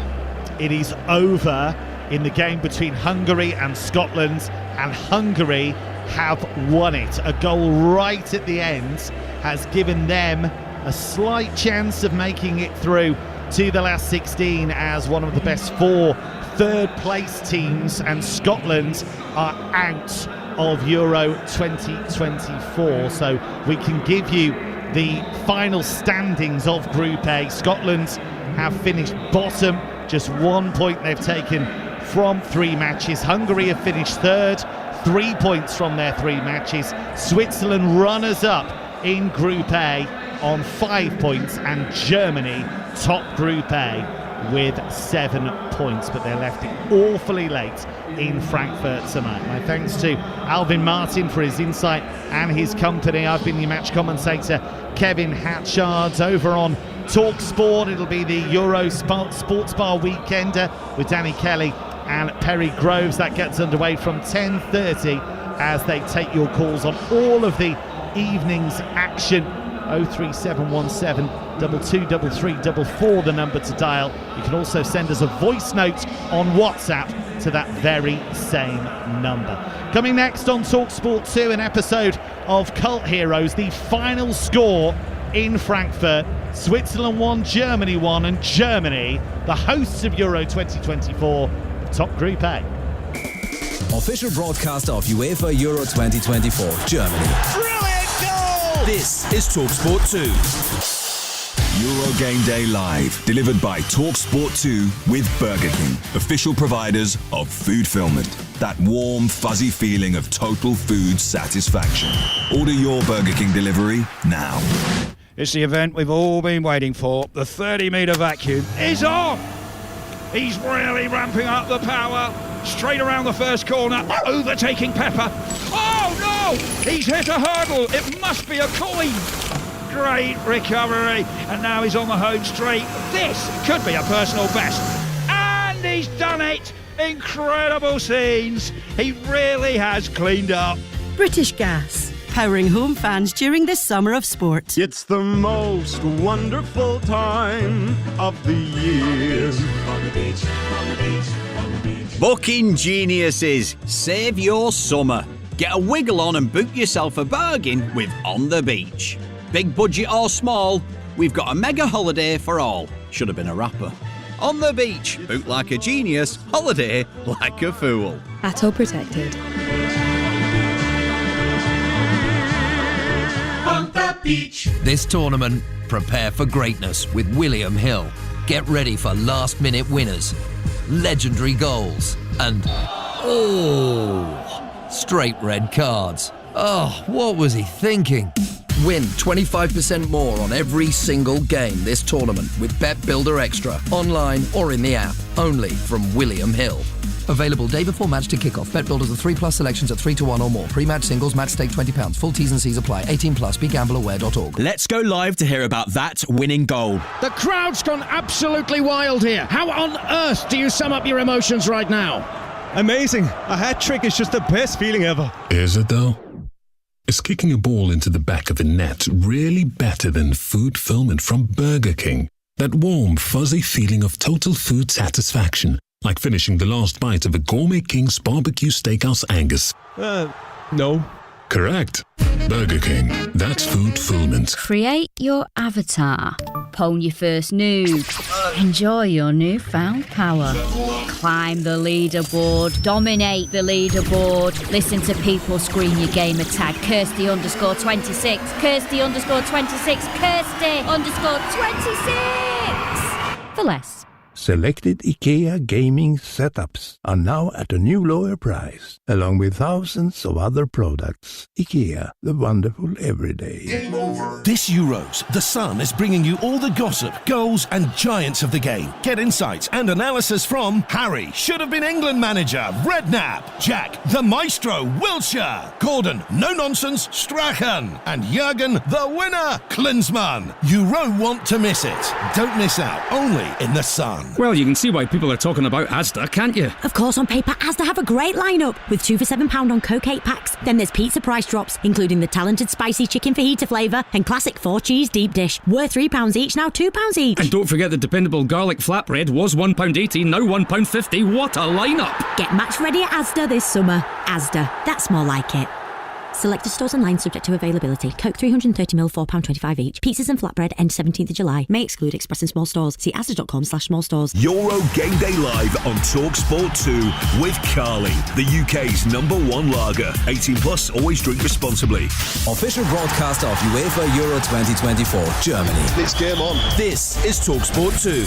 It is over in the game between Hungary and Scotland, and Hungary have won it. A goal right at the end has given them a slight chance of making it through to the last 16 as one of the best 4 third-place teams, and Scotland are out of Euro 2024. So we can give you the final standings of Group A. Scotland have finished bottom, just 1 point they've taken from 3 matches. Hungary have finished third, 3 points from their 3 matches. Switzerland runners-up in Group A on 5 points, and Germany top Group A with 7 points, but they're left awfully late in Frankfurt tonight. My thanks to Alvin Martin for his insight and his company. I've been your match commentator, Kevin Hatchard. Over on Talk Sport, it'll be the Euro Sports Bar Weekender with Danny Kelly and Perry Groves. That gets underway from 10:30 as they take your calls on all of the evening's action. 03717 223344, the number to dial. You can also send us a voice note on WhatsApp to that very same number. Coming next on TalkSport 2, an episode of Cult Heroes, the final score in Frankfurt. Switzerland 1, Germany 1, and Germany, the hosts of Euro 2024, top Group A. Official broadcaster of UEFA Euro 2024, Germany. Brilliant goal! This is TalkSport 2. Euro Game Day Live, delivered by TalkSport 2 with Burger King, official providers of food fulfillment. That warm, fuzzy feeling of total food satisfaction. Order your Burger King delivery now. It's the event we've all been waiting for. The 30-metre vacuum is on! He's really ramping up the power. Straight around the first corner, overtaking Pepper. Oh no! He's hit a hurdle. It must be a coin. Great recovery, and now he's on the home straight. This could be a personal best, and he's done it. Incredible scenes. He really has cleaned up. British Gas, powering home fans during this summer of sport. It's the most wonderful time of the year. On the beach, on the beach, on the beach. Booking geniuses, save your summer. Get a wiggle on and book yourself a bargain with On the Beach. Big budget or small, we've got a mega holiday for all. Should have been a rapper. On the Beach, book like a genius, holiday like a fool. ATO protected. On the beach. This tournament, prepare for greatness with William Hill. Get ready for last-minute winners, legendary goals, and straight red cards. Oh, what was he thinking? Win 25% more on every single game this tournament with Bet Builder Extra, online or in the app, only from William Hill. Available day before match to kick-off. Bet Builders are 3+ selections at 3-1 or more. Pre-match singles, match stake £20. Full T's and C's apply. 18+, begambleaware.org. Let's go live to hear about that winning goal. The crowd's gone absolutely wild here. How on earth do you sum up your emotions right now? Amazing. A hat-trick is just the best feeling ever. Is it though? Is kicking a ball into the back of the net really better than food fulfillment from Burger King? That warm, fuzzy feeling of total food satisfaction, like finishing the last bite of a Gourmet King's Barbecue Steakhouse Angus. No. Correct. Burger King. That's food fulfillment. Create your avatar. Pwn your first nude. Enjoy your newfound power. Climb the leaderboard. Dominate the leaderboard. Listen to people scream your gamer tag. Kirsty_26. Kirsty_26. Kirsty_26. For less. Selected IKEA gaming setups are now at a new lower price, along with thousands of other products. IKEA, the wonderful everyday. This Euros, The Sun is bringing you all the gossip, goals and giants of the game. Get insights and analysis from Harry, should have been England manager, Redknapp, Jack, the maestro, Wilshere, Gordon, no nonsense, Strachan, and Jurgen, the winner, Klinsmann. You won't want to miss it. Don't miss out, only in The Sun. Well, you can see why people are talking about Asda, can't you? Of course, on paper, Asda have a great lineup with 2 for £7 on Coke 8 packs. Then there's pizza price drops, including the talented spicy chicken fajita flavour and classic 4-cheese deep dish. Worth £3 each, now £2 each. And don't forget the dependable garlic flatbread was £1.80, now £1.50. What a lineup! Get match ready at Asda this summer. Asda, that's more like it. Selected stores online subject to availability. Coke 330ml, £4.25 each. Pizzas and flatbread end 17th of July. May exclude express and small stores. See asda.com/small stores. Euro Game Day Live on TalkSport 2 with Carly, the UK's #1 lager. 18 plus, always drink responsibly. Official broadcaster of UEFA Euro 2024, Germany. It's game on. This is TalkSport 2.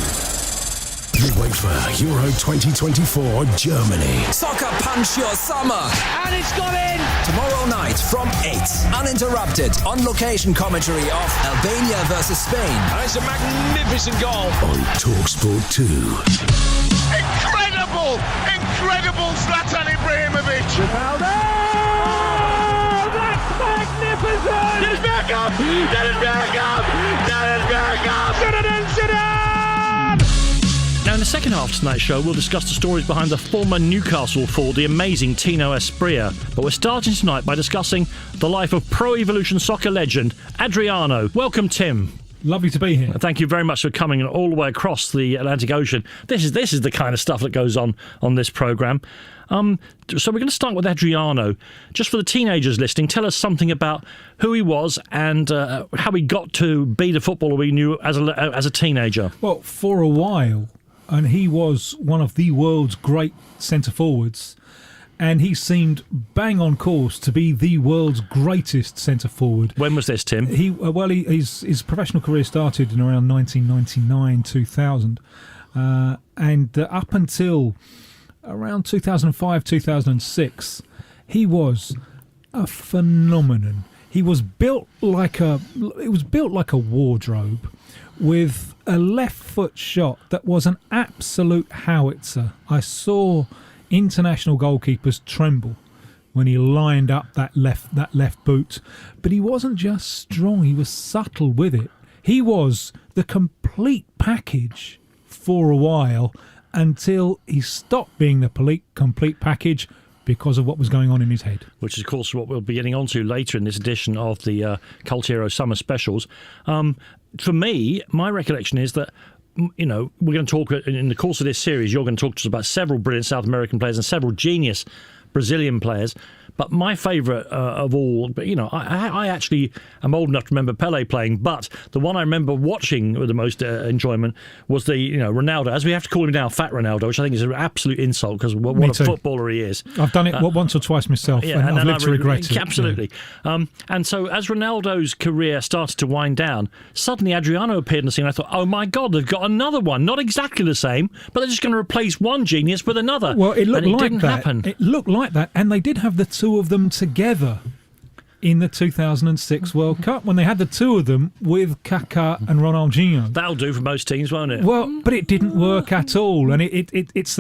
You wait for Euro 2024 Germany. Soccer punch your summer. And it's got in! Tomorrow night from 8. Uninterrupted on location commentary of Albania versus Spain. And it's a magnificent goal. On TalkSport 2. Incredible! Incredible Zlatan Ibrahimovic! Ronaldo! That's magnificent! Dennis Bergkamp! Dennis Bergkamp! Dennis Bergkamp! Zidane! Now, in the second half of tonight's show, we'll discuss the stories behind the former Newcastle forward, the amazing Tino Asprilla. But we're starting tonight by discussing the life of Pro Evolution Soccer legend Adriano. Welcome, Tim. Lovely to be here. Thank you very much for coming all the way across the Atlantic Ocean. This is the kind of stuff that goes on this programme. So we're going to start with Adriano. Just for the teenagers listening, tell us something about who he was and how he got to be the footballer we knew as a teenager. Well, for a while, and he was one of the world's great centre-forwards, and he seemed bang on course to be the world's greatest centre-forward. When was this, Tim? His professional career started in around 1999-2000, and up until around 2005-2006, he was a phenomenon. It was built like a wardrobe, with a left foot shot that was an absolute howitzer. I saw international goalkeepers tremble when he lined up that left boot. But he wasn't just strong, he was subtle with it. He was the complete package for a while, until he stopped being the complete package because of what was going on in his head. Which is, of course, what we'll be getting onto later in this edition of the Cult Hero Summer Specials. For me, my recollection is that, you know, we're going to talk in the course of this series, you're going to talk to us about several brilliant South American players and several genius Brazilian players. But my favourite of all, but you know, I actually am old enough to remember Pele playing, but the one I remember watching with the most enjoyment was the, you know, Ronaldo, as we have to call him now, Fat Ronaldo, which I think is an absolute insult because what a footballer he is. I've done it once or twice myself, and I've lived to regret it. Absolutely. Yeah. And so as Ronaldo's career started to wind down, suddenly Adriano appeared in the scene. I thought, oh my God, they've got another one, not exactly the same, but they're just going to replace one genius with another. Well, it looked like didn't that. Happen. It looked like that, and they did have the two of them together in the 2006 World Cup when they had the two of them with Kaká and Ronaldinho. That'll do for most teams, won't it? Well, but it didn't work at all, and it's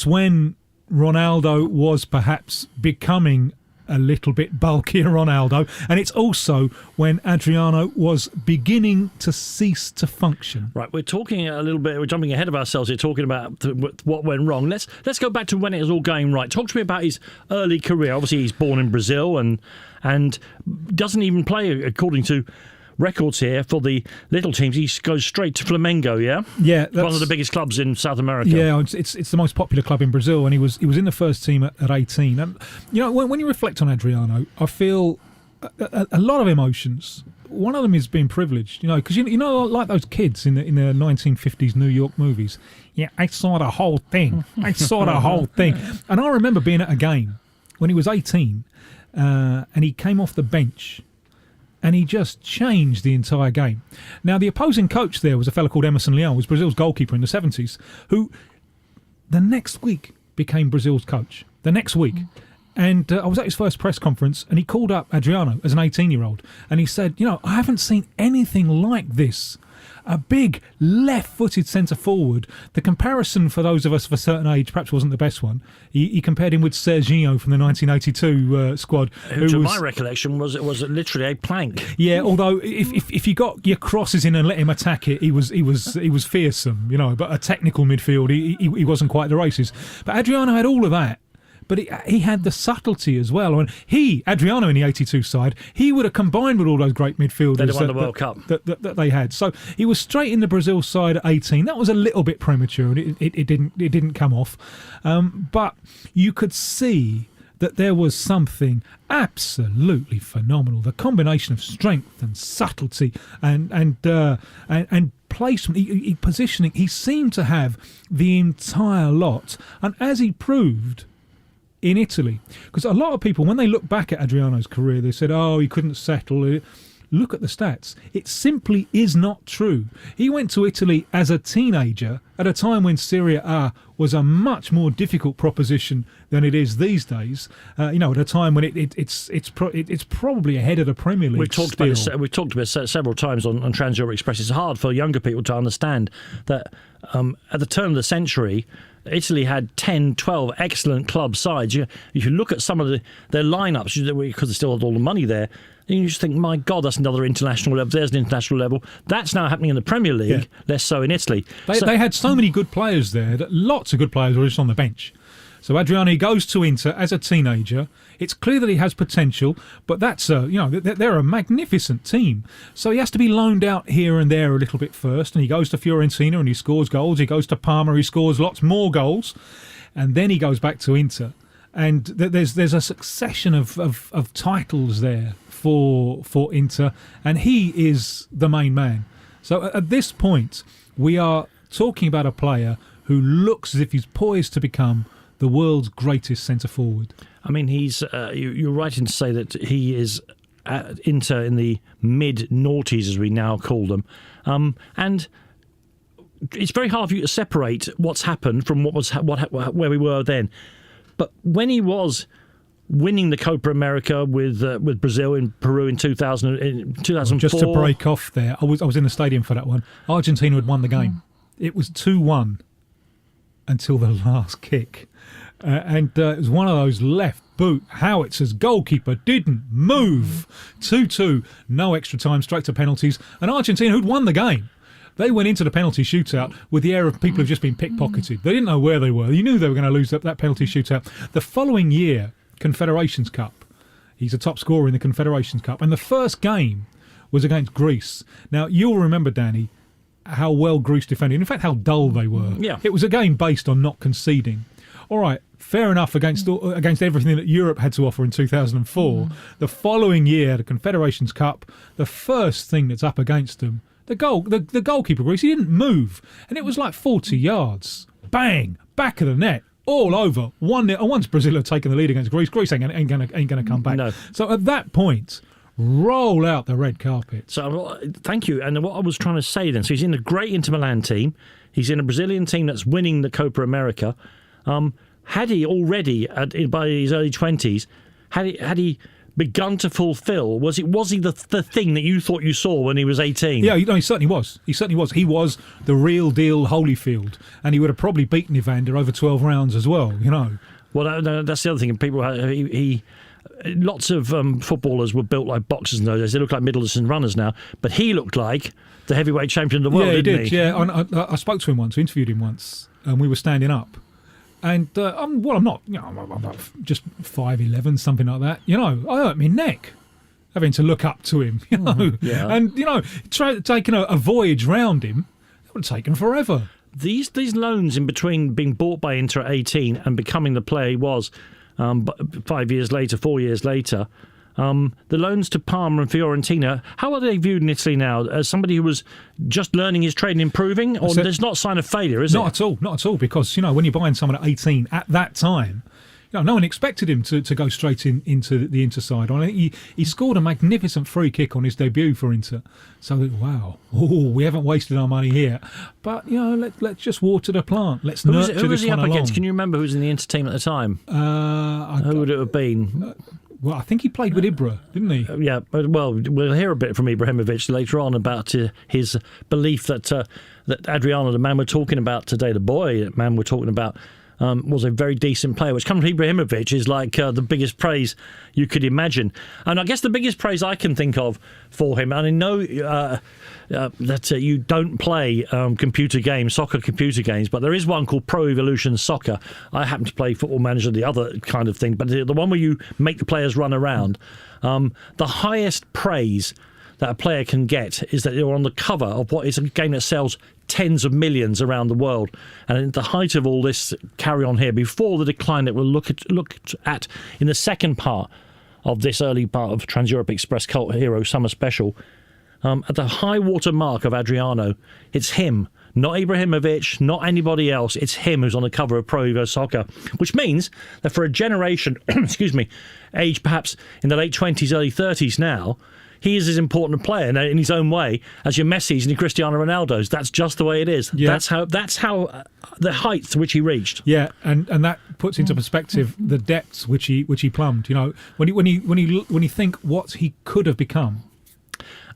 when Ronaldo was perhaps becoming a little bit bulkier Ronaldo, and it's also when Adriano was beginning to cease to function. Right, we're talking a little bit, we're jumping ahead of ourselves here, talking about what went wrong. Let's go back to when it was all going right. Talk to me about his early career. Obviously, he's born in Brazil and doesn't even play, according to records here, for the little teams. He goes straight to Flamengo, yeah? Yeah. One of the biggest clubs in South America. Yeah, it's the most popular club in Brazil, and he was in the first team at 18. And, when you reflect on Adriano, I feel a lot of emotions. One of them is being privileged, because like those kids in the 1950s New York movies. Yeah, I saw the whole thing. And I remember being at a game when he was 18, and he came off the bench, and he just changed the entire game. Now, the opposing coach there was a fella called Emerson Leão, who was Brazil's goalkeeper in the 70s, who the next week became Brazil's coach. The next week. And I was at his first press conference, and he called up Adriano as an 18-year-old, and he said, I haven't seen anything like this. A big left-footed centre-forward. The comparison for those of us of a certain age perhaps wasn't the best one. He compared him with Serginho from the 1982 squad. Who to my recollection, was literally a plank. Yeah, although if you got your crosses in and let him attack it, he was fearsome, but a technical midfield, he wasn't quite the races. But Adriano had all of that. But he had the subtlety as well. And Adriano in the 82 side, he would have combined with all those great midfielders They'd have won the World Cup. That they had. So he was straight in the Brazil side at 18. That was a little bit premature, and it didn't come off. But you could see that there was something absolutely phenomenal. The combination of strength and subtlety and placement, positioning. He seemed to have the entire lot. And as he proved in Italy, because a lot of people, when they look back at Adriano's career, they said, he couldn't settle. Look at the stats. It simply is not true. He went to Italy as a teenager at a time when Serie A was a much more difficult proposition than it is these days. At a time when it's probably ahead of the Premier League. We've talked about it several times on Trans Europe Express. It's hard for younger people to understand that at the turn of the century, Italy had 10, 12 excellent club sides. If you look at some of their lineups, because they still had all the money there, and you just think, my God, that's another international level. There's an international level. That's now happening in the Premier League, less so in Italy. They had so many good players there that lots of good players were just on the bench. So Adriano goes to Inter as a teenager. It's clear that he has potential, but that's they're a magnificent team. So he has to be loaned out here and there a little bit first, and he goes to Fiorentina and he scores goals. He goes to Parma, he scores lots more goals, and then he goes back to Inter. And there's a succession of titles there for Inter, and he is the main man. So at this point, we are talking about a player who looks as if he's poised to become the world's greatest centre-forward. I mean, he's you're right in to say that he is at Inter in the mid-noughties, as we now call them. And it's very hard for you to separate what's happened from where we were then. But when he was winning the Copa America with Brazil in Peru in 2004... Just to break off there, I was in the stadium for that one. Argentina had won the game. It was 2-1 until the last kick. And it was one of those left boot howitzers. Goalkeeper didn't move. 2-2, no extra time, straight to penalties. And Argentina, who'd won the game, they went into the penalty shootout with the air of people who've just been pickpocketed. They didn't know where they were. You knew they were going to lose that penalty shootout. The following year, Confederations Cup, he's a top scorer in the Confederations Cup. And the first game was against Greece. Now, you'll remember, Danny, how well Greece defended. In fact, how dull they were. Yeah. It was a game based on not conceding. All right, fair enough against everything that Europe had to offer in 2004. The following year, the Confederations Cup, the first thing that's up against them, the goalkeeper, Greece, he didn't move. And it was like 40 yards. Bang! Back of the net. All over. 1-0. And once Brazil had taken the lead against Greece, Greece ain't going to come back. No. So at that point, roll out the red carpet. So thank you. And what I was trying to say then, so he's in a great Inter Milan team. He's in a Brazilian team that's winning the Copa America. Had he already, by his early 20s, had he begun to fulfil? Was he the thing that you thought you saw when he was 18? Yeah, he certainly was. He certainly was. He was the real deal Holyfield, and he would have probably beaten Evander over 12 rounds as well. Well, that's the other thing. People, he lots of footballers were built like boxers in those days. They look like middle-distance runners now. But he looked like the heavyweight champion of the world, didn't he? Yeah, I spoke to him once, interviewed him once, and we were standing up. And, I'm not, I'm about just 5'11", something like that. I hurt my neck having to look up to him, Yeah. And, taking a voyage round him, it would have taken forever. These loans in between being bought by Inter at 18 and becoming the player he was 4 years later, the loans to Parma and Fiorentina, how are they viewed in Italy now? As somebody who was just learning his trade and improving? Or there's not a sign of failure, is it? Not at all, because, when you're buying someone at 18 at that time, no one expected him to go straight into the Inter side. I think he scored a magnificent free kick on his debut for Inter. So, wow, we haven't wasted our money here. But, let's just water the plant. Let's nurture this one along. Who was he up against? Can you remember who was in the Inter team at the time? Who would it have been? Well, I think he played with Ibra, didn't he? Yeah, well, we'll hear a bit from Ibrahimovic later on about his belief that Adriano, the man we're talking about today, the boy man we're talking about, was a very decent player, which coming from Ibrahimovic is like the biggest praise you could imagine. And I guess the biggest praise I can think of for him, and I know that you don't play soccer computer games, but there is one called Pro Evolution Soccer. I happen to play Football Manager, the other kind of thing, but the one where you make the players run around. The highest praise that a player can get is that you're on the cover of what is a game that sells tens of millions around the world. And at the height of all this carry on here, before the decline that we'll look at in the second part of this early part of Trans-Europe Express Cult Hero Summer Special, at the high water mark of Adriano, it's him, not Ibrahimovic, not anybody else. It's him who's on the cover of Pro Evo Soccer, which means that for a generation, aged perhaps in the late 20s, early 30s now, he is as important a player in his own way as your Messis and your Cristiano Ronaldos. That's just the way it is. Yeah. That's how the heights to which he reached. Yeah, and that puts into perspective the depths which he plumbed. When you think what he could have become.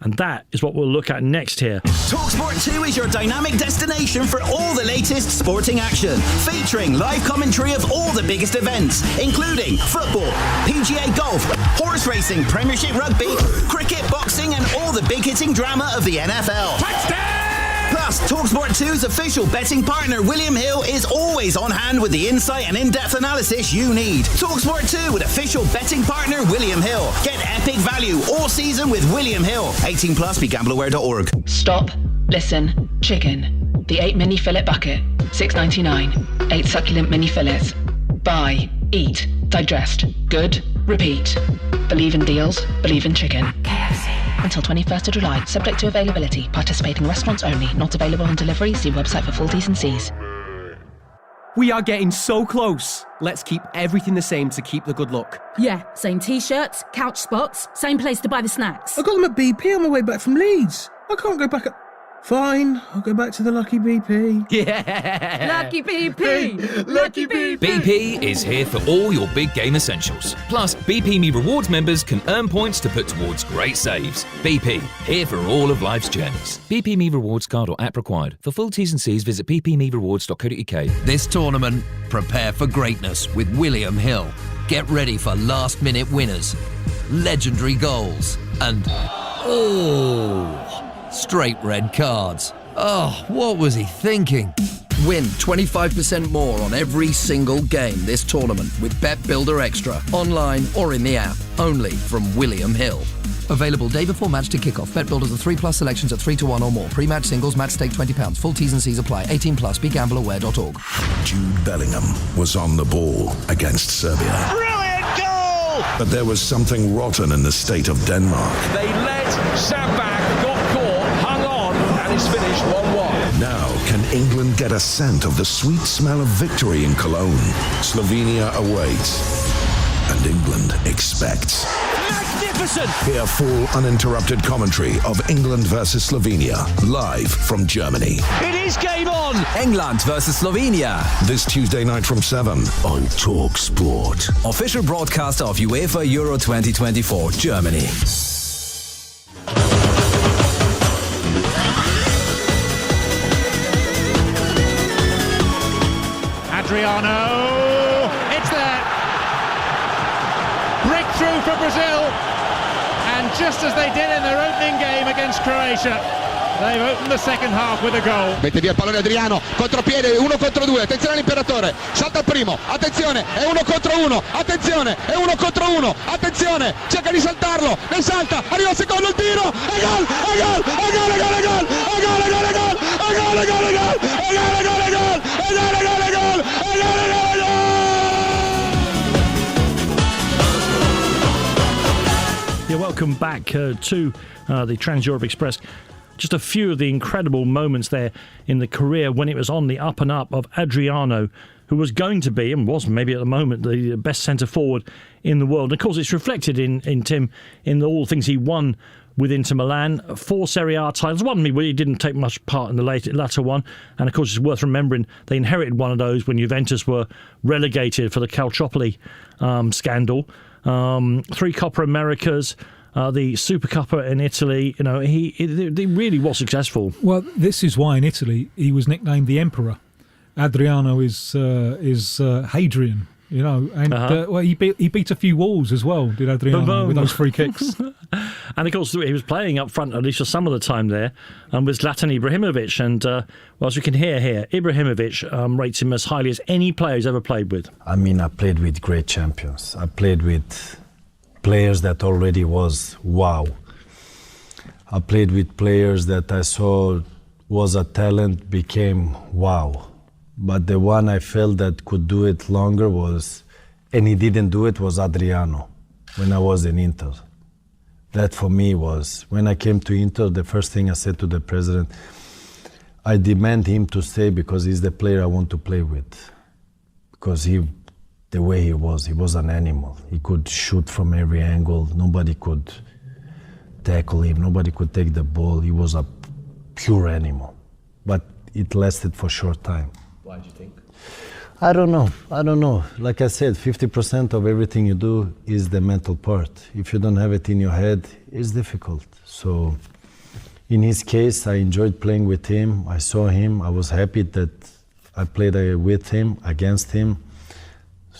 And that is what we'll look at next here. TalkSport 2 is your dynamic destination for all the latest sporting action, featuring live commentary of all the biggest events, including football, PGA golf, horse racing, Premiership rugby, cricket, boxing, and all the big-hitting drama of the NFL. Touchdown! Plus, TalkSport 2's official betting partner, William Hill, is always on hand with the insight and in-depth analysis you need. TalkSport 2 with official betting partner, William Hill. Get epic value all season with William Hill. 18 plus, begambleaware.org. Stop, listen, chicken. The 8 mini fillet bucket, $6.99. 8 succulent mini fillets. Buy, eat, digest. Good, repeat. Believe in deals, believe in chicken. KFC. Until 21st of July, subject to availability. Participating restaurants only. Not available on delivery. See website for full T&Cs. We are getting so close. Let's keep everything the same to keep the good luck. Yeah, same t-shirts, couch spots, same place to buy the snacks. I got them at BP on my way back from Leeds. I can't go back at... Fine, I'll go back to the Lucky BP. Yeah! Lucky BP! Lucky BP! BP is here for all your big game essentials. Plus, BP Me Rewards members can earn points to put towards great saves. BP, here for all of life's journeys. BP Me Rewards card or app required. For full T's and C's, visit bpmerewards.co.uk. This tournament, prepare for greatness with William Hill. Get ready for last-minute winners, legendary goals, and... straight red cards. Oh, what was he thinking? Win 25% more on every single game this tournament with Bet Builder Extra, online or in the app, only from William Hill. Available day before match to kick-off. Bet Builders are 3+ selections at 3-1 or more. Pre-match singles, match stake £20. Full T's and C's apply. 18+, begambleaware.org. Jude Bellingham was on the ball against Serbia. Brilliant goal! But there was something rotten in the state of Denmark. They led, sat back, got caught, hung on, and it's finished 1-1. Now, can England get a scent of the sweet smell of victory in Cologne? Slovenia awaits, and England expects. Magnificent! Hear full, uninterrupted commentary of England versus Slovenia, live from Germany. It is game on! England versus Slovenia. This Tuesday night from 7 on TalkSport. Official broadcaster of UEFA Euro 2024, Germany. Adriano, it's there. Breakthrough just as they did in their opening game against Croatia. They've opened the second half with a goal. Mette via il pallone Adriano, contropiede, 1 contro 2, attenzione all'imperatore, salta il primo, attenzione, è 1 contro 1, attenzione, è 1 contro 1, attenzione, cerca di saltarlo, ne salta, arriva il secondo, il tiro, e gol, e gol, e gol, e gol, e gol, e gol, e gol, e gol, e gol, e gol, e gol, e gol, e gol, e gol, e gol, e gol, e gol, e gol. Yeah, welcome back to the Trans-Europe Express. Just a few of the incredible moments there in the career when it was on the up and up of Adriano, who was going to be, and was maybe at the moment, the best centre-forward in the world. And of course, it's reflected in Tim, in all the things he won with Inter Milan. 4 Serie A titles. One, he didn't take much part in the latter one. And of course, it's worth remembering they inherited one of those when Juventus were relegated for the Calciopoli scandal. 3 Copa Americas. The Super Cuppa in Italy, he really was successful. Well, this is why in Italy he was nicknamed the Emperor. Adriano is Hadrian, and well, he beat a few walls as well. Did Adriano with those free kicks? And of course, he was playing up front at least for some of the time there, with Zlatan Ibrahimovic. And well, as we can hear here, Ibrahimovic rates him as highly as any player he's ever played with. I mean, I played with great champions. I played with players that already was wow. I played with players that I saw was a talent, became wow. But the one I felt that could do it longer was, and he didn't do it, was Adriano when I was in Inter. That for me was, when I came to Inter, the first thing I said to the president, I demand him to stay because he's the player I want to play with. Because the way he was an animal. He could shoot from every angle. Nobody could tackle him. Nobody could take the ball. He was a pure animal. But it lasted for a short time. Why do you think? I don't know. Like I said, 50% of everything you do is the mental part. If you don't have it in your head, it's difficult. So in his case, I enjoyed playing with him. I saw him. I was happy that I played with him, against him.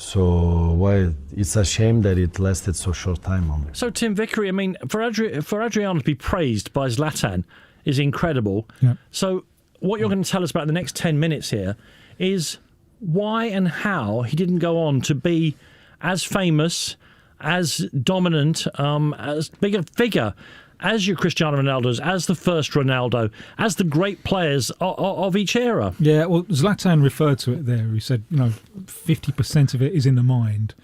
So it's a shame that it lasted so short time only. So Tim Vickery, I mean, for Adriano to be praised by Zlatan is incredible. Yeah. So what you're going to tell us about the next 10 minutes here is why and how he didn't go on to be as famous, as dominant, as big a figure as your Cristiano Ronaldo's, as the first Ronaldo, as the great players of each era. Yeah, well, Zlatan referred to it there. He said, 50% of it is in the mind.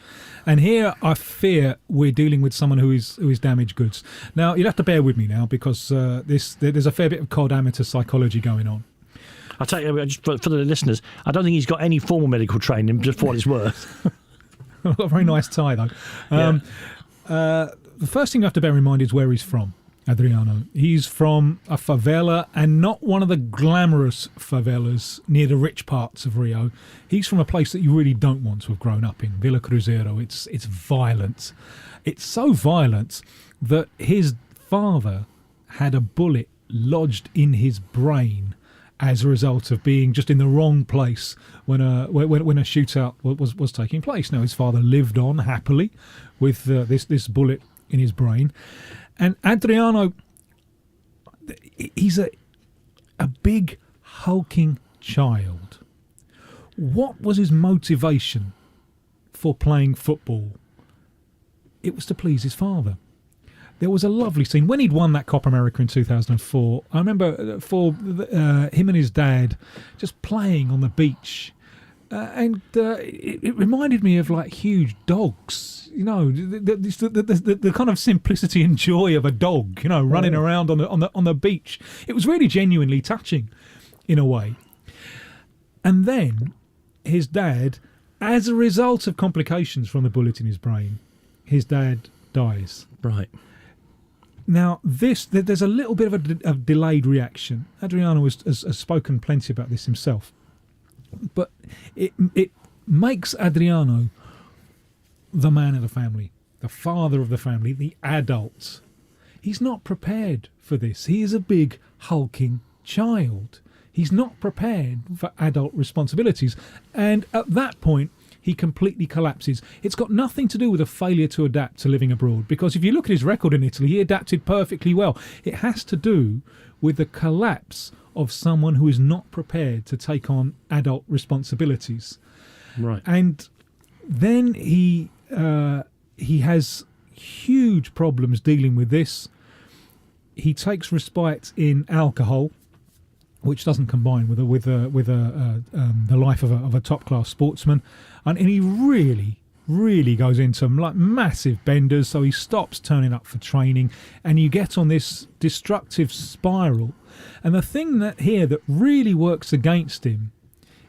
And here I fear we're dealing with someone who is damaged goods. Now, you'll have to bear with me now because there's a fair bit of cold amateur psychology going on. I'll tell you, just for the listeners, I don't think he's got any formal medical training, just for what it's worth. Got a very nice tie, though. The first thing you have to bear in mind is where he's from. Adriano. He's from a favela, and not one of the glamorous favelas near the rich parts of Rio. He's from a place that you really don't want to have grown up in, Villa Cruzeiro. It's violent. It's so violent that his father had a bullet lodged in his brain as a result of being just in the wrong place when a shootout was taking place. Now, his father lived on happily with this bullet in his brain. And Adriano, he's a big, hulking child. What was his motivation for playing football? It was to please his father. There was a lovely scene. When he'd won that Copa America in 2004, I remember him and his dad just playing on the beach. And it reminded me of like huge dogs, the kind of simplicity and joy of a dog, running around on the beach. It was really genuinely touching, in a way. And then his dad, as a result of complications from the bullet in his brain, his dad dies. Right. Now, there's a little bit of a delayed reaction. Adriano has spoken plenty about this himself. But it makes Adriano the man of the family, the father of the family, the adult. He's not prepared for this. He is a big, hulking child. He's not prepared for adult responsibilities. And at that point, he completely collapses. It's got nothing to do with a failure to adapt to living abroad, because if you look at his record in Italy, he adapted perfectly well. It has to do with the collapse of someone who is not prepared to take on adult responsibilities. Right. And then he has huge problems dealing with this. He takes respite in alcohol, which doesn't combine with the life of a top class sportsman, and he really goes into like massive benders. So he stops turning up for training, and you get on this destructive spiral. And the thing that really works against him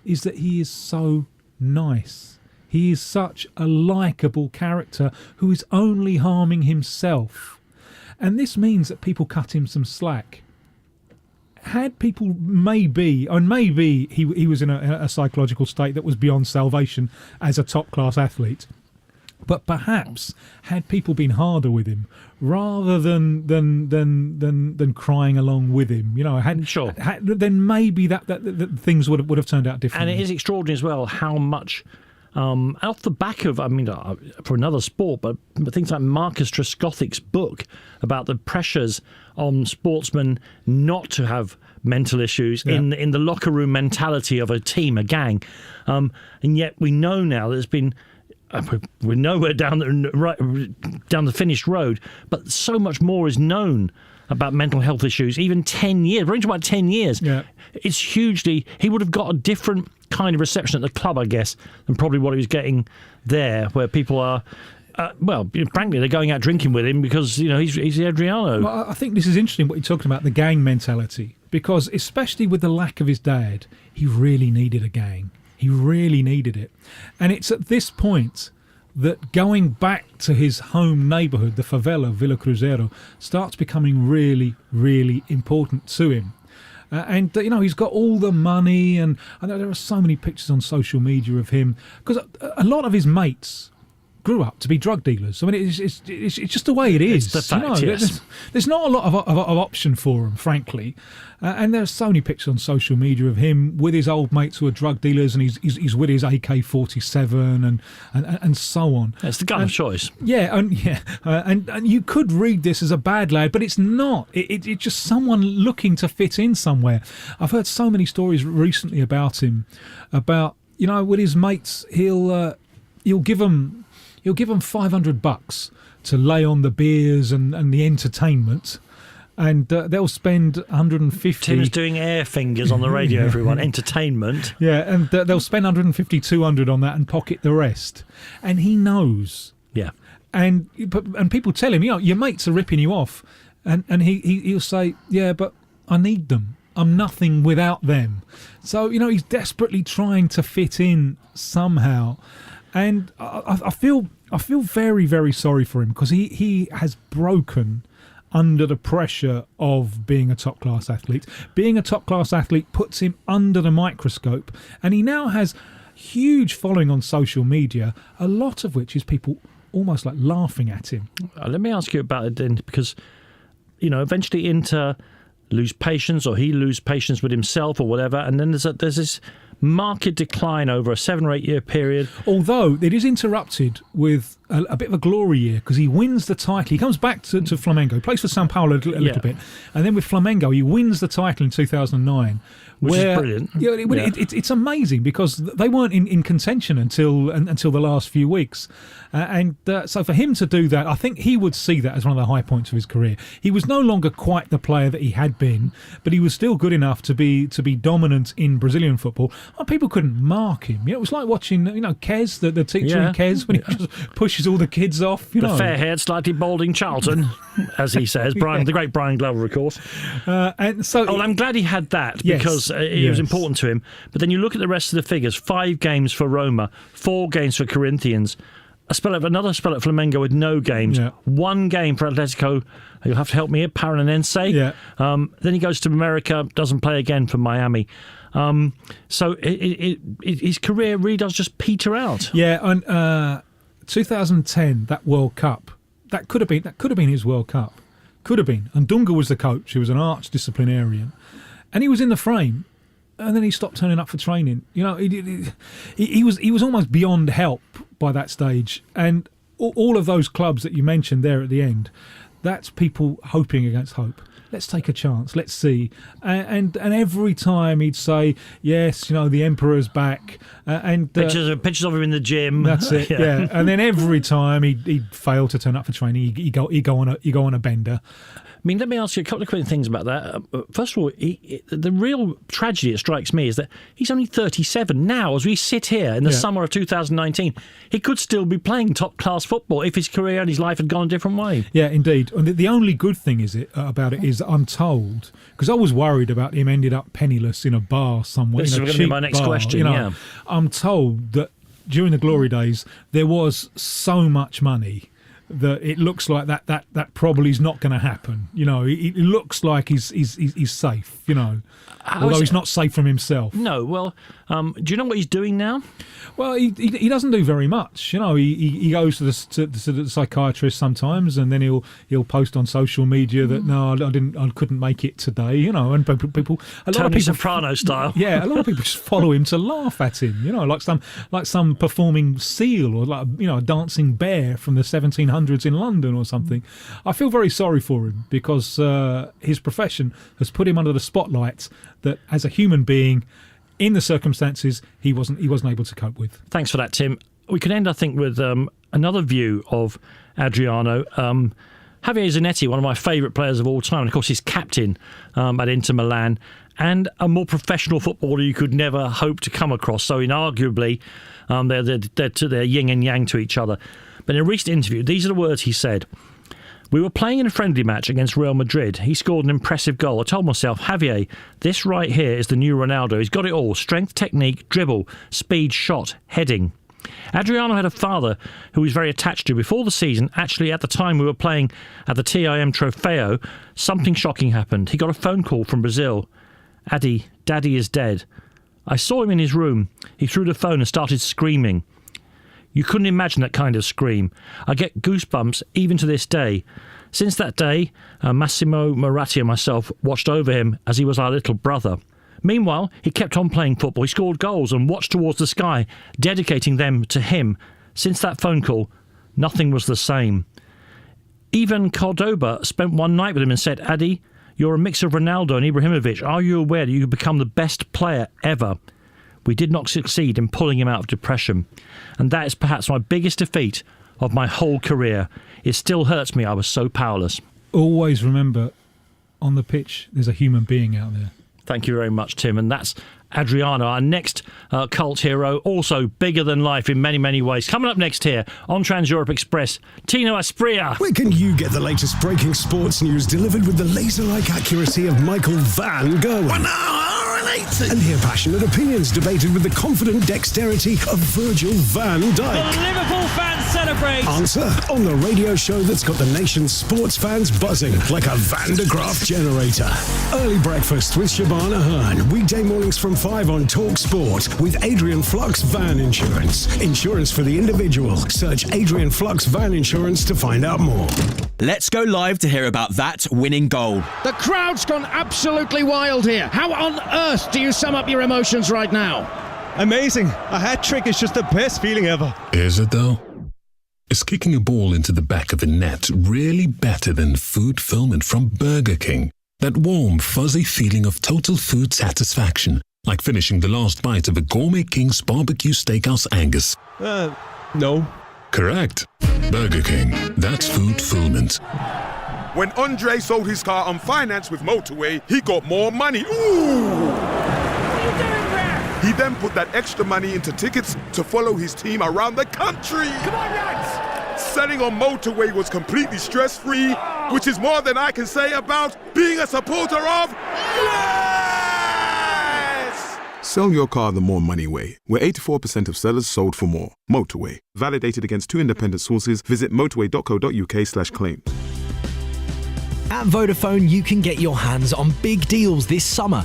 is that he is so nice. He is such a likeable character who is only harming himself. And this means that people cut him some slack. Had people maybe he was in a psychological state that was beyond salvation as a top-class athlete, but perhaps had people been harder with him rather than crying along with him, then maybe that things would have turned out differently. And it is extraordinary as well how much off the back of, for another sport, but things like Marcus Trescothick's book about the pressures on sportsmen not to have mental issues in the locker room mentality of a team, a gang. And yet we know now there's been, we're nowhere down the finished road, but so much more is known about mental health issues, even 10 years. We're talking about 10 years. Yeah. It's hugely... He would have got a different kind of reception at the club, I guess, than probably what he was getting there, where people are... frankly, they're going out drinking with him because, he's Adriano. Well, I think this is interesting what you're talking about, the gang mentality, because especially with the lack of his dad, he really needed a gang. He really needed it. And it's at this point that going back to his home neighbourhood, the favela, Villa Cruzeiro, starts becoming really, really important to him. And he's got all the money, and I know there are so many pictures on social media of him, because a lot of his mates grew up to be drug dealers. I mean, it's just the way it is. It's the fact, yes. There's not a lot of option for him, frankly. And there's so many pictures on social media of him with his old mates who are drug dealers, and he's with his AK-47 and so on. It's the gun of choice. Yeah, and you could read this as a bad lad, but it's not. It's just someone looking to fit in somewhere. I've heard so many stories recently about him, with his mates, he'll give them $500 to lay on the beers and the entertainment, and they'll spend 150. Tim's doing air fingers on the radio, everyone. Entertainment. Yeah, and they'll spend 150, 200 on that and pocket the rest. And he knows. Yeah. And people tell him, your mates are ripping you off, and he'll say, yeah, but I need them. I'm nothing without them. So he's desperately trying to fit in somehow. And I feel very, very sorry for him, because he has broken under the pressure of being a top-class athlete. Being a top-class athlete puts him under the microscope, and he now has huge following on social media, a lot of which is people almost like laughing at him. Let me ask you about it then, because, eventually Inter lose patience, or he lose patience with himself or whatever, and then there's this marked decline over a 7 or 8 year period. Although it is interrupted with a bit of a glory year, because he wins the title. He comes back to Flamengo, he plays for Sao Paulo a little bit, and then with Flamengo he wins the title in 2009. Which is brilliant. It's amazing, because they weren't in contention until the last few weeks. So for him to do that, I think he would see that as one of the high points of his career. He was no longer quite the player that he had been, but he was still good enough to be dominant in Brazilian football. People couldn't mark him. It was like watching, Kez, the teacher in Kez, when he just pushes all the kids off. The fair-haired, slightly balding Charlton, as he says. The great Brian Glover, of course. And so, I'm glad he had that, because it was important to him. But then you look at the rest of the figures: 5 games for Roma, 4 games for Corinthians, another spell at Flamengo with no games, 1 game for Atletico. You'll have to help me here, Paranense. Then he goes to America, doesn't play again for Miami. So his career really does just peter out. Yeah, and 2010, that World Cup, that could have been his World Cup. Could have been. And Dunga was the coach. He was an arch disciplinarian, and he was in the frame. and then he stopped turning up for training. You know, he was almost beyond help by that stage. And all of those clubs that you mentioned there at the end, that's people hoping against hope. Let's take a chance. Let's see. And every time he'd say, yes, you know, the Emperor's back. Pictures of him in the gym. That's it. Yeah. And then every time he'd fail to turn up for training, he'd go on a bender. I mean, let me ask you a couple of quick things about that. First of all, the real tragedy, it strikes me, is that he's only 37 now. As we sit here in the summer of 2019, he could still be playing top-class football if his career and his life had gone a different way. Yeah, indeed. And the only good thing about it is I'm told, because I was worried about him ended up penniless in a bar somewhere. This is going to be my next question, you know, I'm told that during the glory days, there was so much money that it looks like that probably is not going to happen. You know, it looks like he's safe, you know, although he's not safe from himself. No, well, do you know what he's doing now? Well, he doesn't do very much. You know, he goes to the psychiatrist sometimes, and then he'll post on social media that I couldn't make it today. You know, and people, a lot of people, Soprano style. Yeah, a lot of people just follow him to laugh at him. You know, like some performing seal or like, you know, a dancing bear from the 1700s in London or something. I feel very sorry for him because his profession has put him under the spotlight that as a human being, in the circumstances, he wasn't able to cope with. Thanks for that, Tim. We can end, I think, with another view of Adriano. Javier Zanetti, one of my favourite players of all time, and of course he's captain at Inter Milan, and a more professional footballer you could never hope to come across. So inarguably, they're yin and yang to each other. But in a recent interview, these are the words he said. We were playing in a friendly match against Real Madrid. He scored an impressive goal. I told myself, Javier, this right here is the new Ronaldo. He's got it all. Strength, technique, dribble, speed, shot, heading. Adriano had a father who he was very attached to. Before the season, actually at the time we were playing at the TIM Trofeo, something shocking happened. He got a phone call from Brazil. Daddy is dead. I saw him in his room. He threw the phone and started screaming. You couldn't imagine that kind of scream. I get goosebumps even to this day. Since that day, Massimo Moratti and myself watched over him as he was our little brother. Meanwhile, he kept on playing football. He scored goals and watched towards the sky, dedicating them to him. Since that phone call, nothing was the same. Even Cordoba spent one night with him and said, Addy, you're a mix of Ronaldo and Ibrahimovic. Are you aware that you could become the best player ever? We did not succeed in pulling him out of depression. And that is perhaps my biggest defeat of my whole career. It still hurts me. I was so powerless. Always remember, on the pitch, there's a human being out there. Thank you very much, Tim. And that's Adriano, our next cult hero, also bigger than life in many, many ways. Coming up next here on Trans-Europe Express, Tino Asprilla. Where can you get the latest breaking sports news delivered with the laser-like accuracy of Michael Van Gerwen? And hear passionate opinions debated with the confident dexterity of Virgil van Dijk. The Liverpool fans celebrate. Answer on the radio show that's got the nation's sports fans buzzing like a Van de Graaff generator. Early breakfast with Shabana Hearn. Weekday mornings from 5 on Talk Sport with Adrian Flux Van Insurance. Insurance for the individual. Search Adrian Flux Van Insurance to find out more. Let's go live to hear about that winning goal. The crowd's gone absolutely wild here. How on earth do you sum up your emotions right now? Amazing. A hat-trick is just the best feeling ever. Is it though? Is kicking a ball into the back of the net really better than food fulfillment from Burger King? That warm, fuzzy feeling of total food satisfaction, like finishing the last bite of a Gourmet King's barbecue steakhouse Angus. No. Correct. Burger King. That's food fulfillment. When Andre sold his car on finance with Motorway, he got more money. Ooh! What are you doing there? He then put that extra money into tickets to follow his team around the country. Come on, lads! Selling on Motorway was completely stress-free, which is more than I can say about being a supporter of... Yes! Sell your car the more money way, where 84% of sellers sold for more. Motorway. Validated against 2 independent sources. Visit motorway.co.uk/claims. At Vodafone, you can get your hands on big deals this summer,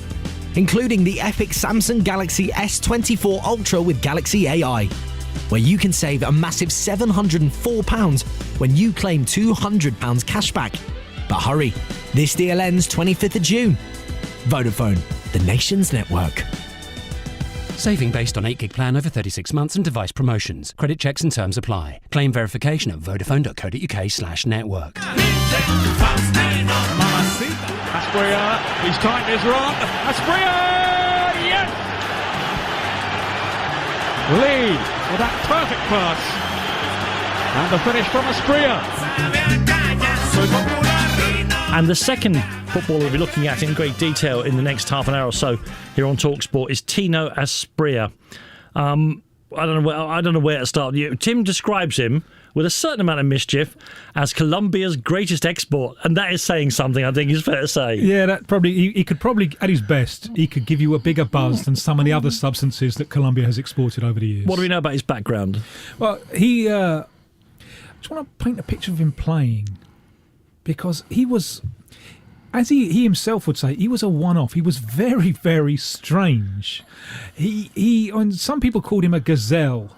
including the epic Samsung Galaxy S24 Ultra with Galaxy AI, where you can save a massive £704 when you claim £200 cashback. But hurry, this deal ends 25th of June. Vodafone, the nation's network. Saving based on 8 gig plan over 36 months and device promotions. Credit checks and terms apply. Claim verification at vodafone.co.uk/network. Asprilla, he's tightened his rod. Asprilla, yes! Lead with that perfect pass. And the finish from Asprilla. And the second footballer we'll be looking at in great detail in the next half an hour or so here on TalkSport is Tino Asprilla. I don't know where to start. Tim describes him with a certain amount of mischief as Colombia's greatest export, and that is saying something, I think is fair to say. Yeah, that probably he could probably, at his best, he could give you a bigger buzz than some of the other substances that Colombia has exported over the years. What do we know about his background? Well, he I just want to paint a picture of him playing, because he was, as he himself would say, he was a one-off. He was very, very strange. And some people called him a gazelle,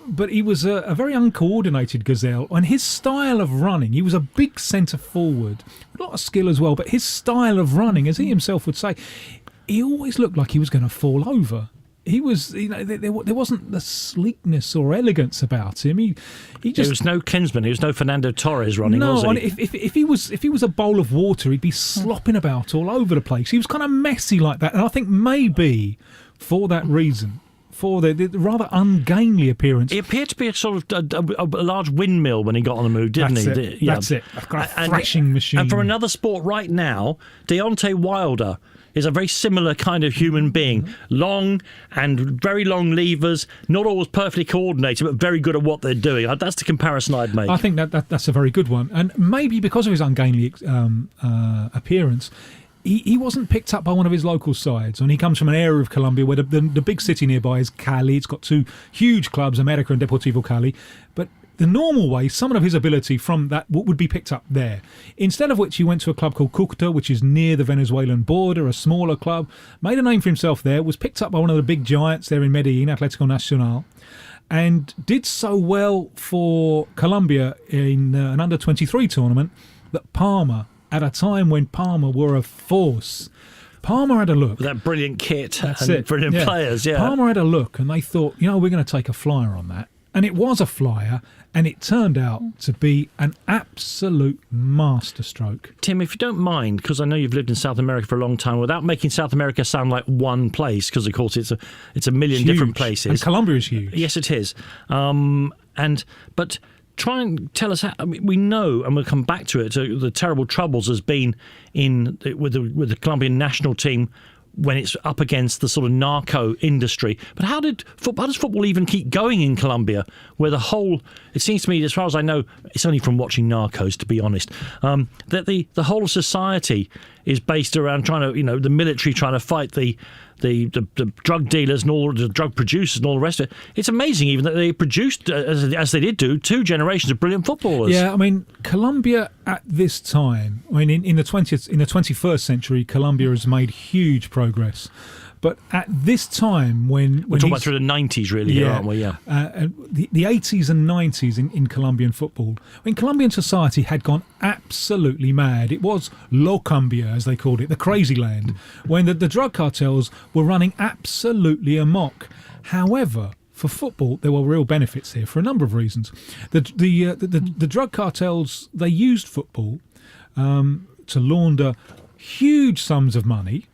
but he was a very uncoordinated gazelle. And his style of running, he was a big centre forward, a lot of skill as well, but his style of running, as he himself would say, he always looked like he was going to fall over. He was, there wasn't the sleekness or elegance about him. He just, there was no Klinsmann. There was no Fernando Torres running. No, was he? And if he was a bowl of water, he'd be slopping about all over the place. He was kind of messy like that, and I think maybe for that reason, for the rather ungainly appearance, he appeared to be a sort of a large windmill when he got on the move, didn't he? That's it. A kind of thrashing machine. And from another sport right now, Deontay Wilder is a very similar kind of human being. Long and very long levers, not always perfectly coordinated, but very good at what they're doing. That's the comparison I'd make. I think that's a very good one. And maybe because of his ungainly appearance, he wasn't picked up by one of his local sides. And he comes from an area of Colombia where the big city nearby is Cali. It's got two huge clubs, America and Deportivo Cali. But the normal way, some of his ability from that would be picked up there. Instead of which he went to a club called Cúcuta, which is near the Venezuelan border, a smaller club, made a name for himself there, was picked up by one of the big giants there in Medellin, Atlético Nacional, and did so well for Colombia in an under-23 tournament that Parma, at a time when Parma were a force, Parma had a look. With that brilliant kit and it. Brilliant players, yeah. Parma had a look and they thought, we're going to take a flyer on that. And it was a flyer, and it turned out to be an absolute masterstroke. Tim, if you don't mind, because I know you've lived in South America for a long time, without making South America sound like one place, because of course it's a million different places. And Colombia is huge. Yes, it is. But try and tell us how. I mean, we know, and we'll come back to it, the terrible troubles has been with the Colombian national team when it's up against the sort of narco industry. But how does football even keep going in Colombia, where it seems to me, as far as I know, it's only from watching Narcos, to be honest, that the whole of society is based around trying to, the military trying to fight the drug dealers and all the drug producers and all the rest of it. It's amazing even that they produced, as they did do, 2 generations of brilliant footballers. Yeah, I mean, Colombia at this time, in the 21st century, Colombia has made huge progress. But at this time, when we're talking about through the 90s, really, here, aren't we? Yeah. The 80s and 90s in Colombian football, Colombian society had gone absolutely mad. It was Lo Cambia, as they called it, the crazy land, when the drug cartels were running absolutely amok. However, for football, there were real benefits here for a number of reasons. The drug cartels, they used football to launder huge sums of money.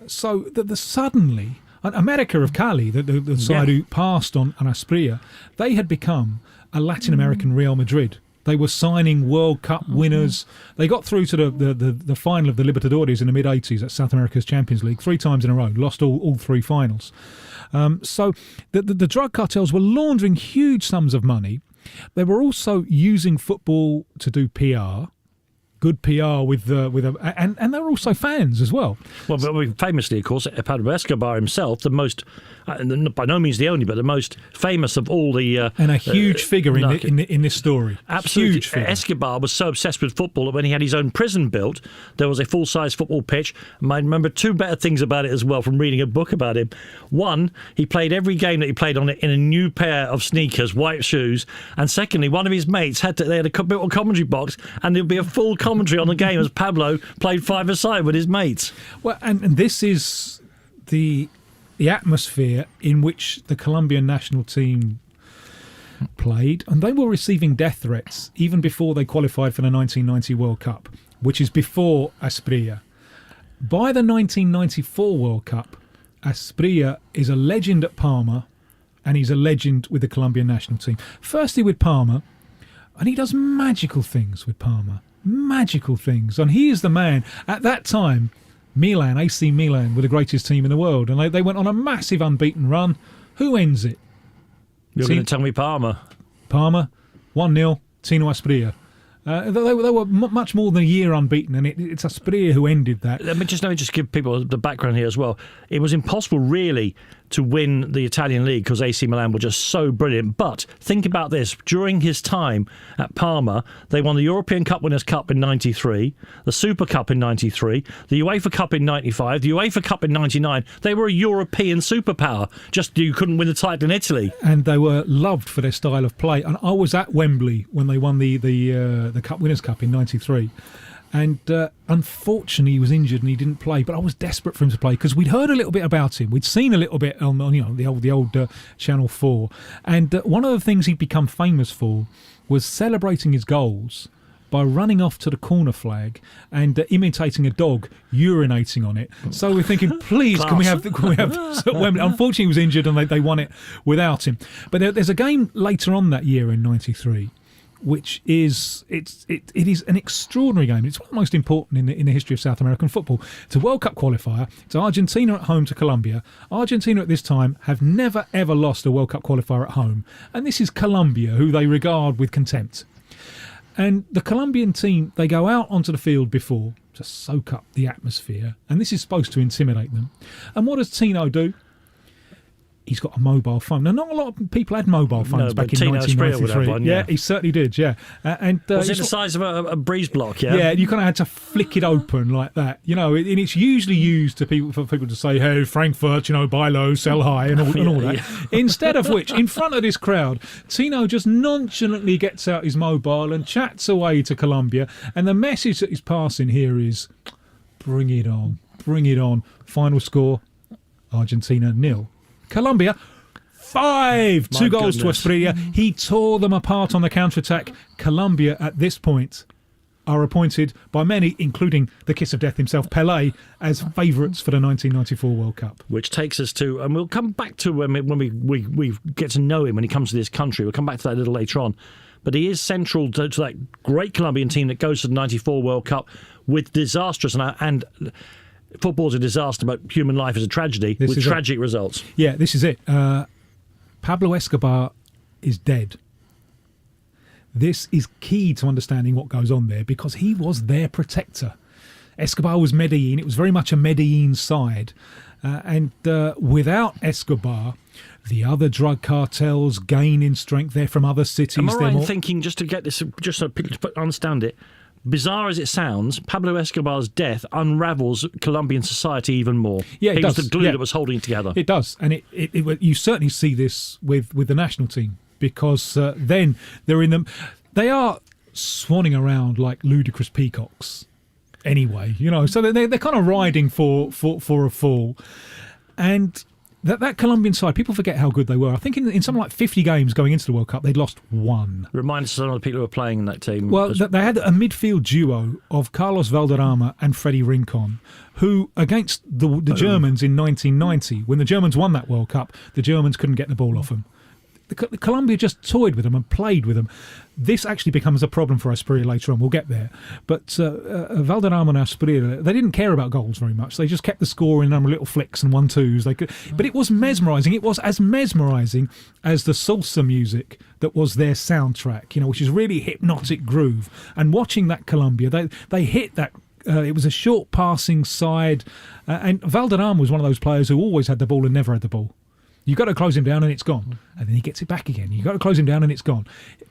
So that suddenly, America of Cali, the side who passed on Asprilla, they had become a Latin American Real Madrid. They were signing World Cup winners. They got through to the final of the Libertadores in the mid-'80s at South America's Champions League 3 times in a row, lost all 3 finals. So the drug cartels were laundering huge sums of money. They were also using football to do PR. Good PR and they're also fans as well. Well, but famously, of course, Pablo Escobar himself, the most, by no means the only, but the most famous of all the and a huge figure in this story. Absolutely, huge figure. Escobar was so obsessed with football that when he had his own prison built, there was a full-size football pitch. I remember 2 better things about it as well from reading a book about him. One, he played every game that he played on it in a new pair of sneakers, white shoes, and secondly, one of his mates they had a built commentary box, and there'd be a full commentary on the game as Pablo played 5-a-side with his mates. Well, and this is the the atmosphere in which the Colombian national team played, and they were receiving death threats even before they qualified for the 1990 World Cup, which is before Asprilla. By the 1994 World Cup, Asprilla is a legend at Parma, and he's a legend with the Colombian national team. Firstly with Parma, and he does magical things with Parma. Magical things. And he is the man. At that time, Milan, AC Milan, were the greatest team in the world, and they went on a massive unbeaten run. Who ends it? You're going to tell me Parma. Parma, 1-0, Tino Asprilla. They were much more than a year unbeaten, and it's Asprilla who ended that. Let me just give people the background here as well. It was impossible, really, to win the Italian league because AC Milan were just so brilliant. But think about this. During his time at Parma, they won the European Cup Winners' Cup in 93, the Super Cup in 93, the UEFA Cup in 95, the UEFA Cup in 99. They were a European superpower. Just you couldn't win the title in Italy. And they were loved for their style of play. And I was at Wembley when they won the Cup Winners' Cup in 93. And unfortunately, he was injured and he didn't play. But I was desperate for him to play because we'd heard a little bit about him. We'd seen a little bit on the old Channel 4. And one of the things he'd become famous for was celebrating his goals by running off to the corner flag and imitating a dog urinating on it. So we're thinking, please, can we have Wembley? Unfortunately, he was injured and they won it without him. But there's a game later on that year in 93. Which is it is an extraordinary game. It's one of the most important in the history of South American football. It's a World Cup qualifier. It's Argentina at home to Colombia. Argentina at this time have never ever lost a World Cup qualifier at home, and this is Colombia, who they regard with contempt. And the Colombian team, they go out onto the field before to soak up the atmosphere, and this is supposed to intimidate them. And what does Tino do? He's got a mobile phone. Now, not a lot of people had mobile phones back in 1993. One, yeah, he certainly did, yeah. Was it the size of a breeze block, yeah? Yeah, you kind of had to flick it open like that. And it's usually used for people to say, hey, Frankfurt, buy low, sell high, and all that. Yeah. Instead of which, in front of this crowd, Tino just nonchalantly gets out his mobile and chats away to Colombia. And the message that he's passing here is, bring it on, bring it on. Final score, Argentina 0. Colombia 5. Two goals to Asprilla. He tore them apart on the counter-attack. Colombia at this point are appointed by many, including the kiss of death himself, Pelé, as favourites for the 1994 World Cup. Which takes us to, and we'll come back to when we get to know him when he comes to this country. We'll come back to that a little later on. But he is central to that great Colombian team that goes to the 94 World Cup with disastrous and football's a disaster, but human life is a tragedy with tragic results. Yeah, this is it. Pablo Escobar is dead. This is key to understanding what goes on there because he was their protector. Escobar was Medellin. It was very much a Medellin side. And without Escobar, the other drug cartels gain in strength. They're from other cities. Am I right in thinking, just to get this, just so people understand it, bizarre as it sounds, Pablo Escobar's death unravels Colombian society even more. Yeah, it does. Was the glue that was holding it together. It does, and it you certainly see this with the national team because then they're in them. They are swanning around like ludicrous peacocks. Anyway, so they're kind of riding for a fall, and. That Colombian side, people forget how good they were. I think in something like 50 games going into the World Cup, they'd lost 1. Remind us of some of the people who were playing in that team. Well, they had a midfield duo of Carlos Valderrama and Freddy Rincon, who, against the Germans in 1990, when the Germans won that World Cup, the Germans couldn't get the ball off them. Colombia just toyed with them and played with them. This actually becomes a problem for Asprilla later on. We'll get there. But Valderrama and Asprilla, they didn't care about goals very much. They just kept the score in little flicks and 1-2s. But it was mesmerising. It was as mesmerising as the salsa music that was their soundtrack, which is really hypnotic groove. And watching that Colombia, they hit that. It was a short passing side. And Valderrama was one of those players who always had the ball and never had the ball. You've got to close him down and it's gone. And then he gets it back again. You've got to close him down and it's gone.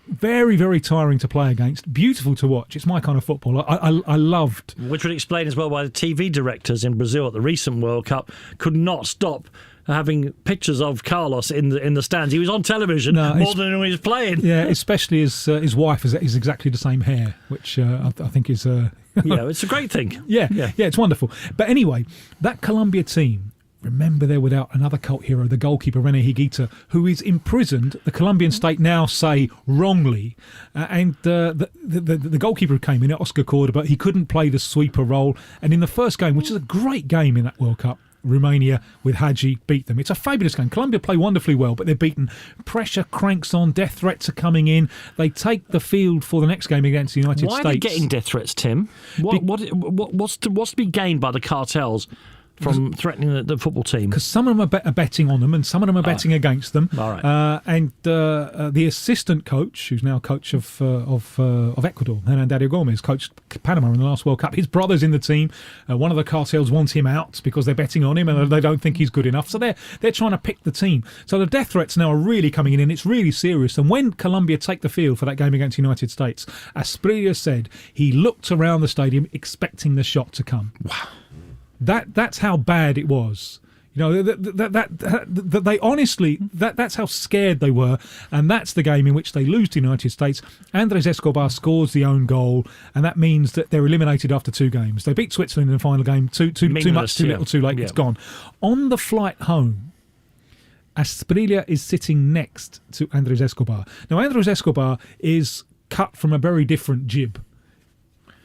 Very, very tiring to play against. Beautiful to watch. It's my kind of football. I loved. Which would explain as well why the TV directors in Brazil at the recent World Cup could not stop having pictures of Carlos in the stands. He was on television more than when he was playing. Yeah, especially his wife is exactly the same hair, which I think is... yeah, it's a great thing. Yeah, it's wonderful. But anyway, that Colombia team remember they're without another cult hero, the goalkeeper René Higuita, who is imprisoned. The Colombian state now say wrongly, and the goalkeeper who came in, Oscar Cordoba, he couldn't play the sweeper role. And in the first game, which is a great game in that World Cup, Romania with Hadji beat them. It's a fabulous game. Colombia play wonderfully well, but they're beaten. Pressure cranks on. Death threats are coming in. They take the field for the next game against the United States. Why are they getting death threats, Tim? What's to be gained by the cartels from threatening the football team? Because some of them are betting on them and some of them are betting against them. All right. And the assistant coach, who's now coach of Ecuador, Hernan Dario Gomez, coached Panama in the last World Cup. His brother's in the team. One of the cartels wants him out because they're betting on him and they don't think he's good enough. So they're trying to pick the team. So the death threats now are really coming in and it's really serious. And when Colombia take the field for that game against the United States, Asprilla said he looked around the stadium expecting the shot to come. Wow. That's how bad it was. You know, that they honestly, that's how scared they were. And that's the game in which they lose to the United States. Andres Escobar scores the own goal, and that means that they're eliminated after 2 games. They beat Switzerland in the final game, too much, too little, too late, it's gone. On the flight home, Asprilla is sitting next to Andres Escobar. Now, Andres Escobar is cut from a very different jib.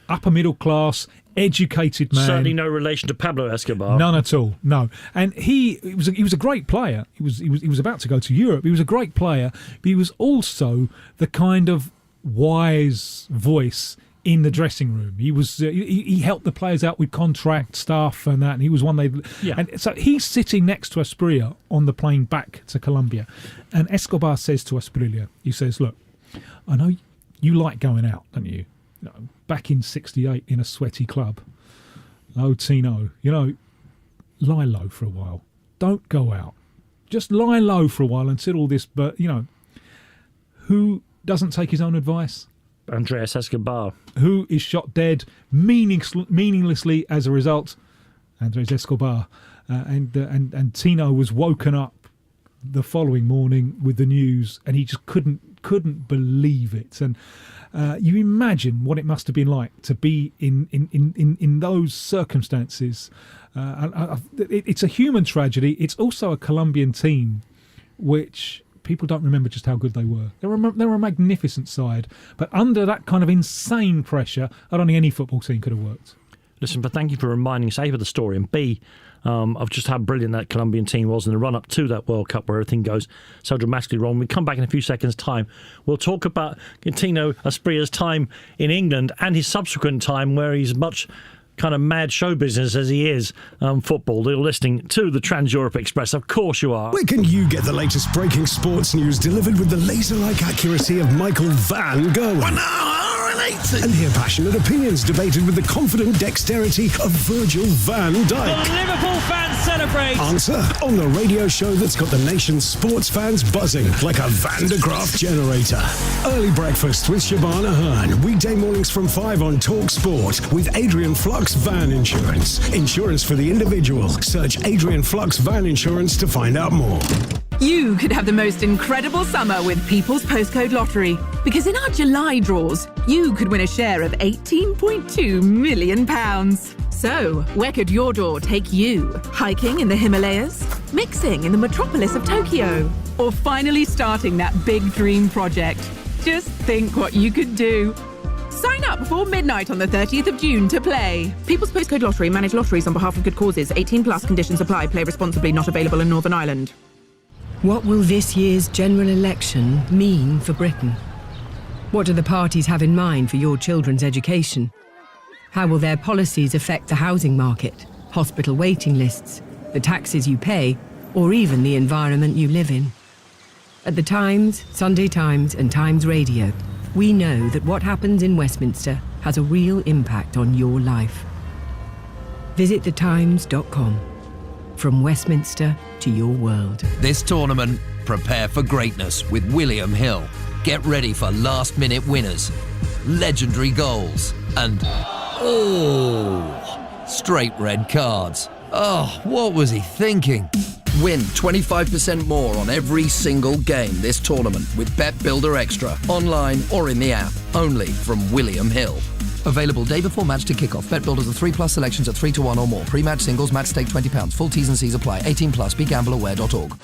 Upper middle class, educated man. Certainly no relation to Pablo Escobar. None at all. No, and he was a great player. He was about to go to Europe. He was a great player, but he was also the kind of wise voice in the dressing room. He was he helped the players out with contract stuff and that. And he was one they. Yeah. And so he's sitting next to Asprilla on the plane back to Colombia, and Escobar says to Asprilla, he says, "Look, I know you like going out, don't you? You know, back in '68 in a sweaty club. Oh, Tino, you know, lie low for a while. Don't go out. Just lie low for a while until all this, but, you know, who doesn't take his own advice? Andres Escobar. Who is shot dead meaninglessly as a result? Andres Escobar. And Tino was woken up the following morning with the news, and he just couldn't believe it. And you imagine what it must have been like to be in those circumstances. It's a human tragedy. It's also a Colombian team which people don't remember just how good they were. They were a magnificent side, but under that kind of insane pressure, I don't think any football team could have worked. Listen, but thank you for reminding us, A, of the story, and B, of just how brilliant that Colombian team was in the run-up to that World Cup where everything goes so dramatically wrong. We come back in a few seconds' time. We'll talk about Tino Asprilla's time in England and his subsequent time where he's much kind of mad show business as he is football. You're listening to the Trans-Europe Express. Of course you are. Where can you get the latest breaking sports news delivered with the laser-like accuracy of Michael Van Gerwen? And hear passionate opinions debated with the confident dexterity of Virgil van Dijk. The Liverpool fans celebrate. Answer on the radio show that's got the nation's sports fans buzzing like a Van de Graaff generator. Early breakfast with Shabana Hearn. Weekday mornings from 5 on Talk Sport with Adrian Flux Van Insurance. Insurance for the individual. Search Adrian Flux Van Insurance to find out more. You could have the most incredible summer with People's Postcode Lottery. Because in our July draws, you could win a share of £18.2 million. So, where could your door take you? Hiking in the Himalayas? Mixing in the metropolis of Tokyo? Or finally starting that big dream project? Just think what you could do. Sign up before midnight on the 30th of June to play. People's Postcode Lottery. Manage lotteries on behalf of good causes. 18 plus conditions apply. Play responsibly. Not available in Northern Ireland. What will this year's general election mean for Britain? What do the parties have in mind for your children's education? How will their policies affect the housing market, hospital waiting lists, the taxes you pay, or even the environment you live in? At The Times, Sunday Times and Times Radio, we know that what happens in Westminster has a real impact on your life. Visit thetimes.com. From Westminster to your world. This tournament, prepare for greatness with William Hill. Get ready for last-minute winners, legendary goals, and straight red cards. Oh, what was he thinking? Win 25% more on every single game this tournament with Bet Builder Extra, online or in the app, only from William Hill. Available day before match to kick-off. Bet builders of 3+ selections at 3-1 or more. Pre-match singles, match stake £20. Full T's and C's apply. 18+. BeGambleAware.org.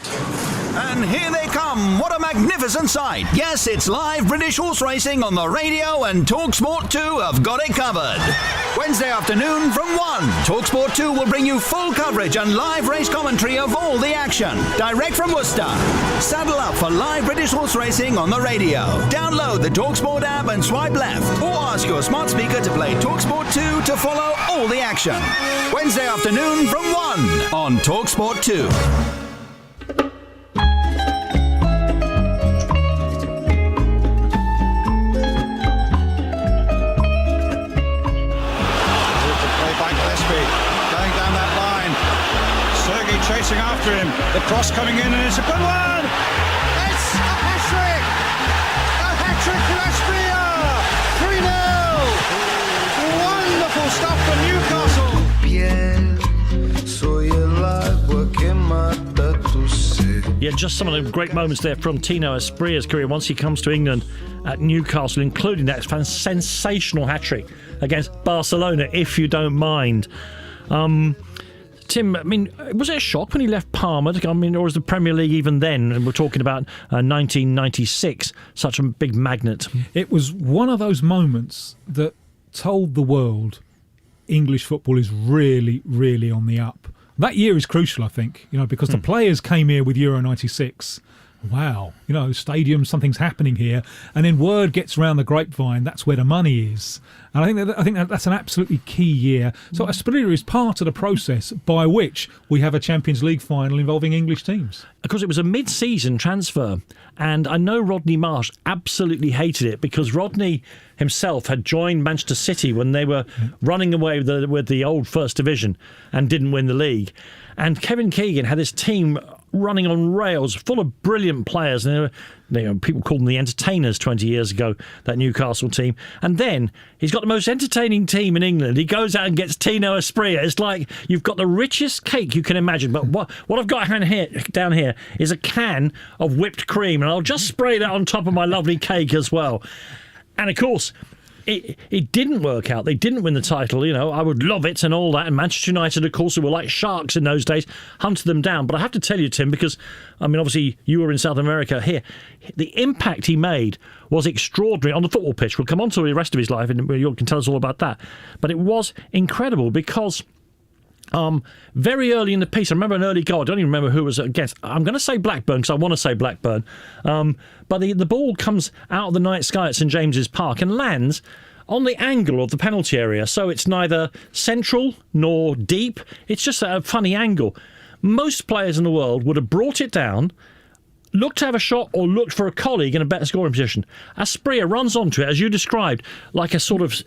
And here they come. What a magnificent sight. Yes, it's live British horse racing on the radio, and TalkSport 2 have got it covered. Wednesday afternoon from 1, TalkSport 2 will bring you full coverage and live race commentary of all the action. Direct from Worcester. Saddle up for live British horse racing on the radio. Download the TalkSport app and swipe left, or ask your smart speaker to play TalkSport 2 to follow all the action. Wednesday afternoon from 1 on TalkSport 2. Chasing after him, the cross coming in, and it's a good one. It's a hat-trick for Newcastle. Yeah, just some of the great moments there from Tino Aspria's career once he comes to England at Newcastle, including that sensational hat-trick against Barcelona, if you don't mind. Tim, I mean, was it a shock when he left Parma? I mean, or was the Premier League even then, and we're talking about 1996, such a big magnet? It was one of those moments that told the world English football is really, really on the up. That year is crucial, I think, because the players came here with Euro 96. Wow, stadium, something's happening here, and then word gets around the grapevine. That's where the money is, and I think that's an absolutely key year. So Asprilla is part of the process by which we have a Champions League final involving English teams. Of course, it was a mid-season transfer, and I know Rodney Marsh absolutely hated it because Rodney himself had joined Manchester City when they were running away with the old First Division and didn't win the league. And Kevin Keegan had this team running on rails, full of brilliant players. And people called them the entertainers 20 years ago, that Newcastle team. And then he's got the most entertaining team in England. He goes out and gets Tino Asprilla. It's like you've got the richest cake you can imagine. But what I've got down here is a can of whipped cream, and I'll just spray that on top of my lovely cake as well. And of course, it didn't work out. They didn't win the title. I would love it and all that. And Manchester United, of course, who were like sharks in those days, hunted them down. But I have to tell you, Tim, because, obviously you were in South America here, the impact he made was extraordinary on the football pitch. We'll come on to the rest of his life, and you can tell us all about that. But it was incredible because very early in the piece, I remember an early goal. I don't even remember who was against. I'm going to say Blackburn because I want to say Blackburn. But the ball comes out of the night sky at St James's Park and lands on the angle of the penalty area. So it's neither central nor deep. It's just a funny angle. Most players in the world would have brought it down, looked to have a shot or looked for a colleague in a better scoring position. Asprilla runs onto it, as you described, like a sort of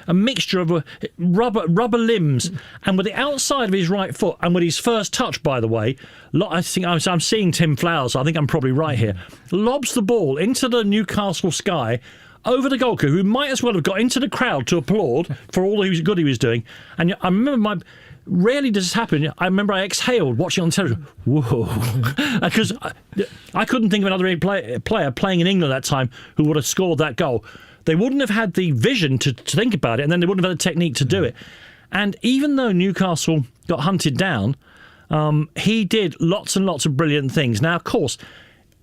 a mixture of rubber limbs, and with the outside of his right foot, and with his first touch, by the way, I think I'm seeing Tim Flowers, I think I'm probably right here, lobs the ball into the Newcastle sky, over the goalkeeper, who might as well have got into the crowd to applaud for all the good he was doing. And I remember rarely does this happen. I remember I exhaled watching on television. Whoa. Because I couldn't think of another player playing in England at that time who would have scored that goal. They wouldn't have had the vision to think about it, and then they wouldn't have had the technique to do it. And even though Newcastle got hunted down, he did lots and lots of brilliant things. Now, of course,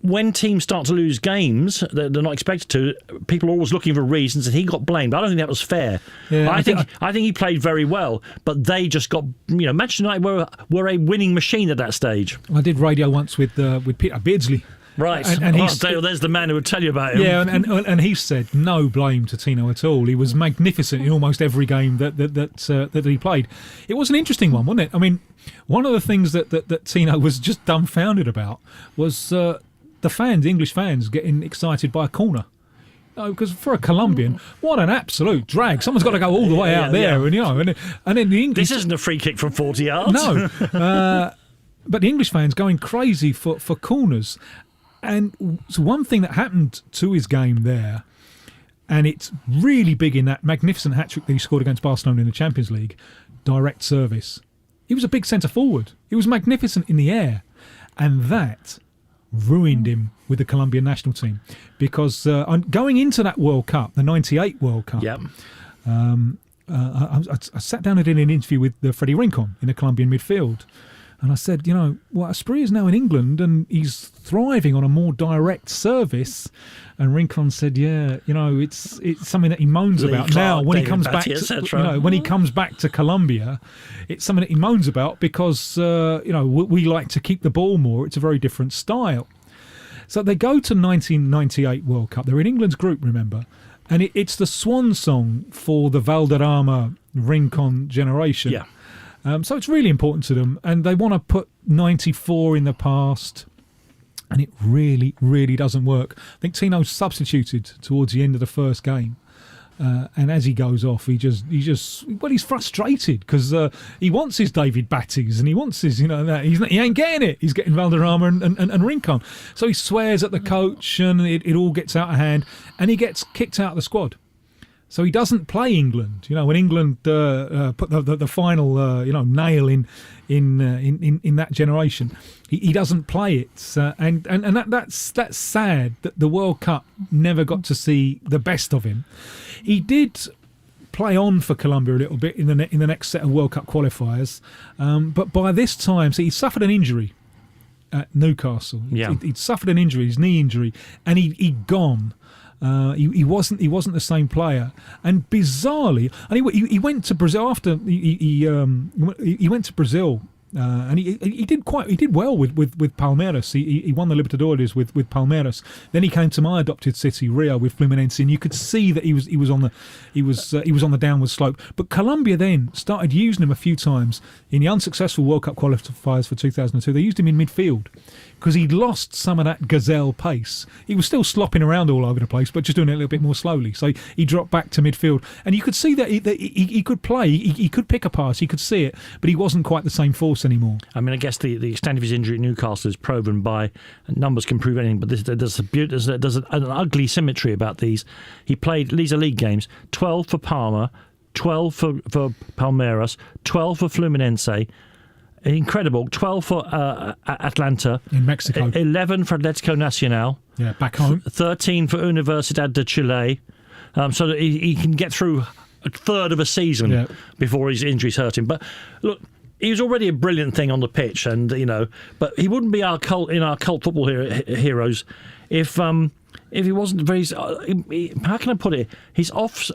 when teams start to lose games that they're not expected to, people are always looking for reasons, and he got blamed. I don't think that was fair. Yeah, I think he played very well, but they just got, Manchester United were a winning machine at that stage. I did radio once with Peter Beardsley. Right, and there's the man who would tell you about him. Yeah, and he said no blame to Tino at all. He was magnificent in almost every game that he played. It was an interesting one, wasn't it? I mean, one of the things that Tino was just dumbfounded about was the English fans, getting excited by a corner. Because for a Colombian, what an absolute drag! Someone's got to go all the way out there, and then the English. This isn't a free kick from 40 yards. No, but the English fans going crazy for corners, and so one thing that happened to his game there, and it's really big in that magnificent hat-trick that he scored against Barcelona in the Champions League, direct service. He was a big centre forward. He was magnificent in the air, and that ruined him with the Colombian national team, because going into that World Cup, the '98 World Cup, I sat down and did an interview with Freddie Rincon in the Colombian midfield. And I said, Asprilla is now in England and he's thriving on a more direct service. And Rincon said, it's something that he moans Lee about Clark, now when David he comes Batty, back. When he comes back to Colombia, it's something that he moans about because we like to keep the ball more. It's a very different style. So they go to 1998 World Cup. They're in England's group, remember, and it's the swan song for the Valderrama Rincon generation. Yeah. So it's really important to them, and they want to put 94 in the past, and it really, really doesn't work. I think Tino's substituted towards the end of the first game, and as he goes off, he's frustrated because he wants his David Batties and he wants his, that he ain't getting it. He's getting Valderrama and Rincon, so he swears at the coach, and it all gets out of hand, and he gets kicked out of the squad. So he doesn't play England. When England put the final nail in that generation, he doesn't play it, and that's sad that the World Cup never got to see the best of him. He did play on for Colombia a little bit in the next set of World Cup qualifiers, but by this time, he suffered an injury at Newcastle. Yeah. He'd suffered an injury, his knee injury, and he'd gone. He wasn't the same player, and bizarrely, and he went to Brazil after he went to Brazil, and he did well with Palmeiras. He won the Libertadores with Palmeiras. Then he came to my adopted city, Rio, with Fluminense, and you could see that he was on the downward slope. But Colombia then started using him a few times in the unsuccessful World Cup qualifiers for 2002. They used him in midfield because he'd lost some of that gazelle pace. He was still slopping around all over the place, but just doing it a little bit more slowly. So he dropped back to midfield, and you could see that he could play. He could pick a pass. He could see it, but he wasn't quite the same force anymore. I mean, I guess the extent of his injury at Newcastle is proven by numbers can prove anything, but there's an ugly symmetry about these. These are league games: 12 for Parma, 12 for Palmeiras, 12 for Fluminense. Incredible. 12 for Atlanta. In Mexico. 11 for Atlético Nacional. Yeah, back home. 13 for Universidad de Chile. So that he can get through a third of a season before his injuries hurt him. But look, he was already a brilliant thing on the pitch, and but he wouldn't be our cult football heroes if he wasn't very. How can I put it? His off